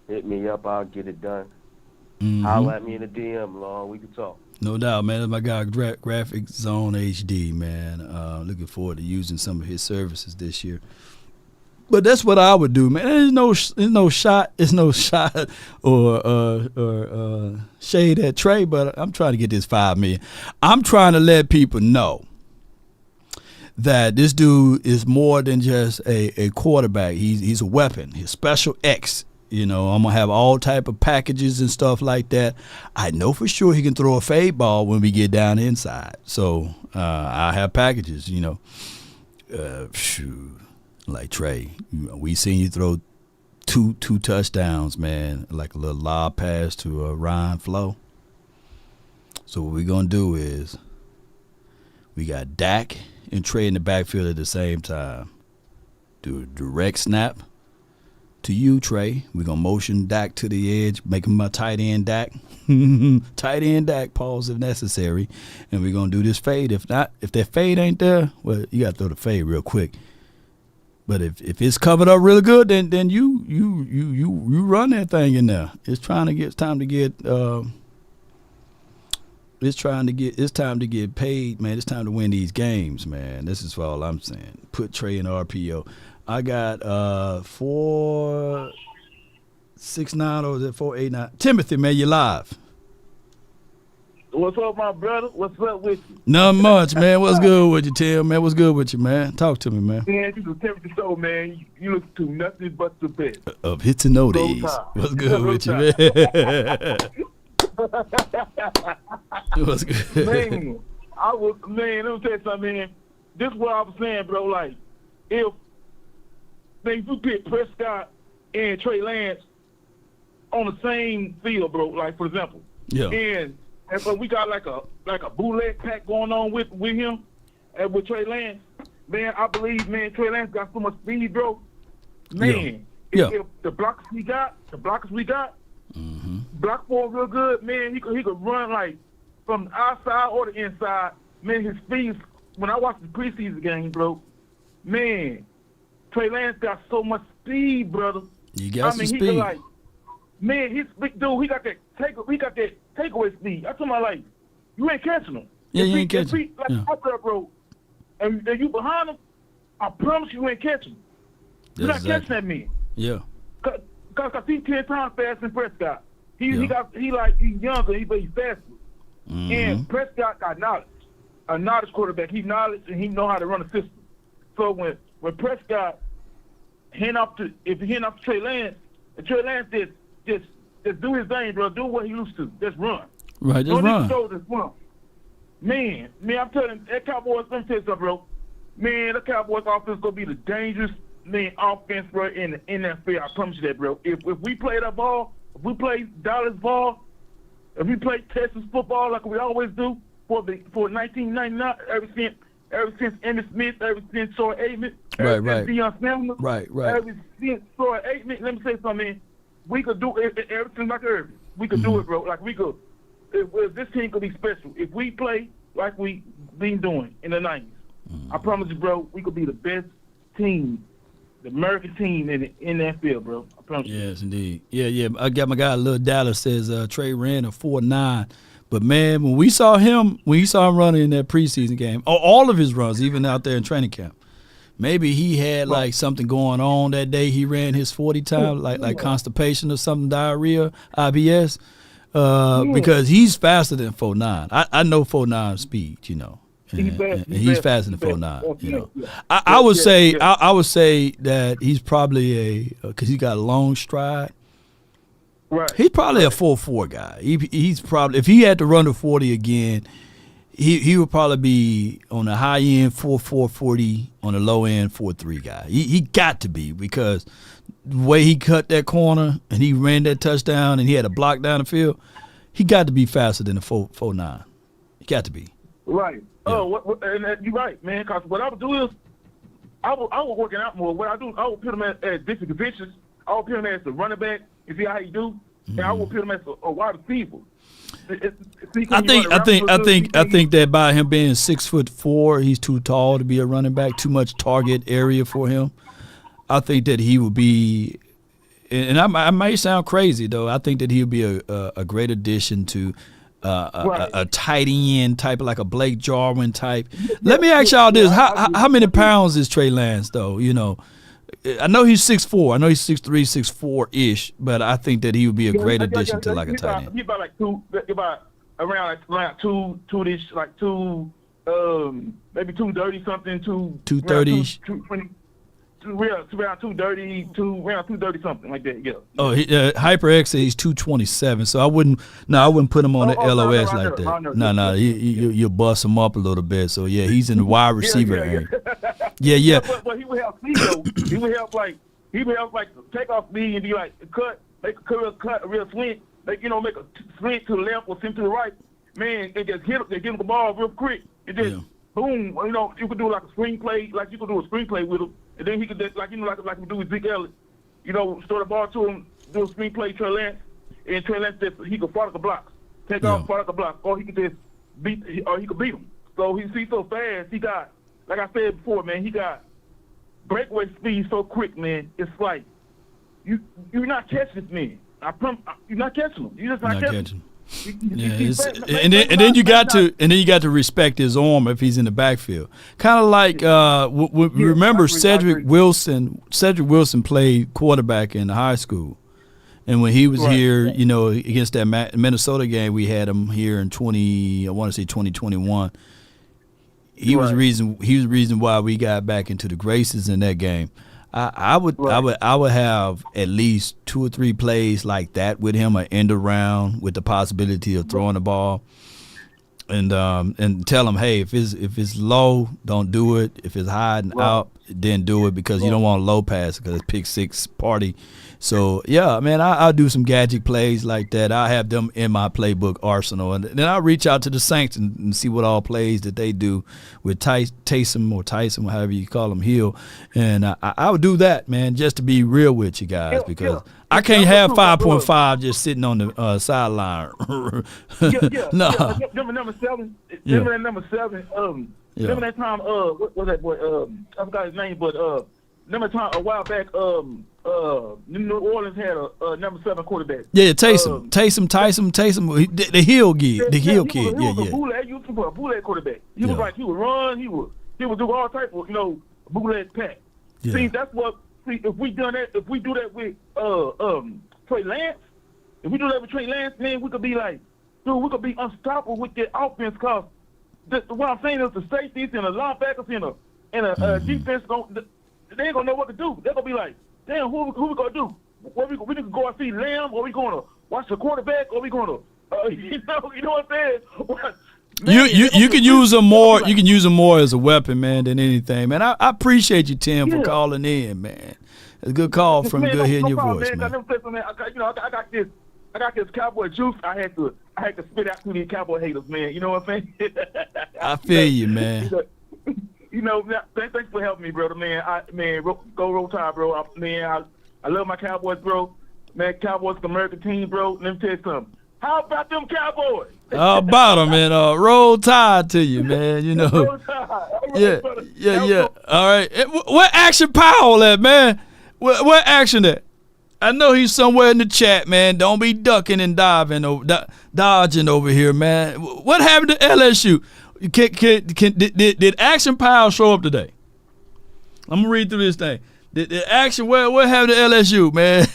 Hit me up, I'll get it done. Holler at me in the DM, Lord. We can talk. No doubt, man. That's my guy, Graphic Zone HD, man. Looking forward to using some of his services this year. But that's what I would do, man. There's no shot or shade at Trey, but I'm trying to get this $5 million. I'm trying to let people know that this dude is more than just a quarterback. He's a weapon. He's Special X. You know, I'm gonna have all type of packages and stuff like that. I know for sure he can throw a fade ball when we get down inside. So I have packages. You know, like Trey, we seen you throw two touchdowns, man, like a little lob pass to Ryan Flo. So what we're gonna do is we got Dak and Trey in the backfield at the same time. Do a direct snap to you, Trey. We're going to motion Dak to the edge, make him a tight end Dak. Tight end Dak, pause if necessary. And we're going to do this fade. If not, if that fade ain't there, well, you got to throw the fade real quick. But if it's covered up really good, then you run that thing in there. It's time to get paid, man. It's time to win these games, man. This is all I'm saying. Put Trey in RPO. I got 469 or is it 489? Timothy, man, you live. What's up, my brother? What's up with you? Not much, man. What's good with you, Tim? Man, what's good with you, man? Talk to me, man. Man, this is Timothy Show, man. You look to nothing but the best. Of hits and oldies. What's good with you, man? What's good? Man, let me tell you something, man. This is what I was saying, bro. Like, if you pick Prescott and Trey Lance on the same field, bro. Like for example, and but we got like a bootleg pack going on with him and with Trey Lance. Man, I believe, man, Trey Lance got so much speed, bro. Man, if the blockers we got, block for real good, man. He could run like from the outside or the inside. Man, his speed. When I watched the preseason game, bro, man, Trey Lance got so much speed, brother. You got some speed. He could, like, man, he's big dude. He got that takeaway speed. I'm talking about like you ain't catching him. Yeah, you ain't catching him. Like out there, bro, and you behind him, I promise you ain't catching him. You're not catching that man. Yeah. Cause he's 10 times faster than Prescott. He's younger, but he's faster. And Prescott got knowledge. A knowledge quarterback. He knowledge and he know how to run a system. So when Prescott hand off to Trey Lance, and Trey Lance just do his thing, bro. Do what he used to. Just run. Right, just run. Just run. Man, I'm telling you, that Cowboys, let me tell you something, bro. Man, the Cowboys offense gonna be the dangerous offense, bro, in the NFL. I promise you that, bro. If we play that ball, if we play Dallas ball, if we play Texas football like we always do for 1999, ever since Emmitt Smith, ever since Troy Aikman, ever since Deion Sanders, ever since Troy Aikman, let me say something, man. We could do it ever since like Irvin. We could do it, bro. Like we could. If this team could be special. If we play like we been doing in the 90s, I promise you, bro, we could be the best team, the American team in the NFL, bro. I promise you. Yes, indeed. Yeah. I got my guy, Lil Dallas, says Trey ran a 4.9. But, man, when you saw him running in that preseason game, all of his runs, even out there in training camp, maybe he had, like, something going on that day. He ran his 40 time, like constipation or something, diarrhea, IBS, because he's faster than 4.9. I know 4.9 speed, you know. And he's faster than 4.9, you know. I would say that he's probably because he got a long stride. Right. He's probably a 4.4 guy. He's probably, if he had to run the 40 again, he would probably be on the high end 4.4 40, on the low end 4.3 guy. He got to be, because the way he cut that corner and he ran that touchdown and he had a block down the field, he got to be faster than a 4.9. He got to be. Right. Yeah. And you're right, man. Because what I would do is I was working out more. What I do, I would put him at different positions. I would put him as the running back. You see how he do? And I will put him as a wide receiver. I think that by him being 6'4", he's too tall to be a running back. Too much target area for him. I think that he would be, and I may sound crazy though. I think that he would be a great addition to a tight end type, like a Blake Jarwin type. Let me ask y'all this: how many pounds is Trey Lance though? You know. I know he's 6'4". I know he's 6'3", 6'4" but I think that he would be a great addition to like a tight end. He's about like around two-ish, like maybe 230 something, 230-ish. Around 230 something like that. Yeah. Oh, HyperX says he's 227. So I wouldn't put him on the LOS like that. No, you bust him up a little bit. So yeah, he's in the wide receiver area. Yeah. But he would help speed though. He would help like take off speed and be like make a real swing, make a swing to the left or swing to the right. Man, they just get him the ball real quick and just boom. You could do like a screenplay, like you could do a screenplay with him. And then he could just, like we do with Zeke Elliott, throw the ball to him, do a screenplay, Trey Lance, and Trey Lance he could follow the blocks, take off, follow the block, or he could just beat him. So he's so fast. He got, like I said before, man, he got breakaway speed so quick, man. It's like you're not catching this man. You're not catching him. You're just not catching him. And then you got to respect his arm if he's in the backfield. Kind of like remember Cedric Wilson. Cedric Wilson played quarterback in high school, and when he was here, against that Minnesota game, we had him here in 2021. He was the reason why we got back into the graces in that game. I would have at least 2 or 3 plays like that with him, an end around with the possibility of throwing the ball, and tell him, hey, if it's low, don't do it. If it's high and out, then do it, because you don't want a low pass, because it's pick six party. So yeah, man, I'll do some gadget plays like that. I have them in my playbook arsenal, and then I'll reach out to the Saints and see what all plays that they do with Tyson, however you call him, Hill, and I would do that, man, just to be real with you guys, because I can't have 5.5 just sitting on the sideline. No. Number 7. Yeah. Remember that number 7. Remember that time? What was that boy? I forgot his name, but remember time a while back? New Orleans had a number 7 quarterback. Yeah, Tyson, the Hill kid, the Hill kid. He was a bootleg quarterback. He was like, he would run, he would do all types of bootleg pack. Yeah. See, that's what. See, if we do that with Trey Lance, man, we could be like, dude, we could be unstoppable with the offense. Cause what I'm saying is the safeties and the linebackers and a defense they ain't gonna know what to do. They're gonna be like, damn, who we gonna do? We need to go and see Lamb, or we gonna watch the quarterback, or we gonna you know what I'm saying? You can use them more. You can use them more as a weapon, man, than anything, man. I appreciate you, Tim, for calling in, man. It's a good call from good hearing your voice, man. I got this Cowboy juice. I had to spit out to these Cowboy haters, man. You know what I'm saying? I feel you, man. Thanks for helping me, brother, man. Go Roll Tide, bro. I love my Cowboys, bro. Man, Cowboys, the American team, bro. Let me tell you something. How about them Cowboys? How about them, man? Roll Tide to you, man. You know. Roll Tide. All right, Yeah. All right. What Action Powell at, man? What action at? I know he's somewhere in the chat, man. Don't be ducking and dodging over here, man. What happened to LSU? Did Action Powell show up today? I'm gonna read through this thing. Did Action? What happened to LSU, man?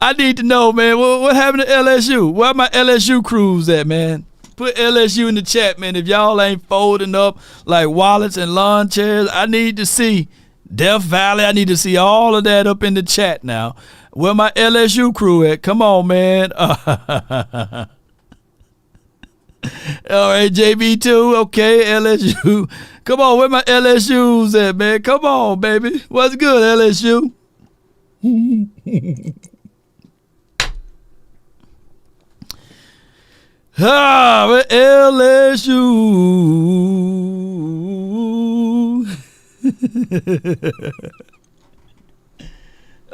I need to know, man. What happened to LSU? Where my LSU crews at, man? Put LSU in the chat, man. If y'all ain't folding up like wallets and lawn chairs, I need to see Death Valley. I need to see all of that up in the chat now. Where my LSU crew at? Come on, man. All right, JB2. Okay, LSU. Come on, where my LSU's at, man? Come on, baby. What's good, LSU? Where LSU?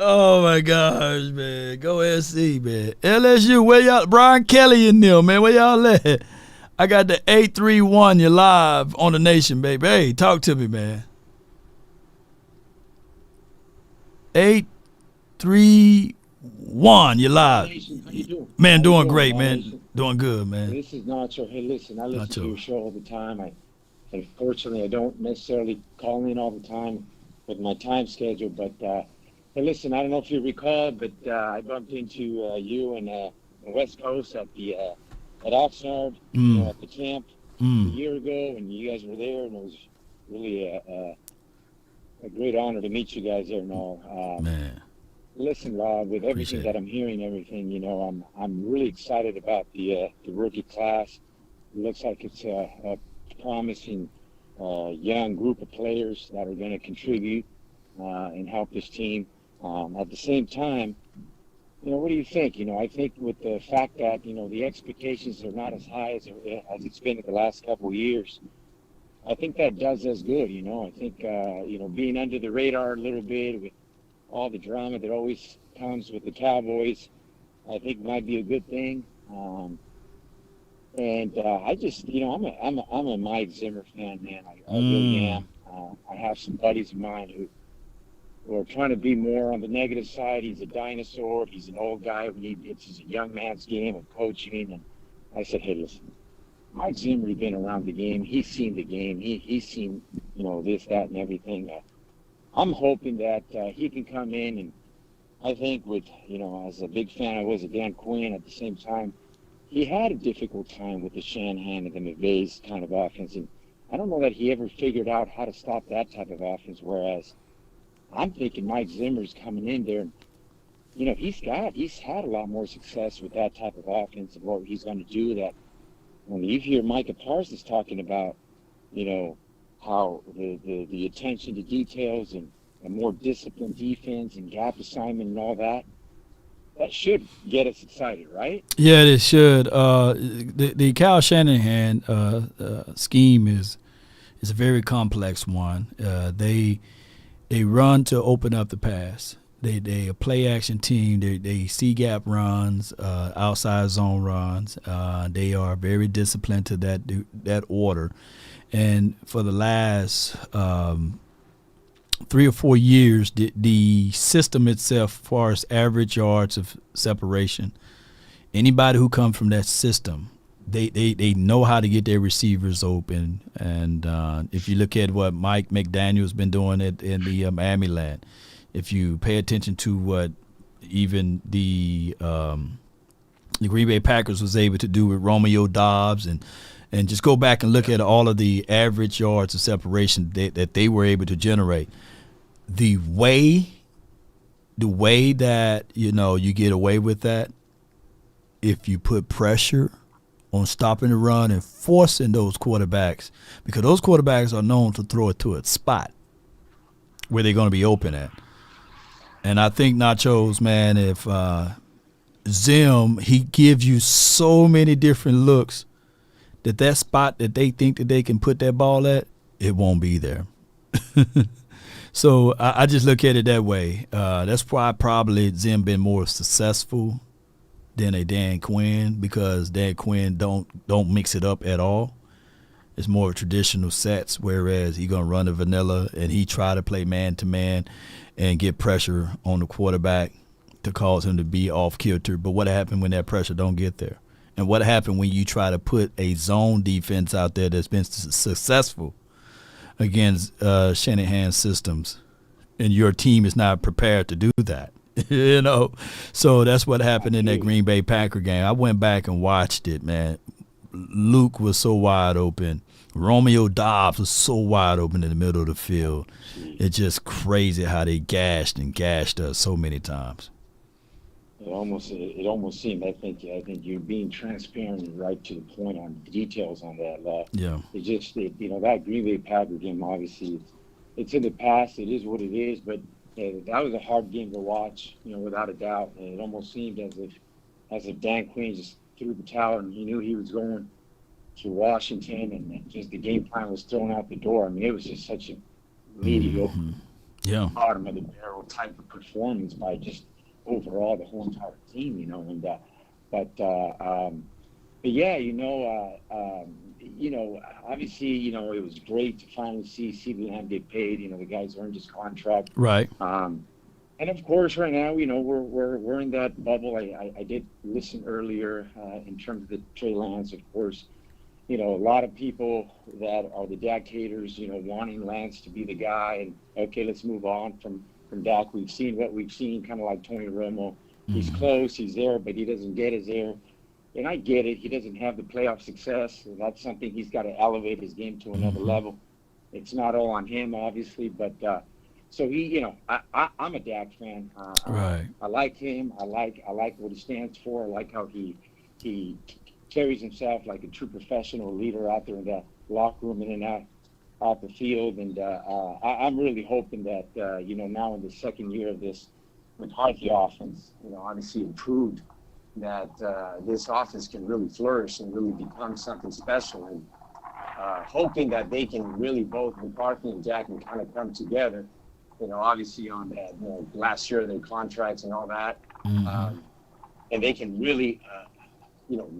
Oh my gosh, man. Go SC, man. LSU, where y'all? Brian Kelly and them, man. Where y'all at? I got the 831. You're live on the nation, baby. Hey, talk to me, man. 831. You're live. How you doing? Man, doing great, man. Doing good, man. This is Nacho. Hey, listen, I listen to your show all the time. Unfortunately, I don't necessarily call in all the time with my time schedule, but hey, listen, I don't know if you recall, but I bumped into you and the West Coast at Oxnard, at the camp a year ago, and you guys were there, and it was really a great honor to meet you guys there and all. Man. Listen, Rob, with everything that I'm hearing, I'm really excited about the rookie class. It looks like it's a promising young group of players that are going to contribute and help this team. At the same time, what do you think? I think with the fact that, the expectations are not as high as it's been in the last couple of years, I think that does us good. I think, being under the radar a little bit with all the drama that always comes with the Cowboys, I think might be a good thing. I just, I'm a Mike Zimmer fan, man. I really am. I have some buddies of mine who are trying to be more on the negative side. He's a dinosaur. He's an old guy. It's a young man's game of coaching. And I said, hey, listen, Mike Zimmer's been around the game. He's seen the game. He's seen, this, that, and everything. I'm hoping that he can come in, and I think with, as a big fan I was of Dan Quinn, at the same time, he had a difficult time with the Shanahan and the McVay's kind of offense. And I don't know that he ever figured out how to stop that type of offense, whereas I'm thinking Mike Zimmer's coming in there, and, he's had a lot more success with that type of offense and what he's going to do. That when you hear Micah Parsons talking about, how the attention to details and a more disciplined defense and gap assignment and all that, that should get us excited, right? Yeah, it should. The Kyle Shanahan scheme is a very complex one. They run to open up the pass. They a play action team. They see gap runs, outside zone runs. They are very disciplined to that order. And for the last 3 or 4 years, the system itself, as far as average yards of separation, anybody who comes from that system, they know how to get their receivers open. And if you look at what Mike McDaniel's been doing in the Miami land, if you pay attention to what even the Green Bay Packers was able to do with Romeo Doubs, and just go back and look at all of the average yards of separation that they were able to generate, the way that you get away with that, if you put pressure on stopping the run and forcing those quarterbacks, because those quarterbacks are known to throw it to a spot where they're going to be open at. And I think Nachos, man, if Zim, he gives you so many different looks that spot that they think that they can put that ball at, it won't be there. So I just look at it that way. That's why probably Zim been more successful than a Dan Quinn, because Dan Quinn don't mix it up at all. It's more traditional sets, whereas he gonna run the vanilla and he try to play man to man and get pressure on the quarterback to cause him to be off kilter. But what happened when that pressure don't get there? And what happened when you try to put a zone defense out there that's been successful against Shanahan's systems, and your team is not prepared to do that? So that's what happened in that Green Bay Packer game. I went back and watched it, man. Luke was so wide open. Romeo Doubs was so wide open in the middle of the field. It's just crazy how they gashed us so many times. It almost seemed. I think you're being transparent and right to the point on the details on that. Yeah. That Green Bay Packer game, obviously, it's in the past. It is what it is. But that was a hard game to watch, without a doubt. And it almost seemed as if Dan Quinn just threw the towel and he knew he was going to Washington, and just the game plan was thrown out the door. I mean, it was just such a mediocre, bottom of the barrel type of performance by just overall the whole entire team, obviously, it was great to finally see CeeDee Lamb get paid. The guy's earned his contract. Right. And of course, right now, we're in that bubble. I did listen earlier in terms of the Trey Lance, of course. A lot of people that are the Dak haters, wanting Lance to be the guy. And, okay, let's move on from Dak. We've seen what we've seen, kind of like Tony Romo. He's close, he's there, but he doesn't get his air. And I get it. He doesn't have the playoff success. And that's something he's got to elevate his game to another level. It's not all on him, obviously, but so he, I'm a Dak fan. Right. I like him. I like what he stands for. I like how he carries himself like a true professional leader out there in that locker room and then out the field. And I'm really hoping that, now in the second year of this McCarthy offense, obviously improved, that this offense can really flourish and really become something special. And hoping that they can really, both McCarthy and Dak, can kind of come together, obviously on that, last year of their contracts and all that. And they can really,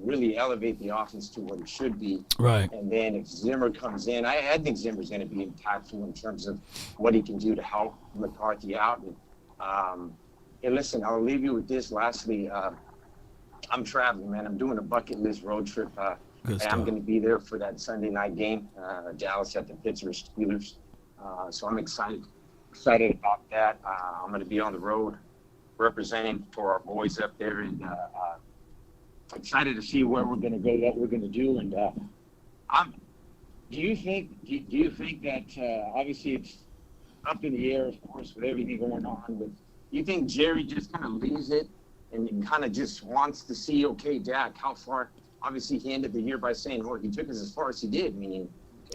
really elevate the offense to what it should be. Right. And then if Zimmer comes in, I think Zimmer's going to be impactful in terms of what he can do to help McCarthy out. And listen, I'll leave you with this. Lastly, I'm traveling, man. I'm doing a bucket list road trip. I'm going to be there for that Sunday night game, Dallas at the Pittsburgh Steelers. So I'm excited about that. I'm going to be on the road representing for our boys up there, and excited to see where we're going to go, what we're going to do. And do you think that obviously it's up in the air, of course, with everything going on, but you think Jerry just kind of leaves it and kind of just wants to see, okay, Dak, how far? Obviously, he ended the year by saying, well, he took us as far as he did, meaning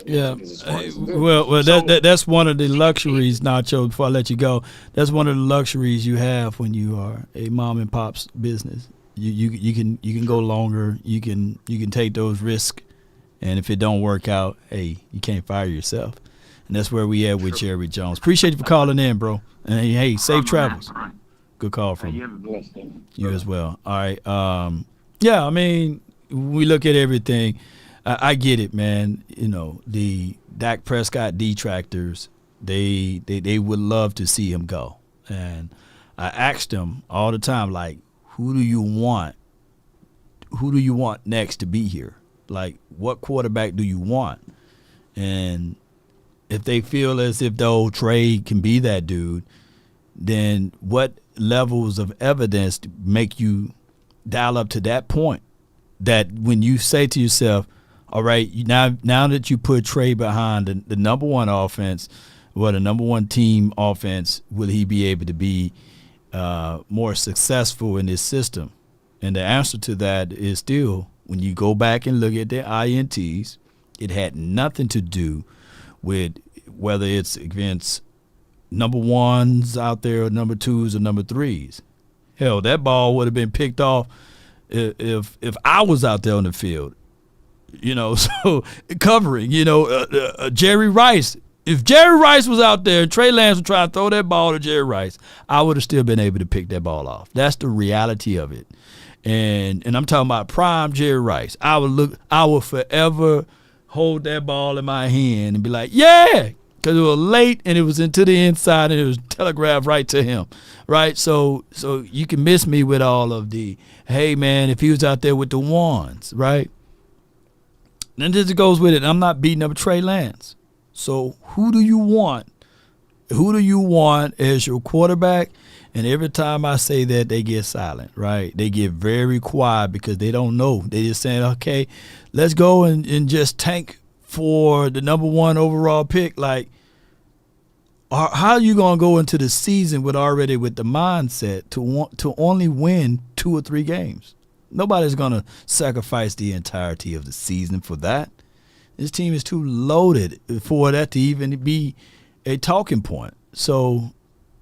Yeah. Because it's smart as a dude. Well, So- that's one of the luxuries, Nacho. Before I let you go, that's one of the luxuries you have when you are a mom and pop's business. You can go longer. You can take those risks, and if it don't work out, hey, you can't fire yourself. And that's where we at with Jerry Jones. Appreciate you for calling in, bro. And hey, safe travels. Good call from you as well. All right. Yeah, I mean, we look at everything. I get it, man. You know, the Dak Prescott detractors, they would love to see him go. And I asked them all the time, like, who do you want? Who do you want next to be here? Like, what quarterback do you want? And if they feel as if the old Trey can be that dude, then what levels of evidence make you dial up to that point that when you say to yourself, all right, now that you put Trey behind the number one offense, the number one team offense, will he be able to be more successful in this system? And the answer to that is still, when you go back and look at their INTs, it had nothing to do with whether it's against number ones out there or number twos or number threes. Hell, that ball would have been picked off if I was out there on the field. You know, so covering, Jerry Rice. If Jerry Rice was out there and Trey Lance was trying to throw that ball to Jerry Rice, I would have still been able to pick that ball off. That's the reality of it. And I'm talking about prime Jerry Rice. I would forever hold that ball in my hand and be like, yeah, because it was late and it was into the inside and it was telegraphed right to him, right? So you can miss me with all of the, hey, man, if he was out there with the ones, right? And this goes with it. I'm not beating up Trey Lance. So who do you want? Who do you want as your quarterback? And every time I say that, they get silent, right? They get very quiet because they don't know. They just saying, okay, let's go and just tank for the number one overall pick. Like, how are you going to go into the season with the mindset to only win 2 or 3 games? Nobody's going to sacrifice the entirety of the season for that. This team is too loaded for that to even be a talking point. So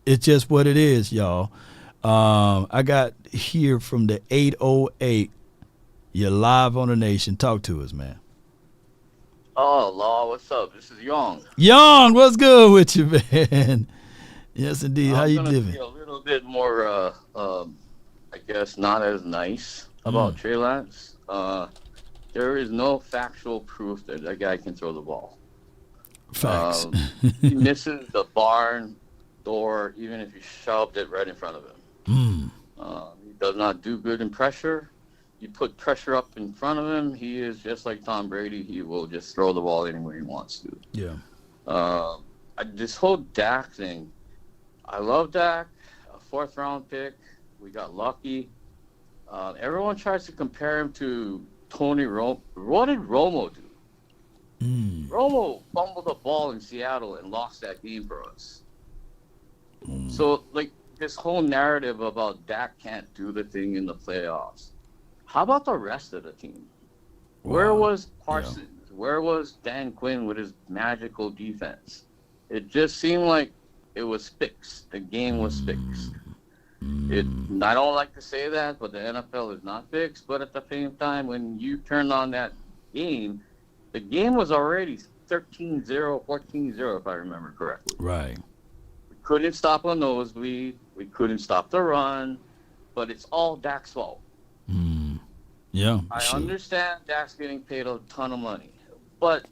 it's just what it is, y'all. I got here from the 808. You're live on the nation. Talk to us, man. Oh, Law, what's up? This is Young. Young, what's good with you, man? Yes, indeed. How you I'm living? gonna be a little bit more, I guess, not as nice about Trey Lance. There is no factual proof that that guy can throw the ball. Facts. He misses the barn door even if you shoved it right in front of him. He does not do good in pressure. You put pressure up in front of him, he is just like Tom Brady. He will just throw the ball anywhere he wants to. Yeah. This whole Dak thing, I love Dak, a 4th round pick. We got lucky. Everyone tries to compare him to Tony Romo. What did Romo do? Romo fumbled the ball in Seattle and lost that game for us. So, like, this whole narrative about Dak can't do the thing in the playoffs. How about the rest of the team? Wow. Where was Parsons? Yeah. Where was Dan Quinn with his magical defense? It just seemed like it was fixed. The game was fixed. I don't like to say that, but the NFL is not fixed. But at the same time, when you turned on that game, the game was already 13-0, 14-0, if I remember correctly. Right. We couldn't stop a nosebleed. We couldn't stop the run. But it's all Dak's fault. Yeah. I understand Dak's getting paid a ton of money. But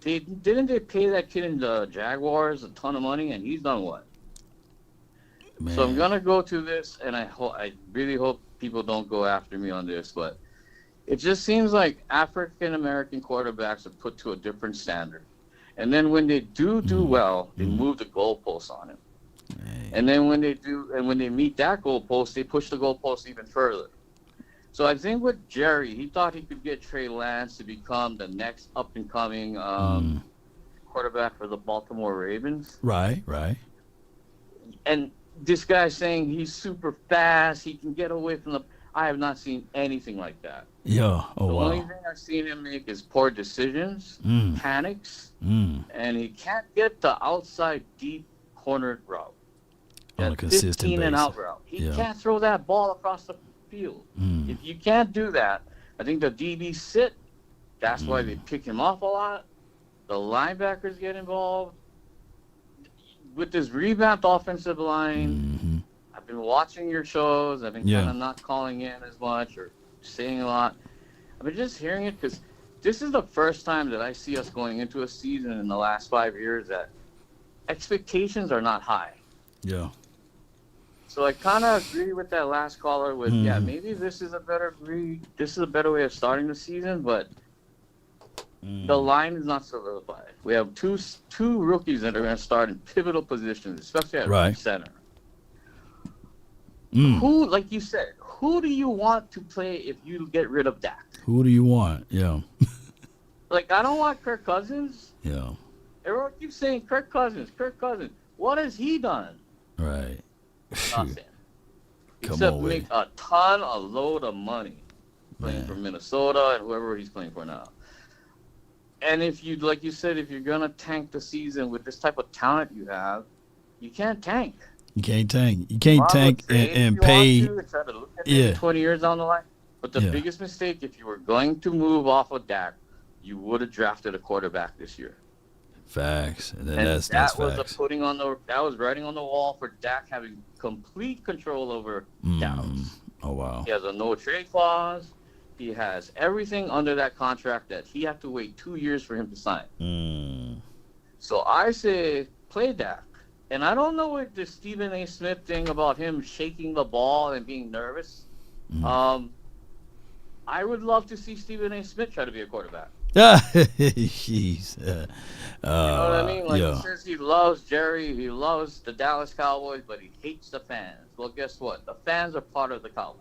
didn't they pay that kid in the Jaguars a ton of money, and he's done what? Man. So I'm going to go to this, and I really hope people don't go after me on this, but it just seems like African-American quarterbacks are put to a different standard. And then when they do well, they move the goalposts on him. And then when they meet that goalpost, they push the goalpost even further. So I think with Jerry, he thought he could get Trey Lance to become the next up-and-coming quarterback for the Baltimore Ravens. Right. And this guy's saying he's super fast. He can get away from the. I have not seen anything like that. Yeah. Oh, the wow. only thing I've seen him make is poor decisions, panics, and he can't get the outside deep cornered route. On a consistent 15 and basis. out route. He can't throw that ball across the field. If you can't do that, I think the DBs sit. That's why they pick him off a lot. The linebackers get involved. With this revamped offensive line, I've been watching your shows. I've been kind of not calling in as much or saying a lot. I've been just hearing it because this is the first time that I see us going into a season in the last 5 years that expectations are not high. Yeah. So I kind of agree with that last caller with, maybe this is a better way of starting the season, but the line is not solidified. We have two rookies that are going to start in pivotal positions, especially at right center. Who, like you said, who do you want to play if you get rid of Dak? Who do you want? Yeah. Like, I don't want Kirk Cousins. Yeah. Everyone keeps saying Kirk Cousins. What has he done? Right. Nothing. Come Except on with make a load of money playing for Minnesota and whoever he's playing for now. And if you, like you said, if you're going to tank the season with this type of talent you have, you can't tank. You can't tank. You can't tank and pay. Try to look at it 20 years down the line. But the biggest mistake, if you were going to move off of Dak, you would have drafted a quarterback this year. Facts. And then And that's that was facts. that was writing on the wall for Dak having complete control over Dallas. Oh, wow. He has a no trade clause. He has everything under that contract that he had to wait 2 years for him to sign. So I say play Dak. And I don't know what the Stephen A. Smith thing about him shaking the ball and being nervous. I would love to see Stephen A. Smith try to be a quarterback. Jeez. You know what I mean? Like, he says he loves Jerry, he loves the Dallas Cowboys, but he hates the fans. Well, guess what? The fans are part of the Cowboys.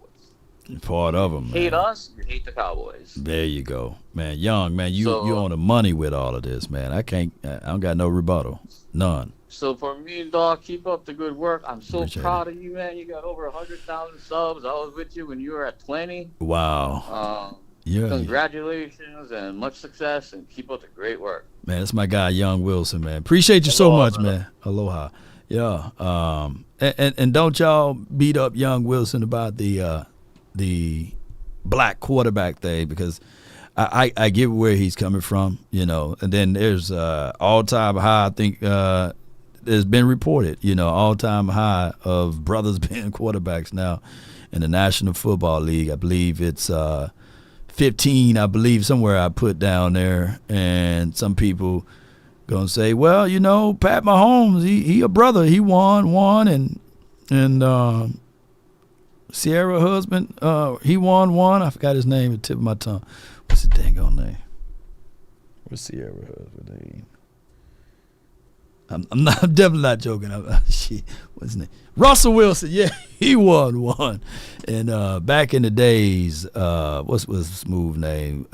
Part of them, man. Hate us, you hate the Cowboys. There you go, man. Young man, you on the money with all of this, man. I don't got no rebuttal, none. So for me, dog, keep up the good work. I'm so proud of you, man. You got over 100,000 subs. I was with you when you were at 20. Wow. Congratulations and much success, and keep up the great work. Man, that's my guy, Young Wilson, man. Appreciate you so much, man. Aloha. Yeah. And don't y'all beat up Young Wilson about the black quarterback thing, because I get where he's coming from, you know. And then there's all-time high, I think there's been reported, you know, all-time high of brothers being quarterbacks now in the National Football League. I believe it's 15, I believe, somewhere I put down there. And some people gonna say, well, you know, Pat Mahomes, he a brother. He won, and Sierra husband, he won one. I forgot his name at the tip of my tongue. What's his dang on name? What's Sierra husband name? I'm definitely not joking. What's his name? Russell Wilson. Yeah, he won one. And back in the days, what's his smooth name?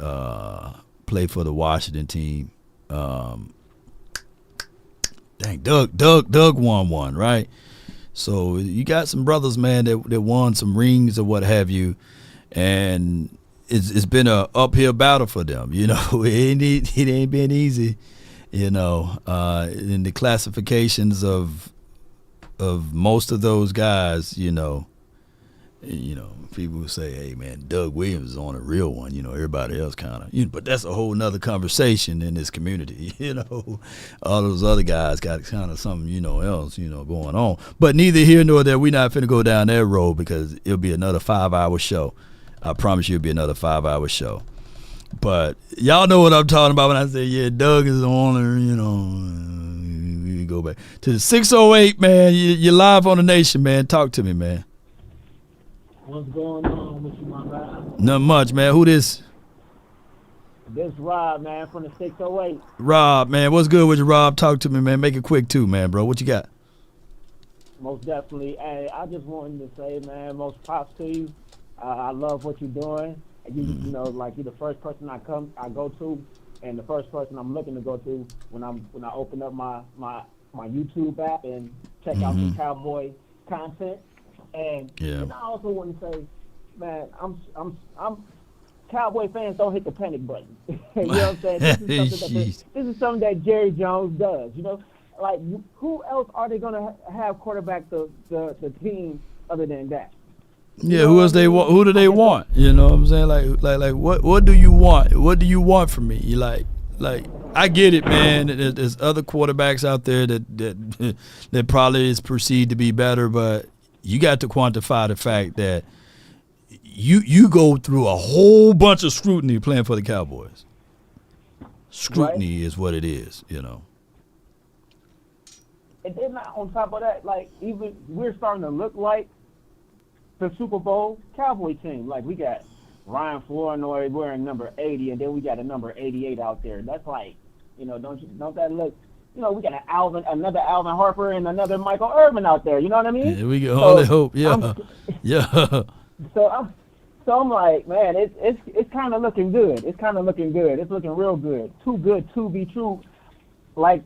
Played for the Washington team. Doug won one, right? So you got some brothers, man, that won some rings or what have you, and it's been a uphill battle for them. You know, it ain't been easy. You know, in the classifications of most of those guys, you know, people say, hey, man, Doug Williams is on a real one. You know, everybody else kind of, but that's a whole nother conversation in this community. You know, all those other guys got kind of something, else, going on. But neither here nor there. We're not finna go down that road because it'll be another 5-hour show. I promise you it'll be another 5-hour show. But y'all know what I'm talking about when I say, yeah, Doug is on there, we go back to the 608, man. You're live on the nation, man. Talk to me, man. What's going on with you, my man? Not much, man. Who this? This Rob, man, from the 608. Rob, man. What's good with you, Rob? Talk to me, man. Make it quick, too, man, bro. What you got? Most definitely. Hey, I just wanted to say, man, most props to you. I love what you're doing. You know, like you're the first person I go to, and the first person I'm looking to go to when I open up my YouTube app and check out the Cowboy content. And I also want to say, man, I'm Cowboy fans don't hit the panic button. You know what I'm saying? This is something that Jerry Jones does. You know, like who else are they gonna have quarterback the team other than that? Yeah, who else they want? Who do they want? You know what I'm saying? Like what do you want? What do you want from me? You like I get it, man. There's other quarterbacks out there that probably is perceived to be better, but you got to quantify the fact that you go through a whole bunch of scrutiny playing for the Cowboys. Scrutiny is what it is, you know. And then on top of that, like even we're starting to look like the Super Bowl Cowboy team. Like we got Ryan Flournoy wearing number 80, and then we got a number 88 out there. That's like, you know, don't that look? You know, we got another Alvin Harper and another Michael Irvin out there. You know what I mean? Yeah, we can only hope. Yeah, yeah. So I'm like, man, it's kind of looking good. It's kind of looking good. It's looking real good. Too good to be true. Like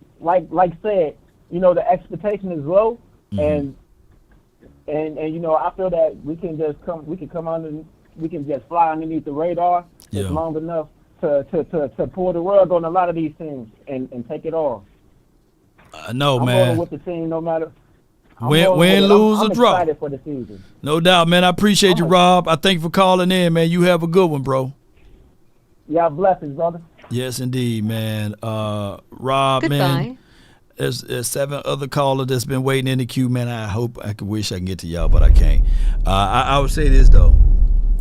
said, you know, the expectation is low, and you know, I feel that we can come on and we can just fly underneath the radar just long enough to pull the rug on a lot of these things and take it off. No, I'm man. rolling with the team no matter. Win, lose, or draw. I'm excited for the season. No doubt, man. I appreciate you, Rob. I thank you for calling in, man. You have a good one, bro. Yeah, blessings, brother. Yes, indeed, man. Rob, Goodbye. man. There's 7 other callers that's been waiting in the queue, man. I wish I can get to y'all, but I can't. I would say this, though.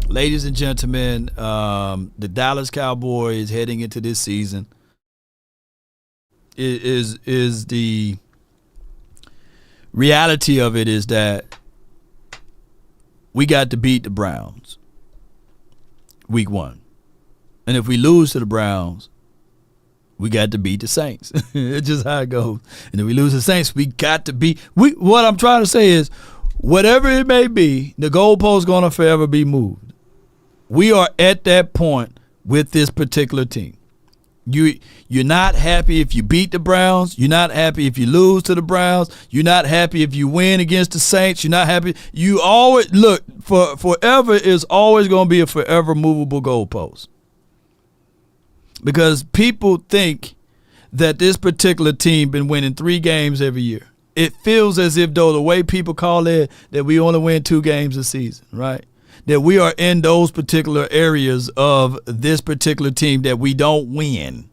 Ladies and gentlemen, the Dallas Cowboys heading into this season is the reality of it is that we got to beat the Browns week 1. And if we lose to the Browns, we got to beat the Saints. It's just how it goes. And if we lose the Saints, we got to beat. What I'm trying to say is, whatever it may be, the goalpost going to forever be moved. We are at that point with this particular team. You're not happy if you beat the Browns. You're not happy if you lose to the Browns. You're not happy if you win against the Saints. You're not happy. You always look for forever is always going to be a forever movable goalpost. Because people think that this particular team been winning 3 games every year. It feels as if, though, the way people call it, that we only win 2 games a season, right? That we are in those particular areas of this particular team that we don't win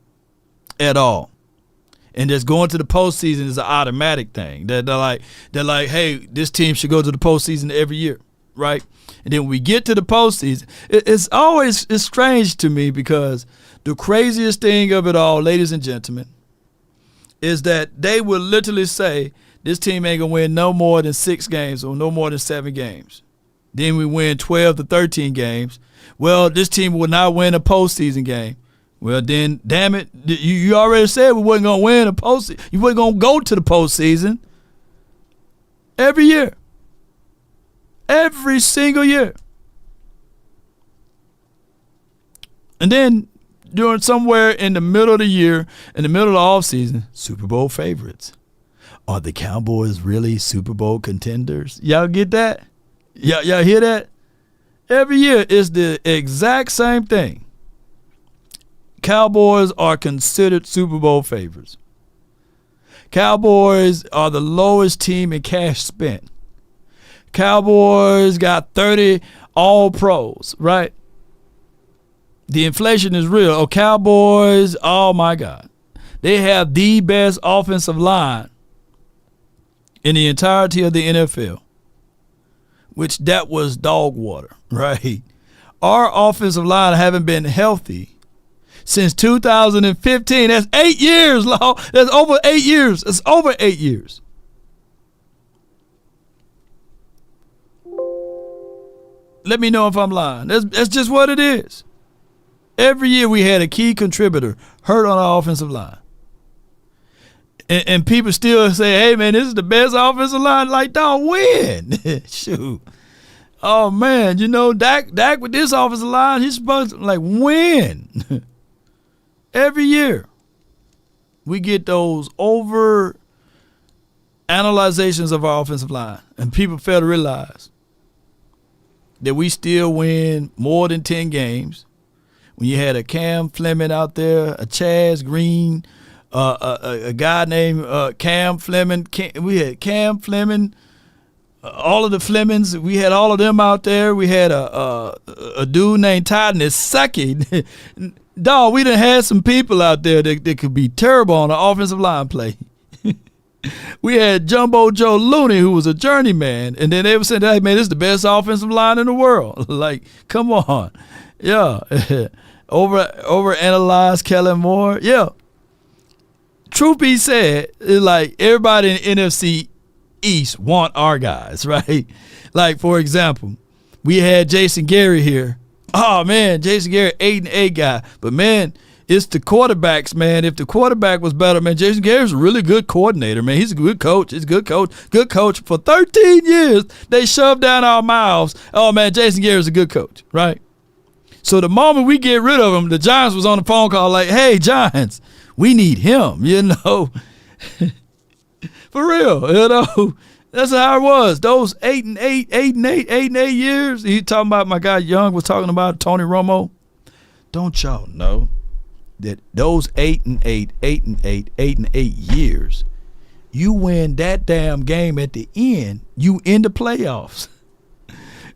at all. And just going to the postseason is an automatic thing. They're like, hey, this team should go to the postseason every year, right? And then when we get to the postseason, it's strange to me because the craziest thing of it all, ladies and gentlemen, is that they will literally say this team ain't going to win no more than 6 games or no more than 7 games. Then we win 12 to 13 games. Well, this team will not win a postseason game. Well, then, damn it, you already said we wasn't going to win a postseason. You wasn't going to go to the postseason every year. Every single year. And then during somewhere in the middle of the year, in the middle of the offseason, Super Bowl favorites. Are the Cowboys really Super Bowl contenders? Y'all get that? Y'all hear that? Every year it's the exact same thing. Cowboys are considered Super Bowl favorites. Cowboys are the lowest team in cash spent. Cowboys got 30 all-pros, right? The inflation is real. Oh, Cowboys, oh my God. They have the best offensive line in the entirety of the NFL, which that was dog water, right? Our offensive line haven't been healthy since 2015. That's 8 years, Law. That's over 8 years. It's over 8 years. Let me know if I'm lying. That's just what it is. Every year we had a key contributor hurt on our offensive line. And people still say, hey, man, this is the best offensive line. Like, dog, win. Shoot. Oh, man, you know, Dak with this offensive line, he's supposed to, like, win. Every year we get those over analyzations of our offensive line, and people fail to realize that we still win more than 10 games. When you had a Cam Fleming out there, a Chaz Green, a guy named Cam Fleming. We had Cam Fleming, all of the Flemings. We had all of them out there. We had a dude named Todd Nisecki. Dog, we done had some people out there that could be terrible on the offensive line play. We had Jumbo Joe Looney, who was a journeyman, and then they were saying, hey, man, this is the best offensive line in the world. Like, come on. Yeah. Overanalyzed Kellen Moore. Yeah. Truth be said, it's like everybody in the NFC East want our guys, right? Like, for example, we had Jason Gary here. Oh, man, Jason Gary, 8-8 guy. But, man, it's the quarterbacks, man. If the quarterback was better, man, Jason Gary's a really good coordinator, man. He's a good coach. He's a good coach. Good coach. For 13 years, they shoved down our mouths, oh, man, Jason Gary's a good coach, right? So the moment we get rid of him, the Giants was on the phone call like, hey, Giants, we need him, you know. For real, you know. That's how it was. Those 8-8 years. He talking about, my guy Young was talking about Tony Romo. Don't y'all know that those 8-8 years, you win that damn game at the end, you in the playoffs.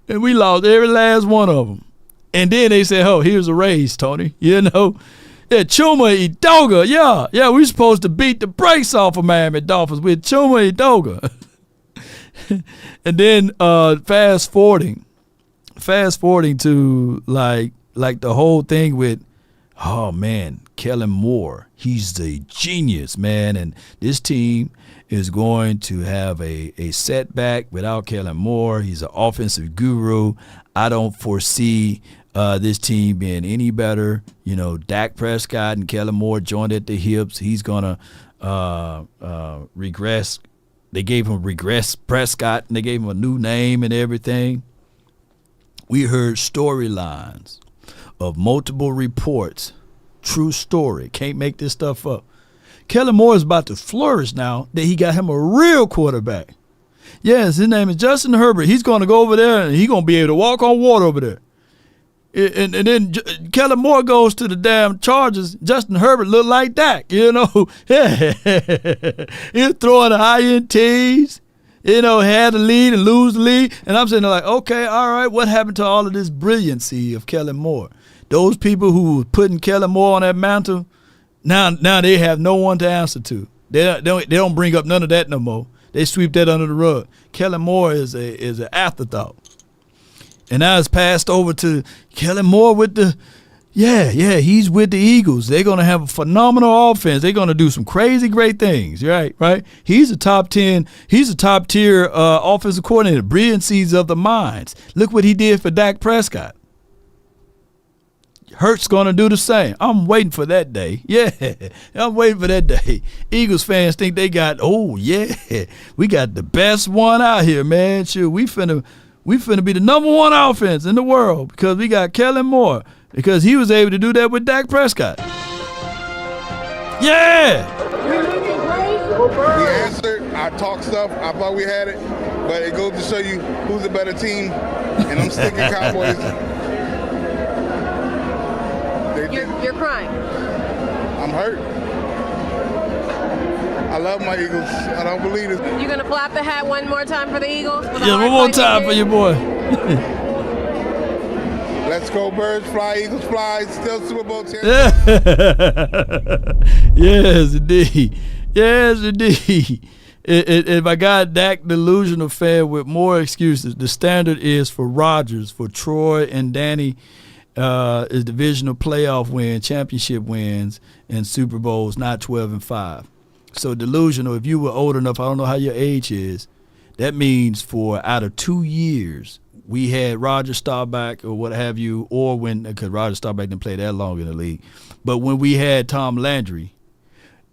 And we lost every last one of them. And then they said, oh, here's a raise, Tony. You know? Yeah, Chuma Edoga. Yeah, we supposed to beat the brakes off of Miami Dolphins with Chuma Edoga. And then fast forwarding to like the whole thing with, oh man, Kellen Moore, he's a genius, man, and this team is going to have a setback without Kellen Moore. He's an offensive guru. I don't foresee this team being any better. You know, Dak Prescott and Kellen Moore joined at the hips. He's gonna regress. They gave him Regress Prescott, and they gave him a new name and everything. We heard storylines of multiple reports. True story. Can't make this stuff up. Kellen Moore is about to flourish now that he got him a real quarterback. Yes, his name is Justin Herbert. He's going to go over there, and he's going to be able to walk on water over there. And then Kellen Moore goes to the damn Chargers. Justin Herbert looked like Dak, you know. He's throwing the INTs, you know, had the lead and lose the lead. And I'm sitting there like, okay, all right, what happened to all of this brilliancy of Kellen Moore? Those people who were putting Kellen Moore on that mantle, now they have no one to answer to. They don't bring up none of that no more. They sweep that under the rug. Kellen Moore is an afterthought. And now it's passed over to Kellen Moore with the, he's with the Eagles. They're going to have a phenomenal offense. They're going to do some crazy great things, right? He's a top tier offensive coordinator, brilliancies of the minds. Look what he did for Dak Prescott. Hurt's going to do the same. I'm waiting for that day. Yeah, I'm waiting for that day. Eagles fans think they got, we got the best one out here, man. Sure, we finna be the number one offense in the world because we got Kellen Moore because he was able to do that with Dak Prescott. Yeah! The answer, I talk stuff, I thought we had it, but it goes to show you who's a better team, and I'm sticking Cowboys. You're crying. I'm hurt. I love my Eagles. I don't believe it. You gonna flap the hat one more time for the Eagles? Yeah, one more time for your boy. Let's go Birds fly, Eagles fly, still Super Bowl champion. Yes, indeed. If I got Dak delusional fan with more excuses, the standard is for Rodgers, for Troy and Danny, is divisional playoff win, championship wins, and Super Bowls, not 12-5. So delusional, if you were old enough, I don't know how your age is, that means for out of 2 years, we had Roger Staubach or what have you, or because Roger Staubach didn't play that long in the league. But when we had Tom Landry,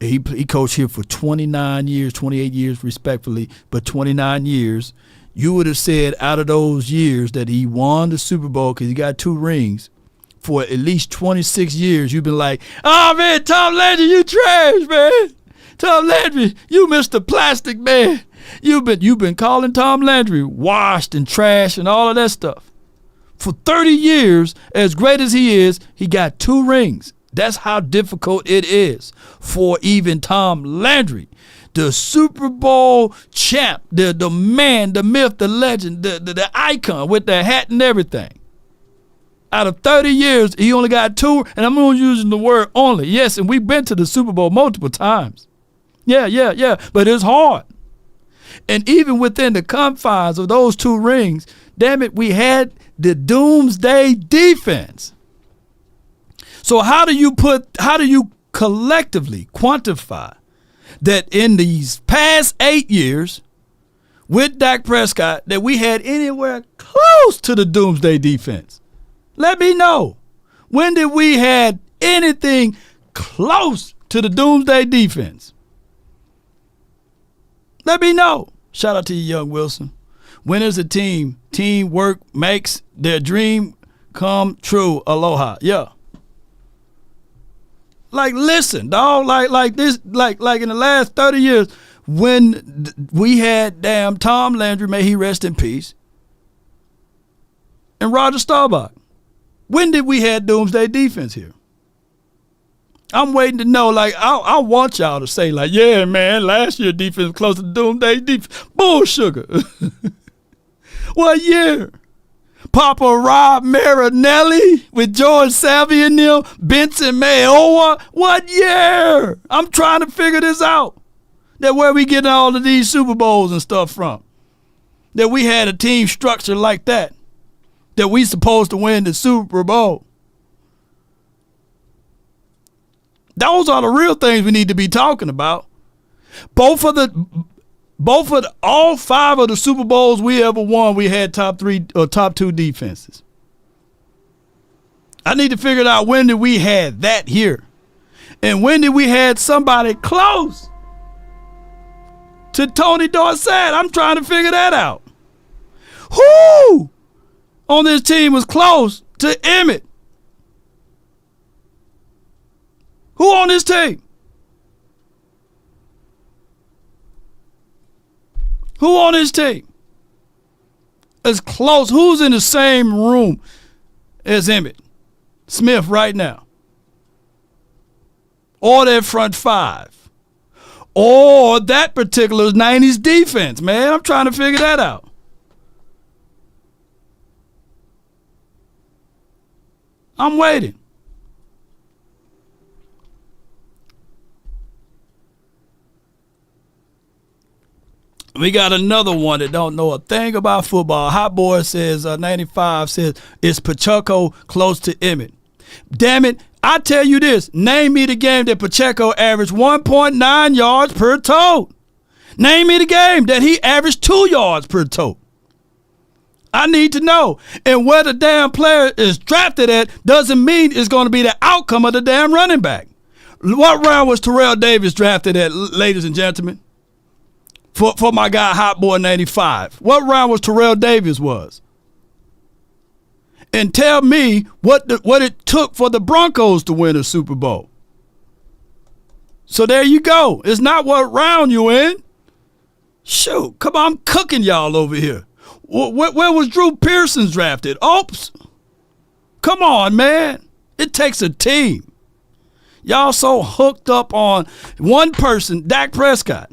he coached here for 29 years, 28 years respectfully, but 29 years. You would have said out of those years that he won the Super Bowl because he got 2 rings. For at least 26 years, you've been like, oh, man, Tom Landry, you trash, man. Tom Landry, you Mr. Plastic Man. You've been calling Tom Landry washed and trash and all of that stuff. For 30 years, as great as he is, he got 2 rings. That's how difficult it is for even Tom Landry, the Super Bowl champ, the man, the myth, the legend, the icon with the hat and everything. Out of 30 years, he only got 2, and I'm only using the word only. Yes, and we've been to the Super Bowl multiple times. Yeah, but it's hard. And even within the confines of those 2 rings, damn it, we had the doomsday defense. So how do you collectively quantify that in these past 8 years with Dak Prescott that we had anywhere close to the doomsday defense? Let me know. When did we had anything close to the doomsday defense? Let me know. Shout out to you, young Wilson. When is a team? Teamwork makes their dream come true. Aloha. Yeah. Like, listen, dog. Like this. Like in the last 30 years, when we had damn Tom Landry, may he rest in peace, and Roger Staubach. When did we have doomsday defense here? I'm waiting to know. Like, I want y'all to say, like, yeah, man, last year defense was close to doomsday defense. Bull sugar. What year? Papa Rob Marinelli with George Savvy and them, Benson Mayowa. What year? I'm trying to figure this out. That where we getting all of these Super Bowls and stuff from. That we had a team structure like that. That we supposed to win the Super Bowl. Those are the real things we need to be talking about. All 5 of the Super Bowls we ever won, we had top 3 or top 2 defenses. I need to figure out when did we had that here. And when did we had somebody close to Tony Dorsett? I'm trying to figure that out. Who on this team was close to Emmett? Who on this team? Who on this team is close? Who's in the same room as Emmitt Smith right now? Or that front 5? Or that particular 90s defense, man? I'm trying to figure that out. I'm waiting. We got another one that don't know a thing about football. Hot Boy says, 95 says, is Pacheco close to Emmett? Damn it, I tell you this. Name me the game that Pacheco averaged 1.9 yards per tote. Name me the game that he averaged 2 yards per tote. I need to know. And where the damn player is drafted at doesn't mean it's going to be the outcome of the damn running back. What round was Terrell Davis drafted at, ladies and gentlemen? For my guy Hot Boy 95. What round was Terrell Davis was? And tell me what it took for the Broncos to win a Super Bowl. So there you go. It's not what round you in. Shoot, come on, I'm cooking y'all over here. Where was Drew Pearson drafted? Oops. Come on, man. It takes a team. Y'all so hooked up on one person, Dak Prescott.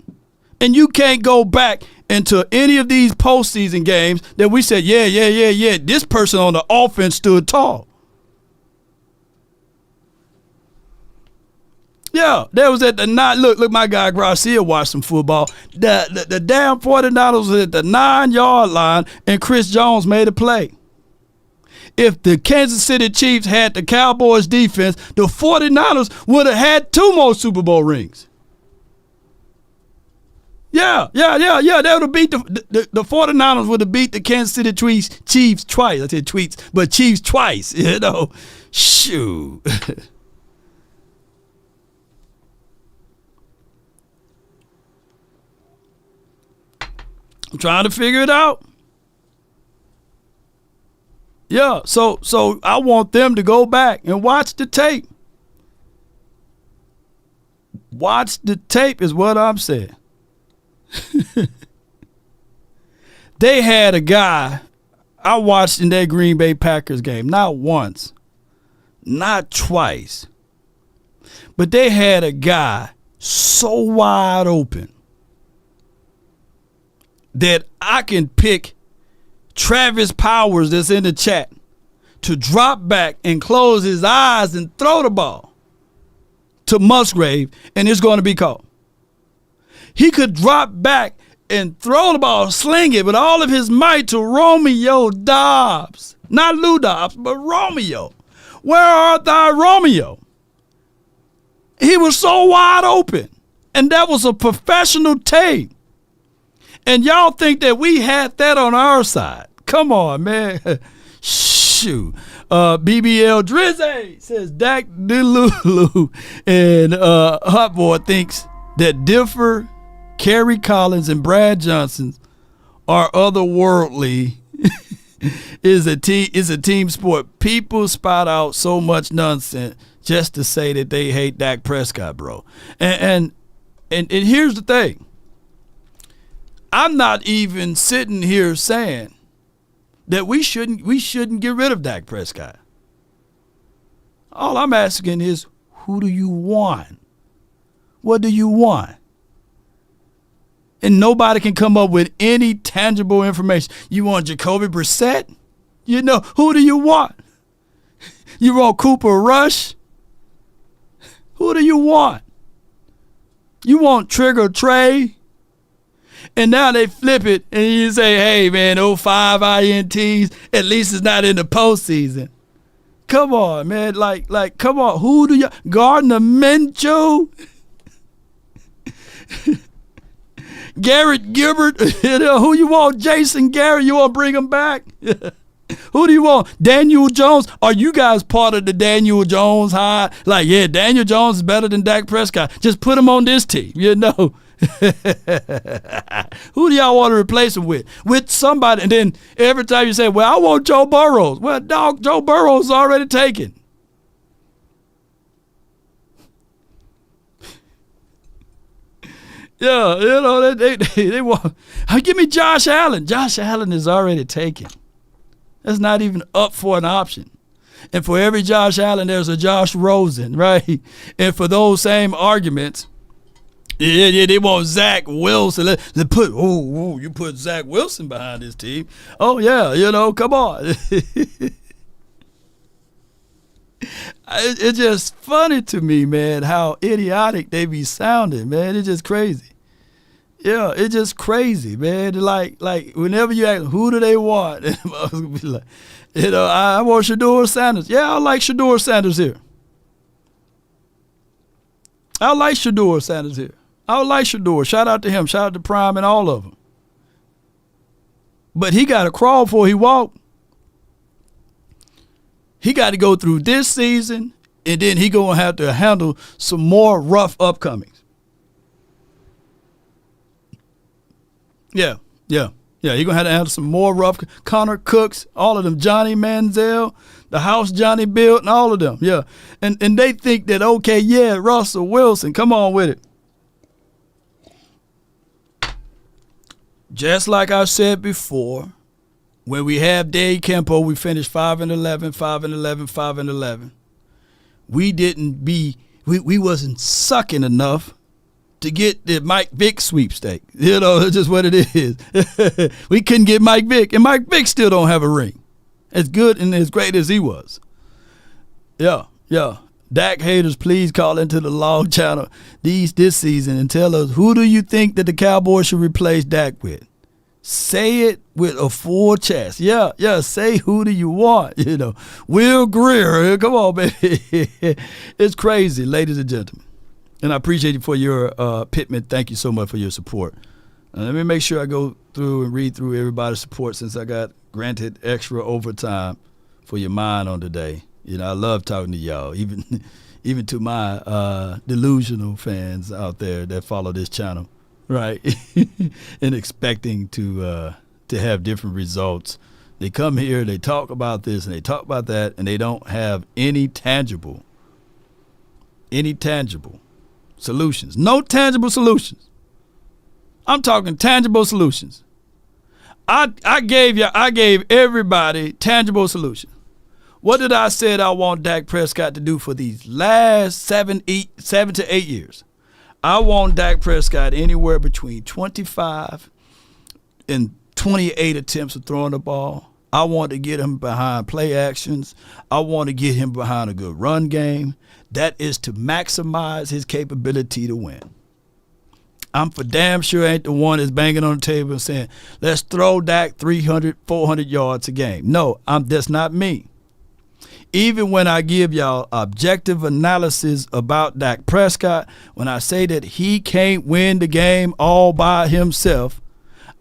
And you can't go back into any of these postseason games that we said, yeah, this person on the offense stood tall. Yeah, there was at the 9. Look, my guy Garcia watched some football. The damn 49ers was at the 9-yard line, and Chris Jones made a play. If the Kansas City Chiefs had the Cowboys defense, the 49ers would have had 2 more Super Bowl rings. Yeah. They would have beat the 49ers would have beat the Kansas City Chiefs twice. I said tweets, but Chiefs twice, you know. Shoot. I'm trying to figure it out. Yeah, so I want them to go back and watch the tape. Watch the tape is what I'm saying. They had a guy, I watched in that Green Bay Packers game, not once, not twice, but they had a guy so wide open that I can pick Travis Powers that's in the chat to drop back and close his eyes and throw the ball to Musgrave, and it's going to be caught. He could drop back and throw the ball, sling it with all of his might to Romeo Dobbs. Not Lou Dobbs, but Romeo. Where art thou, Romeo? He was so wide open. And that was a professional tape. And y'all think that we had that on our side. Come on, man. Shoot. BBL Drizzy says Dak Delulu and Hot Boy thinks that Differ, Kerry Collins, and Brad Johnson are otherworldly. is a team sport. People spout out so much nonsense just to say that they hate Dak Prescott, bro. And here's the thing. I'm not even sitting here saying that we shouldn't get rid of Dak Prescott. All I'm asking is, who do you want? What do you want? And nobody can come up with any tangible information. You want Jacoby Brissett? You know, who do you want? You want Cooper Rush? Who do you want? You want Trigger Trey? And now they flip it and you say, hey, man, 05 INTs, at least it's not in the postseason. Come on, man. Like, come on. Who do you... Gardner Minshew? Garrett Gilbert? You know, who you want? Jason Garrett? You want to bring him back? Who do you want? Daniel Jones? Are you guys part of the Daniel Jones high? Like, yeah, Daniel Jones is better than Dak Prescott. Just put him on this team, you know. Who do y'all want to replace him with? With somebody. And then every time you say, well, I want Joe Burrows. Well, dog, Joe Burrows is already taken. Yeah, you know, they want. Give me Josh Allen. Josh Allen is already taken. That's not even up for an option. And for every Josh Allen, there's a Josh Rosen, right? And for those same arguments, yeah, they want Zach Wilson. They put, you put Zach Wilson behind this team. Oh, yeah, you know, come on. It's just funny to me, man, how idiotic they be sounding, man. It's just crazy. Yeah, it's just crazy, man. Like whenever you ask, who do they want? Like, you know, I want Shedeur Sanders. Yeah, I like Shedeur Sanders here. I like Shedeur Sanders here. I like Shedeur. Shout out to him. Shout out to Prime and all of them. But he got to crawl before he walk. He got to go through this season, and then he going to have to handle some more rough upcomings. Yeah. You're going to have to handle some more rough. Connor Cooks, all of them. Johnny Manziel, the house Johnny built, and all of them. Yeah. And they think that, okay, yeah, Russell Wilson, come on with it. Just like I said before, when we have Dave Campo, we finished 5-11, 5-11, 5-11. We wasn't sucking enough to get the Mike Vick sweepstake. You know, it's just what it is. We couldn't get Mike Vick, and Mike Vick still don't have a ring. As good and as great as he was. Yeah. Dak haters, please call into the log channel this season and tell us, who do you think that the Cowboys should replace Dak with? Say it with a full chest. Yeah, say who do you want, you know. Will Greer, come on, baby. It's crazy, ladies and gentlemen. And I appreciate you for your Pittman. Thank you so much for your support. Let me make sure I go through and read through everybody's support since I got granted extra overtime for your mind on today. You know, I love talking to y'all, even to my delusional fans out there that follow this channel, right? And expecting to have different results. They come here, they talk about this and they talk about that, and they don't have any tangible solutions. No tangible solutions. I'm talking tangible solutions. I gave everybody tangible solutions. What did I say I want Dak Prescott to do for these last 7 to 8 years? I want Dak Prescott anywhere between 25 and 28 attempts of throwing the ball. I want to get him behind play actions. I want to get him behind a good run game. That is to maximize his capability to win. I'm for damn sure ain't the one that's banging on the table and saying, let's throw Dak 300, 400 yards a game. No, that's not me. Even when I give y'all objective analysis about Dak Prescott, when I say that he can't win the game all by himself,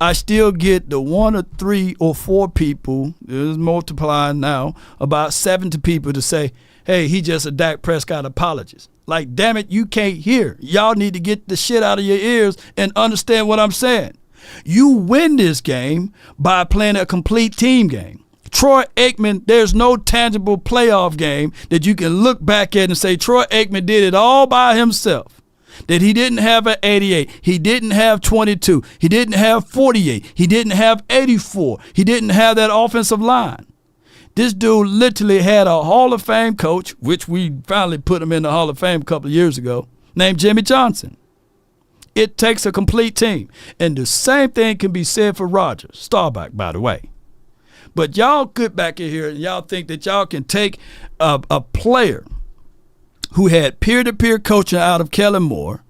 I still get the 1 or 3 or 4 people, it's multiplying now, about 70 people to say, hey, he just a Dak Prescott apologist. Like, damn it, you can't hear. Y'all need to get the shit out of your ears and understand what I'm saying. You win this game by playing a complete team game. Troy Aikman, there's no tangible playoff game that you can look back at and say Troy Aikman did it all by himself. That he didn't have an 88. He didn't have 22. He didn't have 48. He didn't have 84. He didn't have that offensive line. This dude literally had a Hall of Fame coach, which we finally put him in the Hall of Fame a couple of years ago, named Jimmy Johnson. It takes a complete team. And the same thing can be said for Rodgers. Staubach, by the way. But y'all get back in here and y'all think that y'all can take a player who had peer-to-peer coaching out of Kellen Moore,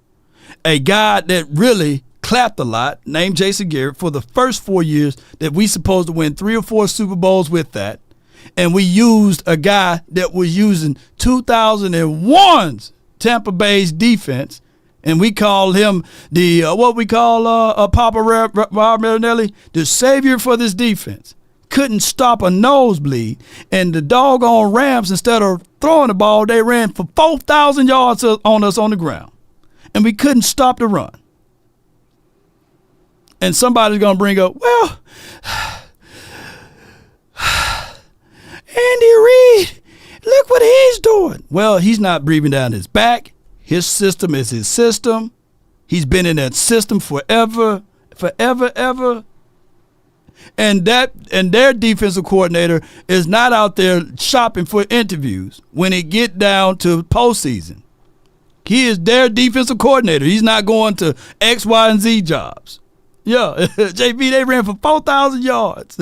a guy that really clapped a lot, named Jason Garrett, for the first 4 years that we supposed to win 3 or 4 Super Bowls with that, and we used a guy that was using 2001's Tampa Bay's defense, and we call him the Papa Marinelli, the savior for this defense. Couldn't stop a nosebleed, and the doggone Rams, instead of throwing the ball, they ran for 4,000 yards on us on the ground, and we couldn't stop the run. And somebody's going to bring up, well, Andy Reid, look what he's doing. Well, he's not breathing down his back. His system is his system. He's been in that system forever. And their defensive coordinator is not out there shopping for interviews when it get down to postseason. He is their defensive coordinator. He's not going to X, Y, and Z jobs. Yeah, JB, they ran for 4,000 yards.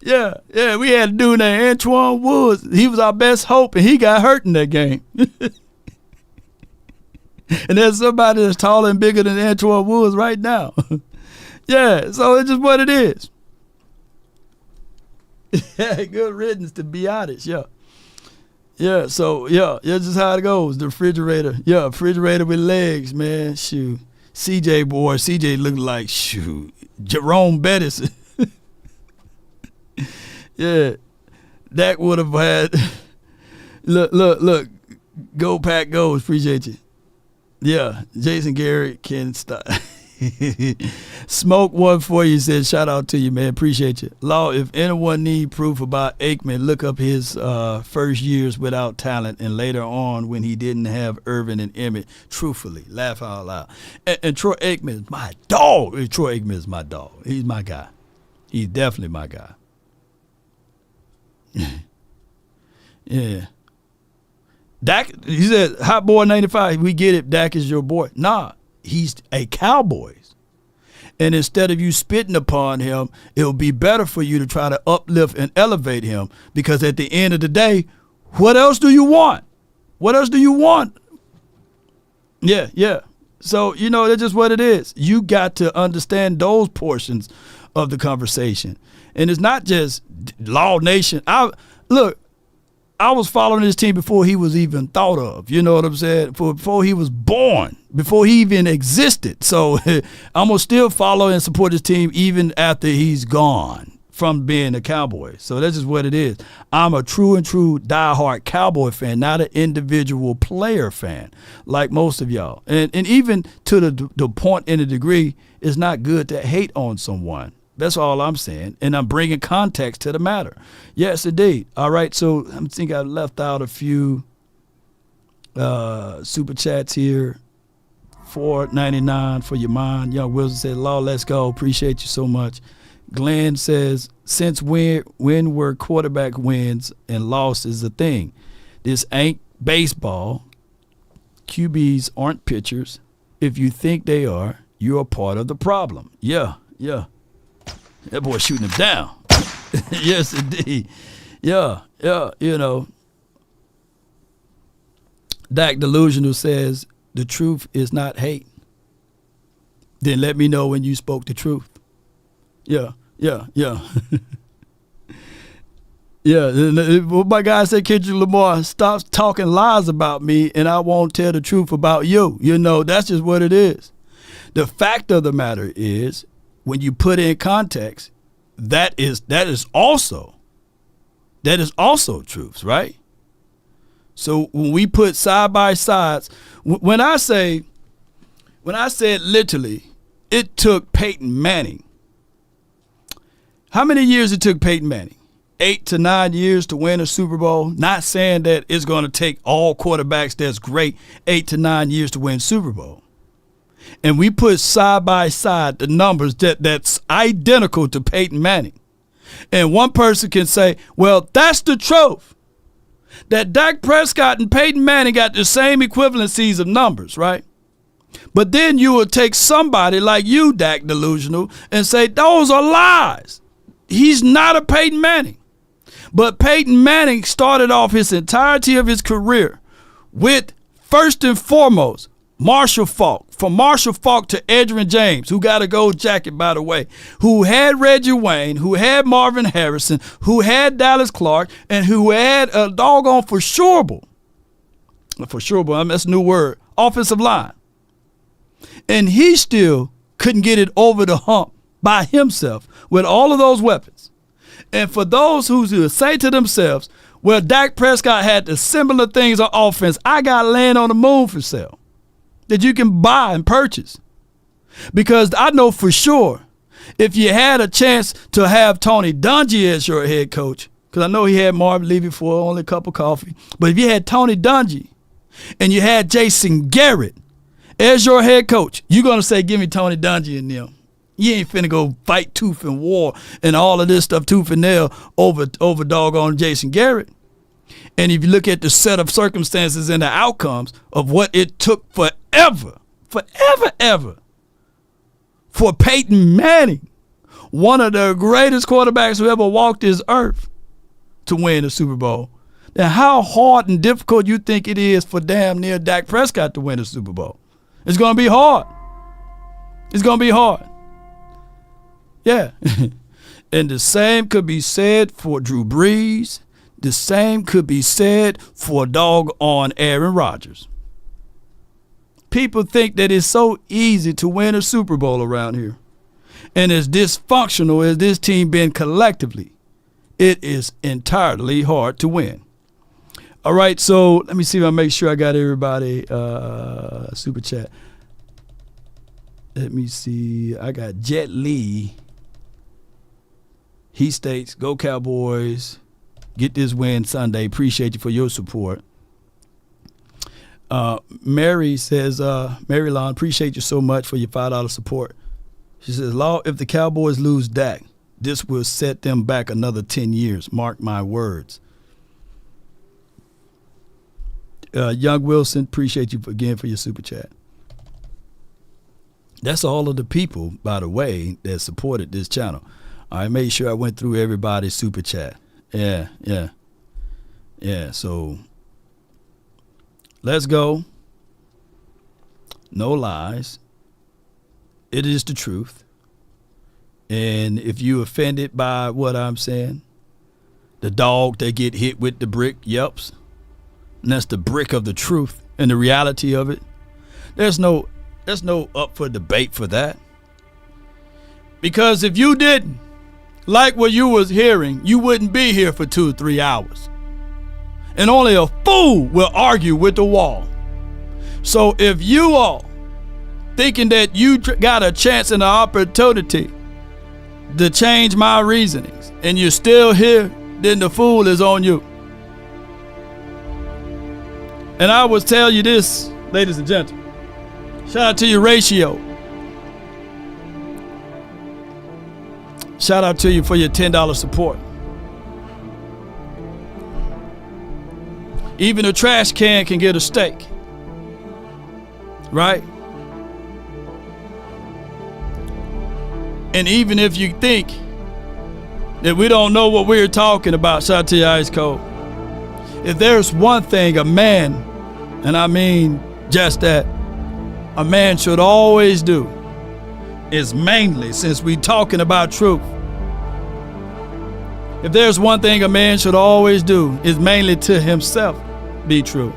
Yeah, we had a dude named Antoine Woods. He was our best hope, and he got hurt in that game. And there's somebody that's taller and bigger than Antoine Woods right now. Yeah, so it's just what it is. Yeah, good riddance, to be honest, yeah. Yeah, so, yeah, that's just how it goes. The refrigerator. Yeah, refrigerator with legs, man. Shoot. CJ looked like, shoot, Jerome Bettis. Yeah, Dak would have had, look, go Pack goes, appreciate you. Yeah, Jason Garrett can stop. Smoke one for you, said shout out to you, man, appreciate you. Law, if anyone need proof about Aikman, look up his first years without talent and later on when he didn't have Irvin and Emmett. Truthfully, laugh out loud. And Troy Aikman is my dog. Troy Aikman is my dog. He's my guy. He's definitely my guy. Yeah. Dak, he said, Hot Boy 95, we get it, Dak is your boy. Nah, he's a Cowboys. And instead of you spitting upon him, it'll be better for you to try to uplift and elevate him, because at the end of the day, what else do you want? What else do you want? Yeah. So, that's just what it is. You got to understand those portions of the conversation. And it's not just Law Nation. I was following this team before he was even thought of. You know what I'm saying? Before he was born, before he even existed. So I'm going to still follow and support his team even after he's gone from being a Cowboy. So that's just what it is. I'm a true diehard Cowboy fan, not an individual player fan like most of y'all. And even to the point and the degree, it's not good to hate on someone. That's all I'm saying, and I'm bringing context to the matter. Yes, indeed. All right, so I think I left out a few super chats here. $4.99 for your mind. Young Wilson said, Law, let's go. Appreciate you so much. Glenn says, since when were quarterback wins and losses a thing? This ain't baseball. QBs aren't pitchers. If you think they are, you're a part of the problem. Yeah. That boy shooting him down. Yes, indeed. Yeah, you know. Dak Delusional says, the truth is not hate. Then let me know when you spoke the truth. Yeah. Yeah, what my guy said, Kendrick Lamar, stop talking lies about me and I won't tell the truth about you. You know, that's just what it is. The fact of the matter is, when you put in context, that is also truths, right? So when we put side by sides, when I said literally, it took Peyton Manning. How many years it took Peyton Manning? 8 to 9 years to win a Super Bowl. Not saying that it's going to take all quarterbacks that's great 8 to 9 years to win Super Bowl. And we put side by side the numbers that's identical to Peyton Manning. And one person can say, well, that's the truth. That Dak Prescott and Peyton Manning got the same equivalencies of numbers, right? But then you will take somebody like you, Dak Delusional, and say, those are lies. He's not a Peyton Manning. But Peyton Manning started off his entirety of his career with, first and foremost, Marshall Faulk. From Marshall Faulk to Edgerrin James, who got a gold jacket, by the way, who had Reggie Wayne, who had Marvin Harrison, who had Dallas Clark, and who had a doggone for sure, that's a new word, offensive line. And he still couldn't get it over the hump by himself with all of those weapons. And for those who say to themselves, well, Dak Prescott had the similar things on offense, I got land on the moon for sale that you can buy and purchase. Because I know for sure, if you had a chance to have Tony Dungy as your head coach, because I know he had Marvin Levy for only a cup of coffee, but if you had Tony Dungy and you had Jason Garrett as your head coach, you're going to say, give me Tony Dungy and them. You ain't finna go fight tooth and war and all of this stuff tooth and nail over doggone Jason Garrett. And if you look at the set of circumstances and the outcomes of what it took forever for Peyton Manning, one of the greatest quarterbacks who ever walked this earth, to win a Super Bowl, then how hard and difficult you think it is for damn near Dak Prescott to win a Super Bowl? It's going to be hard. It's going to be hard. Yeah. And the same could be said for Drew Brees. The same could be said for doggone Aaron Rodgers. People think that it's so easy to win a Super Bowl around here. And as dysfunctional as this team been collectively, it is entirely hard to win. All right, so let me see if I make sure I got everybody super chat. Let me see. I got Jet Lee. He states, go Cowboys. Get this win Sunday. Appreciate you for your support. Mary says, Mary Lon, appreciate you so much for your $5 support. She says, Law, if the Cowboys lose Dak, this will set them back another 10 years. Mark my words. Young Wilson, appreciate you again for your super chat. That's all of the people, by the way, that supported this channel. I made sure I went through everybody's super chat. Yeah. So let's go. No lies. It is the truth. And if you offended by what I'm saying, the dog that get hit with the brick yelps. And that's the brick of the truth and the reality of it. There's no up for debate for that. Because if you didn't like what you was hearing, you wouldn't be here for 2 or 3 hours. And only a fool will argue with the wall. So if you all thinking that you got a chance and an opportunity to change my reasonings and you're still here, then the fool is on you. And I will tell you this, ladies and gentlemen. Shout out to your ratio. Shout out to you for your $10 support. Even a trash can get a steak. Right? And even if you think that we don't know what we're talking about, shout out to you, Ice Cold. If there's one thing a man, and I mean just that, a man should always do, is mainly, since we're talking about truth, if there's one thing a man should always do, is mainly to himself be true.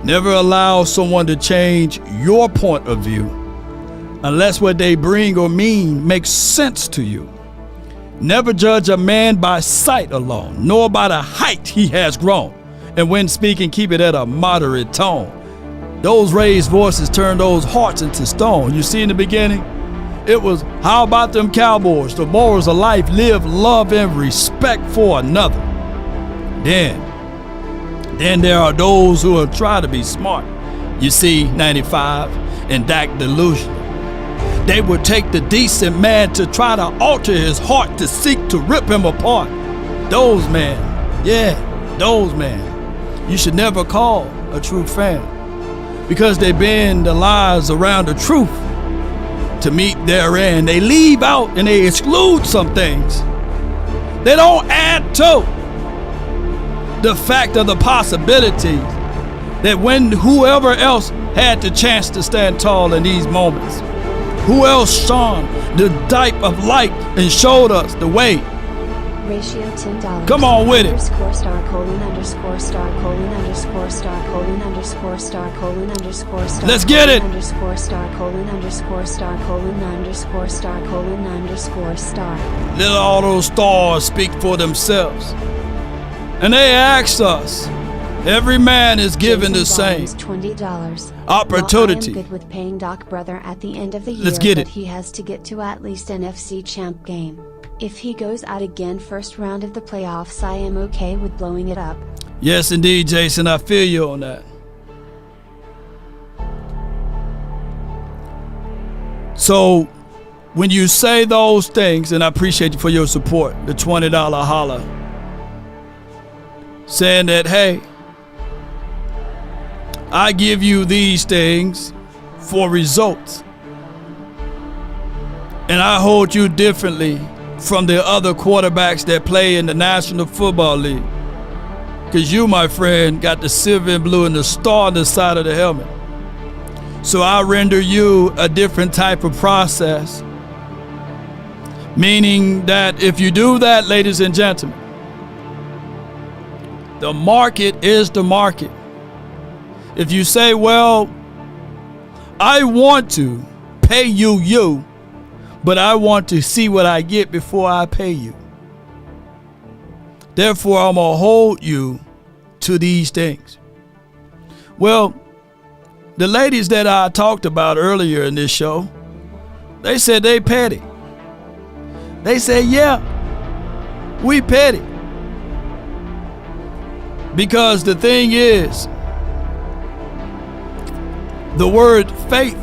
Never allow someone to change your point of view unless what they bring or mean makes sense to you. Never judge a man by sight alone, nor by the height he has grown. And when speaking, keep it at a moderate tone. Those raised voices turn those hearts into stone. You see in the beginning, it was, how about them Cowboys? The morals of life, live, love, and respect for another. Then there are those who will try to be smart. You see, 95 and Dak delusional. They would take the decent man to try to alter his heart, to seek to rip him apart. Those men, you should never call a true fan, because they bend the lies around the truth to meet their end. They leave out and they exclude some things. They don't add to the fact of the possibility that when whoever else had the chance to stand tall in these moments, who else shone the type of light and showed us the way? Ratio $10. Come on with it. Underscore star colon underscore star colon underscore star colon underscore star colon underscore star. Let's get it. Underscore star colon underscore star colon underscore star colon underscore star. Let all those stars speak for themselves. And they asked us, every man is given the same $20 opportunity. Well, I am good with paying Doc brother at the end of the year. Let's get but it. He has to get to at least an NFC champ game. If he goes out again first round of the playoffs, I am okay with blowing it up. Yes, indeed, Jason. I feel you on that. So when you say those things, and I appreciate you for your support, the $20 holla, saying that, hey, I give you these things for results, and I hold you differently from the other quarterbacks that play in the National Football League, because you, my friend, got the silver and blue and the star on the side of the helmet. So I render you a different type of process, meaning that if you do that, ladies and gentlemen, the market is the market. If you say, well, I want to pay you, but I want to see what I get before I pay you. Therefore, I'm going to hold you to these things. Well, the ladies that I talked about earlier in this show, they said they petty. They said, yeah, we petty. Because the thing is, the word faith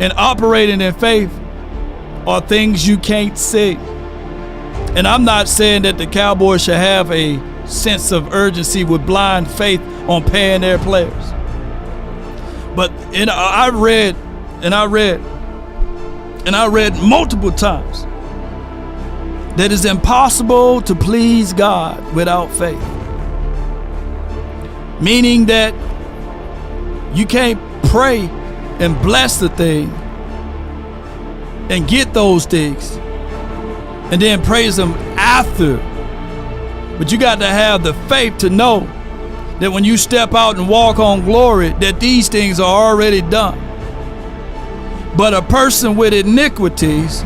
and operating in faith are things you can't see. And I'm not saying that the Cowboys should have a sense of urgency with blind faith on paying their players. But I read multiple times that it's impossible to please God without faith. Meaning that you can't pray and bless the thing and get those things and then praise them after. But you got to have the faith to know that when you step out and walk on glory, that these things are already done. But a person with iniquities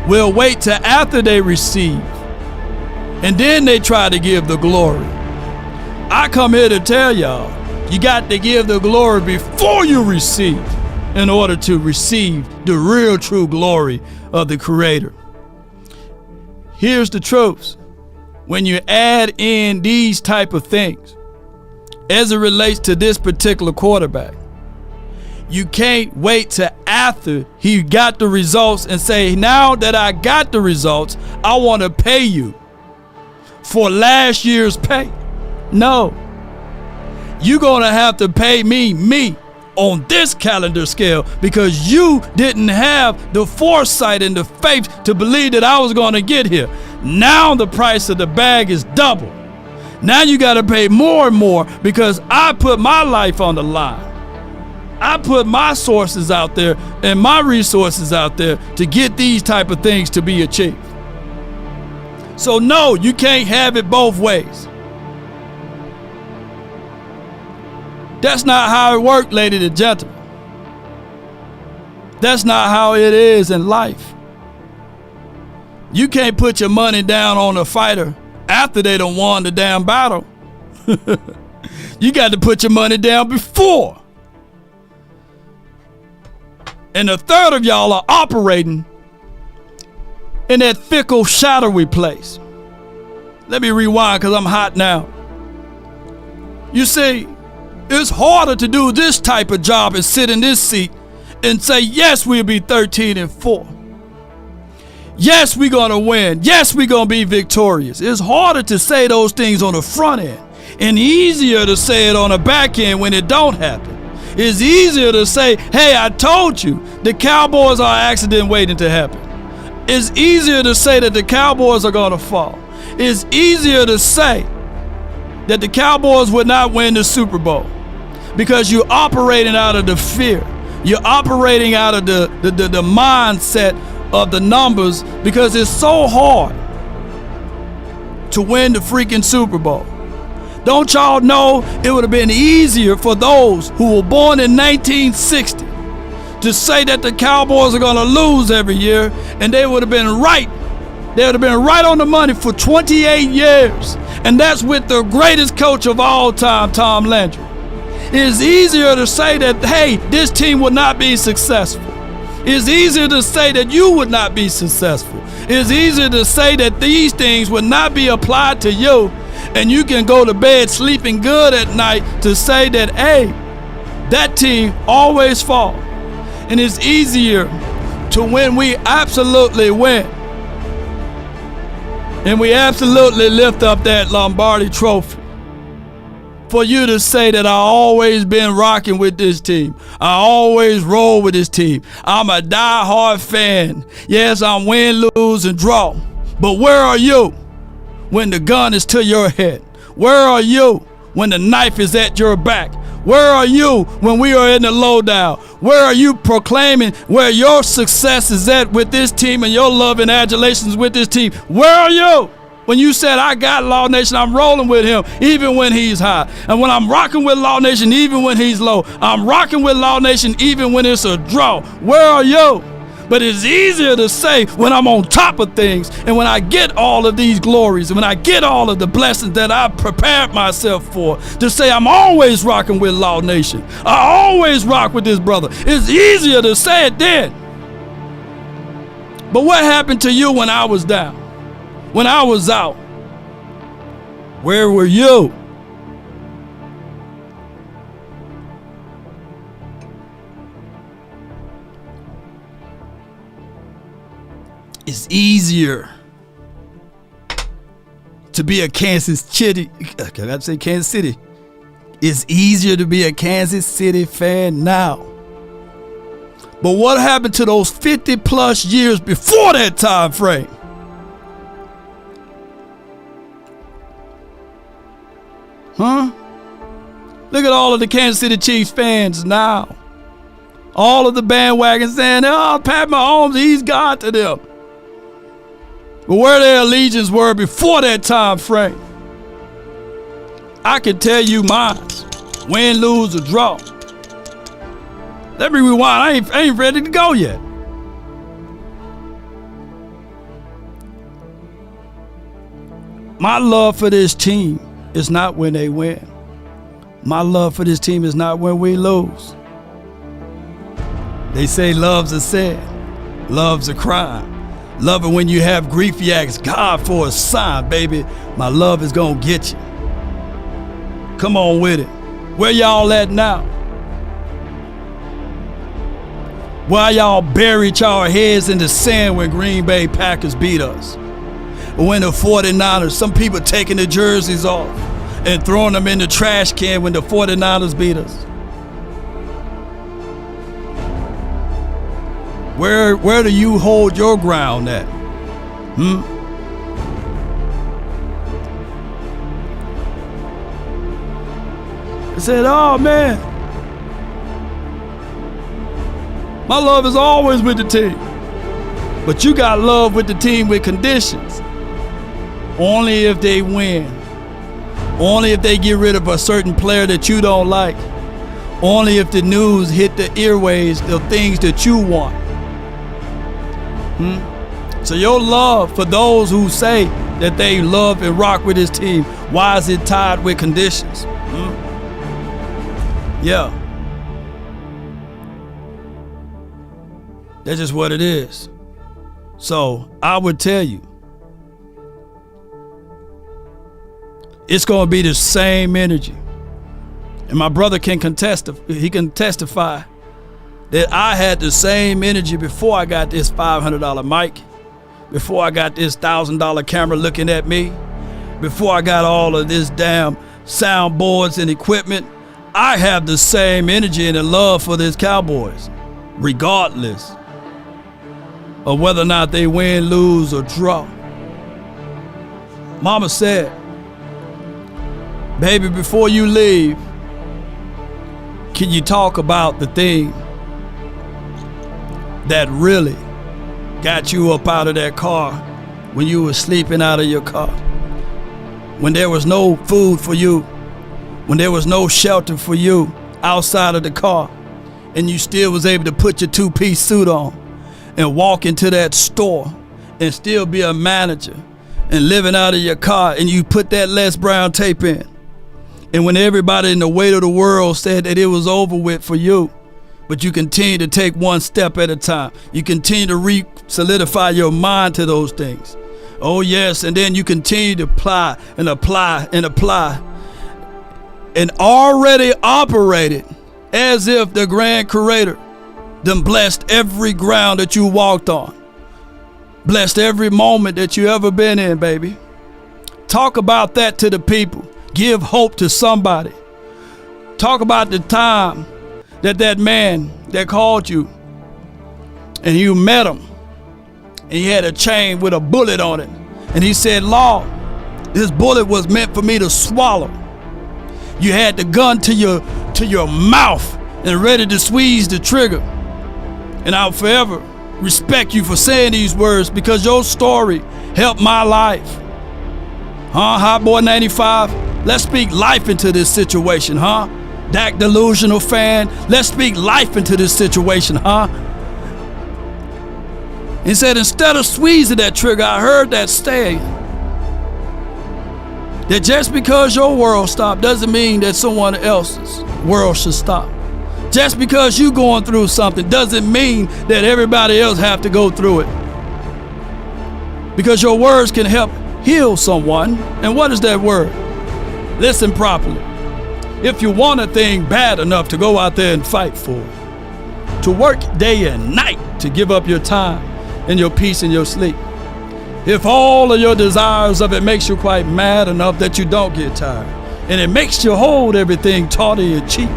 will wait till after they receive, and then they try to give the glory. I come here to tell y'all, you got to give the glory before you receive in order to receive the real true glory of the Creator. Here's the truth. When you add in these type of things, as it relates to this particular quarterback, you can't wait till after he got the results and say, now that I got the results, I want to pay you for last year's pay. No. You're going to have to pay me on this calendar scale because you didn't have the foresight and the faith to believe that I was going to get here. Now the price of the bag is double. Now you got to pay more and more because I put my life on the line. I put my sources out there and my resources out there to get these type of things to be achieved. So no, you can't have it both ways. That's not how it works, ladies and gentlemen. That's not how it is in life. You can't put your money down on a fighter after they done won the damn battle. You got to put your money down before. And a third of y'all are operating in that fickle, shadowy place. Let me rewind because I'm hot now. You see, it's harder to do this type of job and sit in this seat and say, yes, we'll be 13-4. Yes, we're going to win. Yes, we're going to be victorious. It's harder to say those things on the front end and easier to say it on the back end when it don't happen. It's easier to say, hey, I told you, the Cowboys are an accident waiting to happen. It's easier to say that the Cowboys are going to fall. It's easier to say that the Cowboys would not win the Super Bowl because you're operating out of the fear. You're operating out of the mindset of the numbers because it's so hard to win the freaking Super Bowl. Don't y'all know it would have been easier for those who were born in 1960 to say that the Cowboys are going to lose every year, and they would have been right. They would have been right on the money for 28 years. And that's with the greatest coach of all time, Tom Landry. It's easier to say that, hey, this team would not be successful. It's easier to say that you would not be successful. It's easier to say that these things would not be applied to you, and you can go to bed sleeping good at night to say that, hey, that team always fall. And it's easier to when we absolutely win. And we absolutely lift up that Lombardi trophy. For you to say that I always been rocking with this team. I always roll with this team. I'm a die-hard fan. Yes, I'm win, lose, and draw. But where are you when the gun is to your head? Where are you when the knife is at your back? Where are you when we are in the lowdown? Where are you proclaiming where your success is at with this team and your love and adulations with this team? Where are you when you said, I got Law Nation, I'm rolling with him even when he's high? And when I'm rocking with Law Nation even when he's low, I'm rocking with Law Nation even when it's a draw. Where are you? But it's easier to say when I'm on top of things and when I get all of these glories and when I get all of the blessings that I prepared myself for, to say I'm always rocking with Law Nation. I always rock with this brother. It's easier to say it then. But what happened to you when I was down? When I was out? Where were you? It's easier to be a Kansas City. Can I say Kansas City? It's easier to be a Kansas City fan now. But what happened to those 50 plus years before that time frame? Huh? Look at all of the Kansas City Chiefs fans now. All of the bandwagons saying, oh, Pat Mahomes, he's God to them. But where their allegiance were before that time frame, I can tell you mine. Win, lose, or draw. Let me rewind. I ain't ready to go yet. My love for this team is not when they win. My love for this team is not when we lose. They say love's a sin, love's a crime. Love it when you have grief, you ask God for a sign, baby. My love is gonna get you. Come on with it. Where y'all at now? Why y'all buried y'all heads in the sand when Green Bay Packers beat us? When the 49ers, some people taking the jerseys off and throwing them in the trash can when the 49ers beat us. Where do you hold your ground at? I said, oh man, my love is always with the team. But you got love with the team with conditions. Only if they win. Only if they get rid of a certain player that you don't like. Only if the news hit the airwaves, the things that you want. So your love for those who say that they love and rock with his team, why is it tied with conditions? Yeah. That's just what it is. So I would tell you, it's going to be the same energy. And my brother can testify that I had the same energy before I got this $500 mic, before I got this $1,000 camera looking at me, before I got all of this damn soundboards and equipment. I have the same energy and the love for this Cowboys, regardless of whether or not they win, lose, or draw. Mama said, baby, before you leave, can you talk about the thing that really got you up out of that car when you were sleeping out of your car? When there was no food for you, when there was no shelter for you outside of the car, and you still was able to put your two-piece suit on and walk into that store and still be a manager and living out of your car, and you put that Les Brown tape in. And when everybody in the weight of the world said that it was over with for you, but you continue to take one step at a time. You continue to solidify your mind to those things. Oh yes, and then you continue to apply and apply and apply. And already operated as if the grand creator done blessed every ground that you walked on. Blessed every moment that you ever been in, baby. Talk about that to the people. Give hope to somebody. Talk about the time that man that called you and you met him and he had a chain with a bullet on it. And he said, Lord, this bullet was meant for me to swallow. You had the gun to your mouth and ready to squeeze the trigger. And I'll forever respect you for saying these words because your story helped my life. Hot Boy 95, let's speak life into this situation, Dak Delusional fan, let's speak life into this situation, He said, instead of squeezing that trigger, I heard that saying that just because your world stopped doesn't mean that someone else's world should stop. Just because you going through something doesn't mean that everybody else have to go through it. Because your words can help heal someone. And what is that word? Listen properly. If you want a thing bad enough to go out there and fight for it, to work day and night to give up your time and your peace and your sleep, if all of your desires of it makes you quite mad enough that you don't get tired, and it makes you hold everything tawdry and cheap,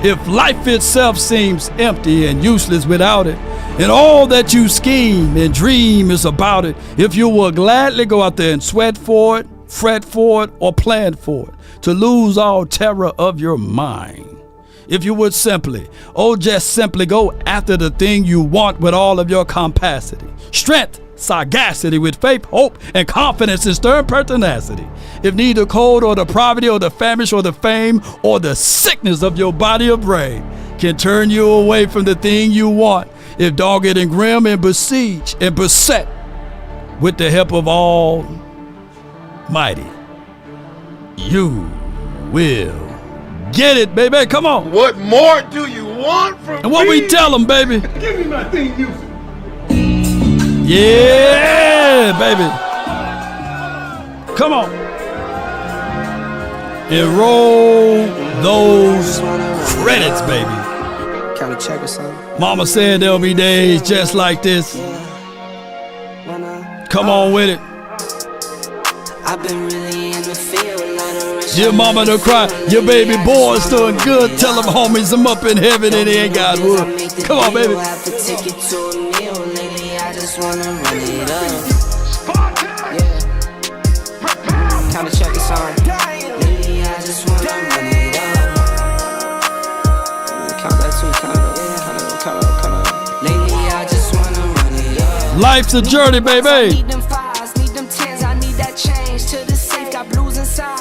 if life itself seems empty and useless without it, and all that you scheme and dream is about it, if you will gladly go out there and sweat for it, fret for it, or plan for it, to lose all terror of your mind. If you would just simply go after the thing you want with all of your capacity, strength, sagacity, with faith, hope, and confidence and stern pertinacity. If neither cold or the poverty or the famish or the fame or the sickness of your body or brain can turn you away from the thing you want, if dogged and grim and besieged and beset with the help of Almighty, you will get it, baby. Come on. What more do you want from me? And what we tell them, baby. Give me my thing you. Yeah, baby. Come on. And roll those credits, baby. Kinda check or something. Mama said there'll be days just like this. Come on with it. I've been really in the field, let her rush. Your mama don't cry. Your baby boy's doing good. Tell them homies I'm up in heaven and he ain't got wood. Come on, baby. I have to take it to a meal lately. I just wanna run it up. Yeah. Kinda check it on. Lately, I just wanna run it up. Count that too, count it up. Lately, I just wanna run it up. Life's a journey, baby. Need them fives, need them tens. I need that change to the safe. Got blues inside.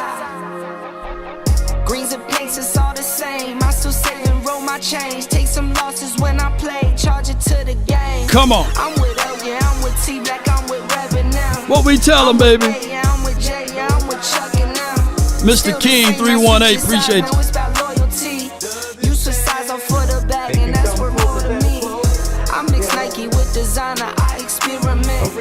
Greens and pinks, it's all the same. I still save and roll my change. Take some losses when I play. Charge it to the game. Come on. I'm with L, yeah, I'm with T Black, I'm with Reverend now. What we tell them, baby? Yeah, I'm with Jay, yeah, I'm with Chuck and now. Mr. King 318, appreciate you. It's about loyalty. You switch sides off for the bag, and that's worth more to me. I mix Nike with designer, I experiment.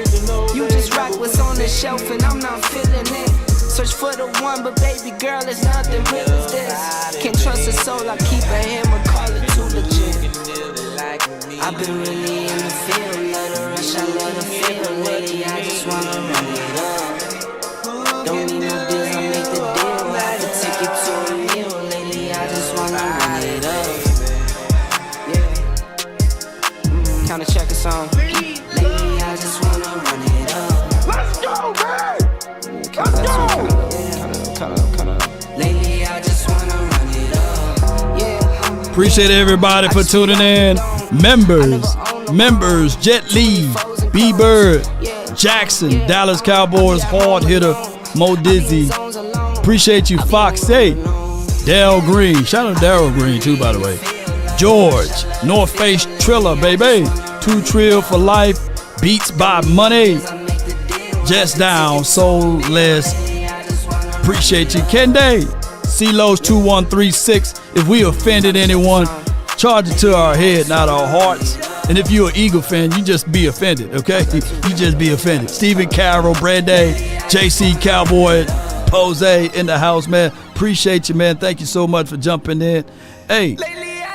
You just rock what's on the shelf, and I'm not feeling it. Search for the one, but baby girl, it's nothing real as this. Can't trust a soul, I keep a hammer, call it too legit. I've been really in the field, let her rush, I let her feel. Lady, I just wanna run it up. Don't need no deals, I make the deal. I have to take it to a meal. Lately, I just wanna run it up. Yeah. Kinda check us on. Lately, I just wanna run it up. Let's go, man! Let's go! Lately, I just wanna run it up. Yeah. Appreciate everybody for tuning in. Members, Jet Lee, B Bird, Jackson, Dallas Cowboys, hard hitter, Mo Dizzy. Appreciate you, Fox 8, Dale Green. Shout out to Daryl Green too, by the way. George, North Face Triller, baby. 2 Trill for life. Beats by Money. Just Down, Soulless. Appreciate you, Kende. CeeLo's 2136. If we offended anyone, charge it to our head, not our hearts. And if you're an Eagle fan, you just be offended, okay? You just be offended. Stephen Carroll, Brad Day, JC Cowboy, Pose in the house, man. Appreciate you, man. Thank you so much for jumping in. Hey,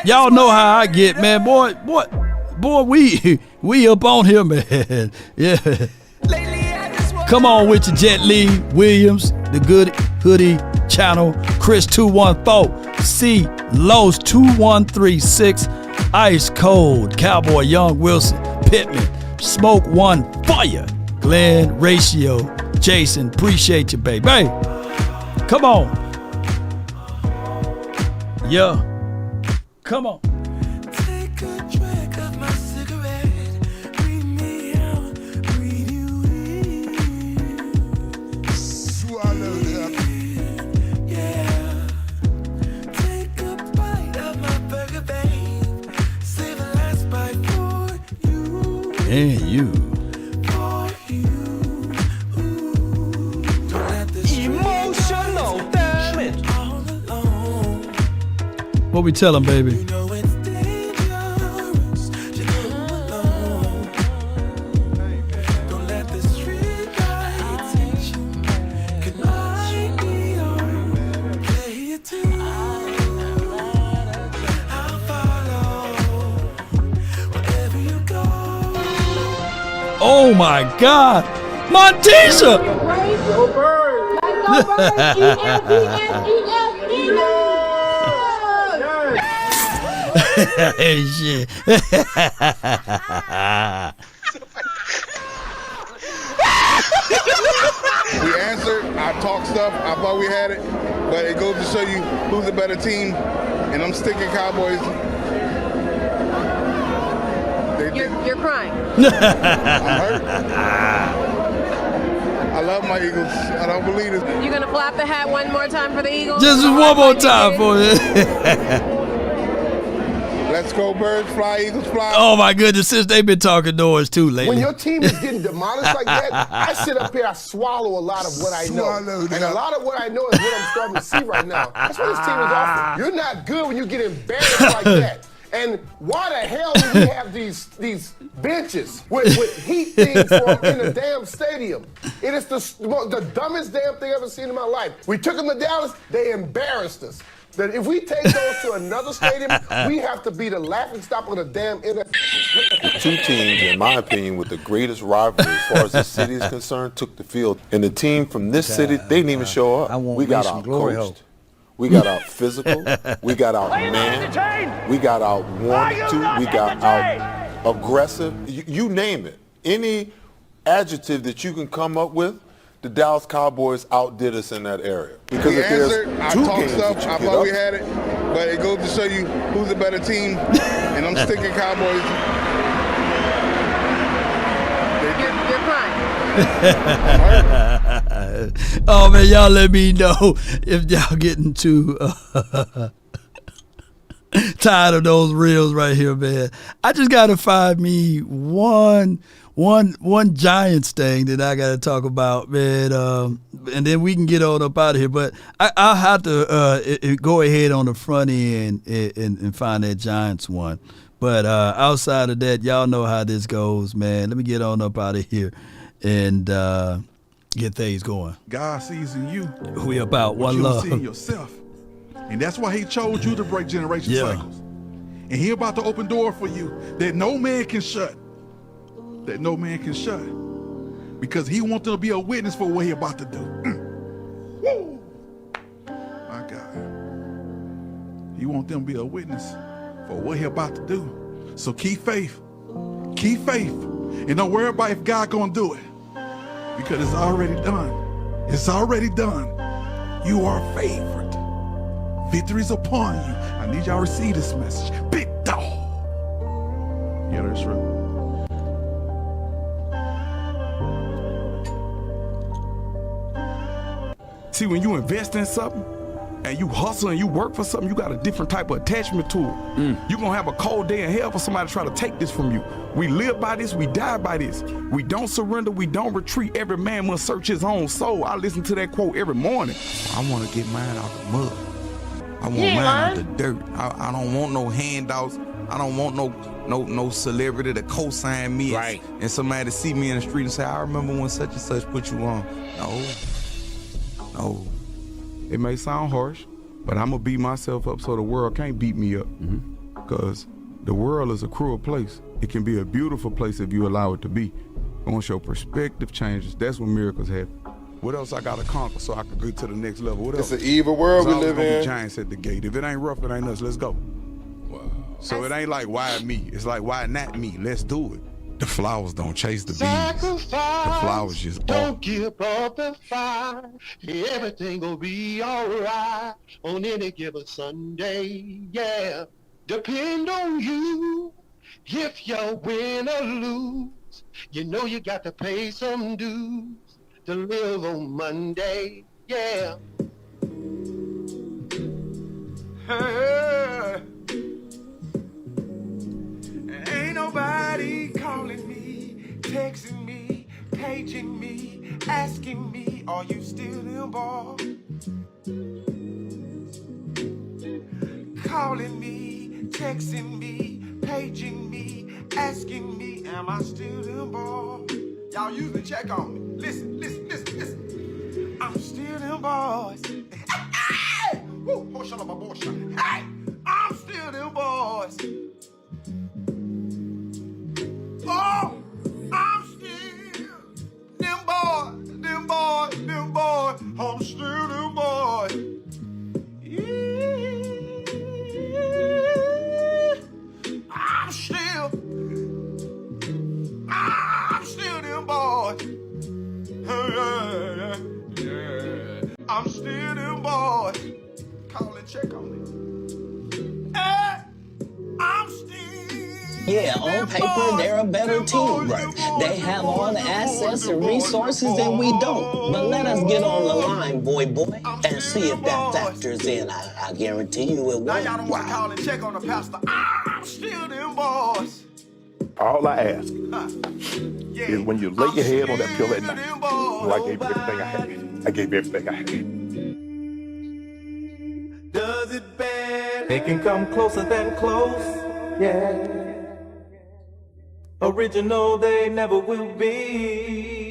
y'all know how I get, man. Boy, we up on here, man. Yeah. Come on with your Jet Lee, Williams, the Good Hoodie Channel, Chris 214, C Lowe's 2136, Ice Cold, Cowboy Young Wilson, Pittman, Smoke One Fire, Glenn Ratio, Jason, appreciate you, baby. Hey, come on. Yeah. Come on. And you. Emotional damage. What we tell them, baby? Oh my God, Montisha! Go Birds! Hey, shit. We answered. I talked stuff. I thought we had it, but it goes to show you who's the better team, and I'm sticking Cowboys. You're crying. I'm hurt. I love my Eagles. I don't believe this. You gonna flap the hat one more time for the Eagles? Just one more time for it. Let's go, Birds fly, Eagles fly. Oh my goodness, since they've been talking noise too lately. When your team is getting demolished like that, I sit up here, I swallow a lot of what I know. And a lot of what I know is what I'm starting to see right now. That's what this team is offering. You're not good when you get embarrassed like that. And why the hell do we have these benches with heat things for them in the damn stadium? It is the dumbest damn thing I've ever seen in my life. We took them to Dallas, they embarrassed us. That if we take those to another stadium, we have to be the laughingstock of the damn internet. The two teams, in my opinion, with the greatest rivalry as far as the city is concerned, took the field. And the team from this city, they didn't even show up. We got out coached. We got out physical. We got out man. We got out wanted to. We got out aggressive. You name it. Any adjective that you can come up with, the Dallas Cowboys outdid us in that area. Because if there's two games that you I get thought we up, had it, but it goes to show you who's the better team, and I'm sticking Cowboys. You're crying. Oh man, y'all let me know if y'all getting too tired of those reels right here, man. I just gotta find me one Giants thing that I gotta talk about, man, and then we can get on up out of here. But I'll have to go ahead on the front end and find that Giants one. But outside of that, y'all know how this goes, man. Let me get on up out of here and get things going. God sees in you. We about one love. See in yourself. And that's why he chose you to break generation cycles. And he about to open door for you that no man can shut. That no man can shut. Because he wants to be a witness for what he about to do. Woo! My God. He wants them to be a witness for what he about to do. So keep faith. Keep faith. And don't worry about if God gonna do it. Because it's already done. It's already done. You are favored. Victory's upon you. I need y'all to receive this message. Big dog. Yeah, that's true. See, when you invest in something and you hustle and you work for something, you got a different type of attachment to it. You're going to have a cold day in hell for somebody to try to take this from you. We live by this, we die by this. We don't surrender, we don't retreat. Every man must search his own soul. I listen to that quote every morning. I want to get mine out the mud. I want mine out the dirt. I don't want no handouts. I don't want no celebrity to co-sign me and somebody to see me in the street and say, I remember when such and such put you on. No. It may sound harsh, but I'm going to beat myself up so the world can't beat me up. Because the world is a cruel place. It can be a beautiful place if you allow it to be. Once your perspective changes, that's when miracles happen. What else I got to conquer so I can go to the next level? What else? It's an evil world we live in. Giants at the gate. If it ain't rough, it ain't us. Let's go. Wow. So it ain't like, why me? It's like, why not me? Let's do it. The flowers don't chase the bees. The flowers just don't give up the fight. Everything will be alright on any given Sunday. Yeah, depend on you. If you win or lose, you know you got to pay some dues to live on Monday. Yeah. Ain't nobody calling me, texting me, paging me, asking me, are you still in ball? Calling me, texting me, paging me, asking me, am I still in ball? Y'all usually check on me. Listen. I'm still in boys. Hey! Woo! Hey! I'm still in boys. Oh, I'm still them boys. I'm still them boys. I'm still them boys. I'm still them boys. Call and check on me. I'm still. Yeah, on paper, they're a better team, but they have all the assets and resources that we don't. But let us get on the line, boy, and see if that factors in. I guarantee you it will. Now y'all don't want to call and check on the pastor. I'm still them boys. All I ask is when you lay your head on that pillow at night, I gave everything I had. I gave everything I had. Does it bad? They can come closer than close. Yeah. Original they never will be.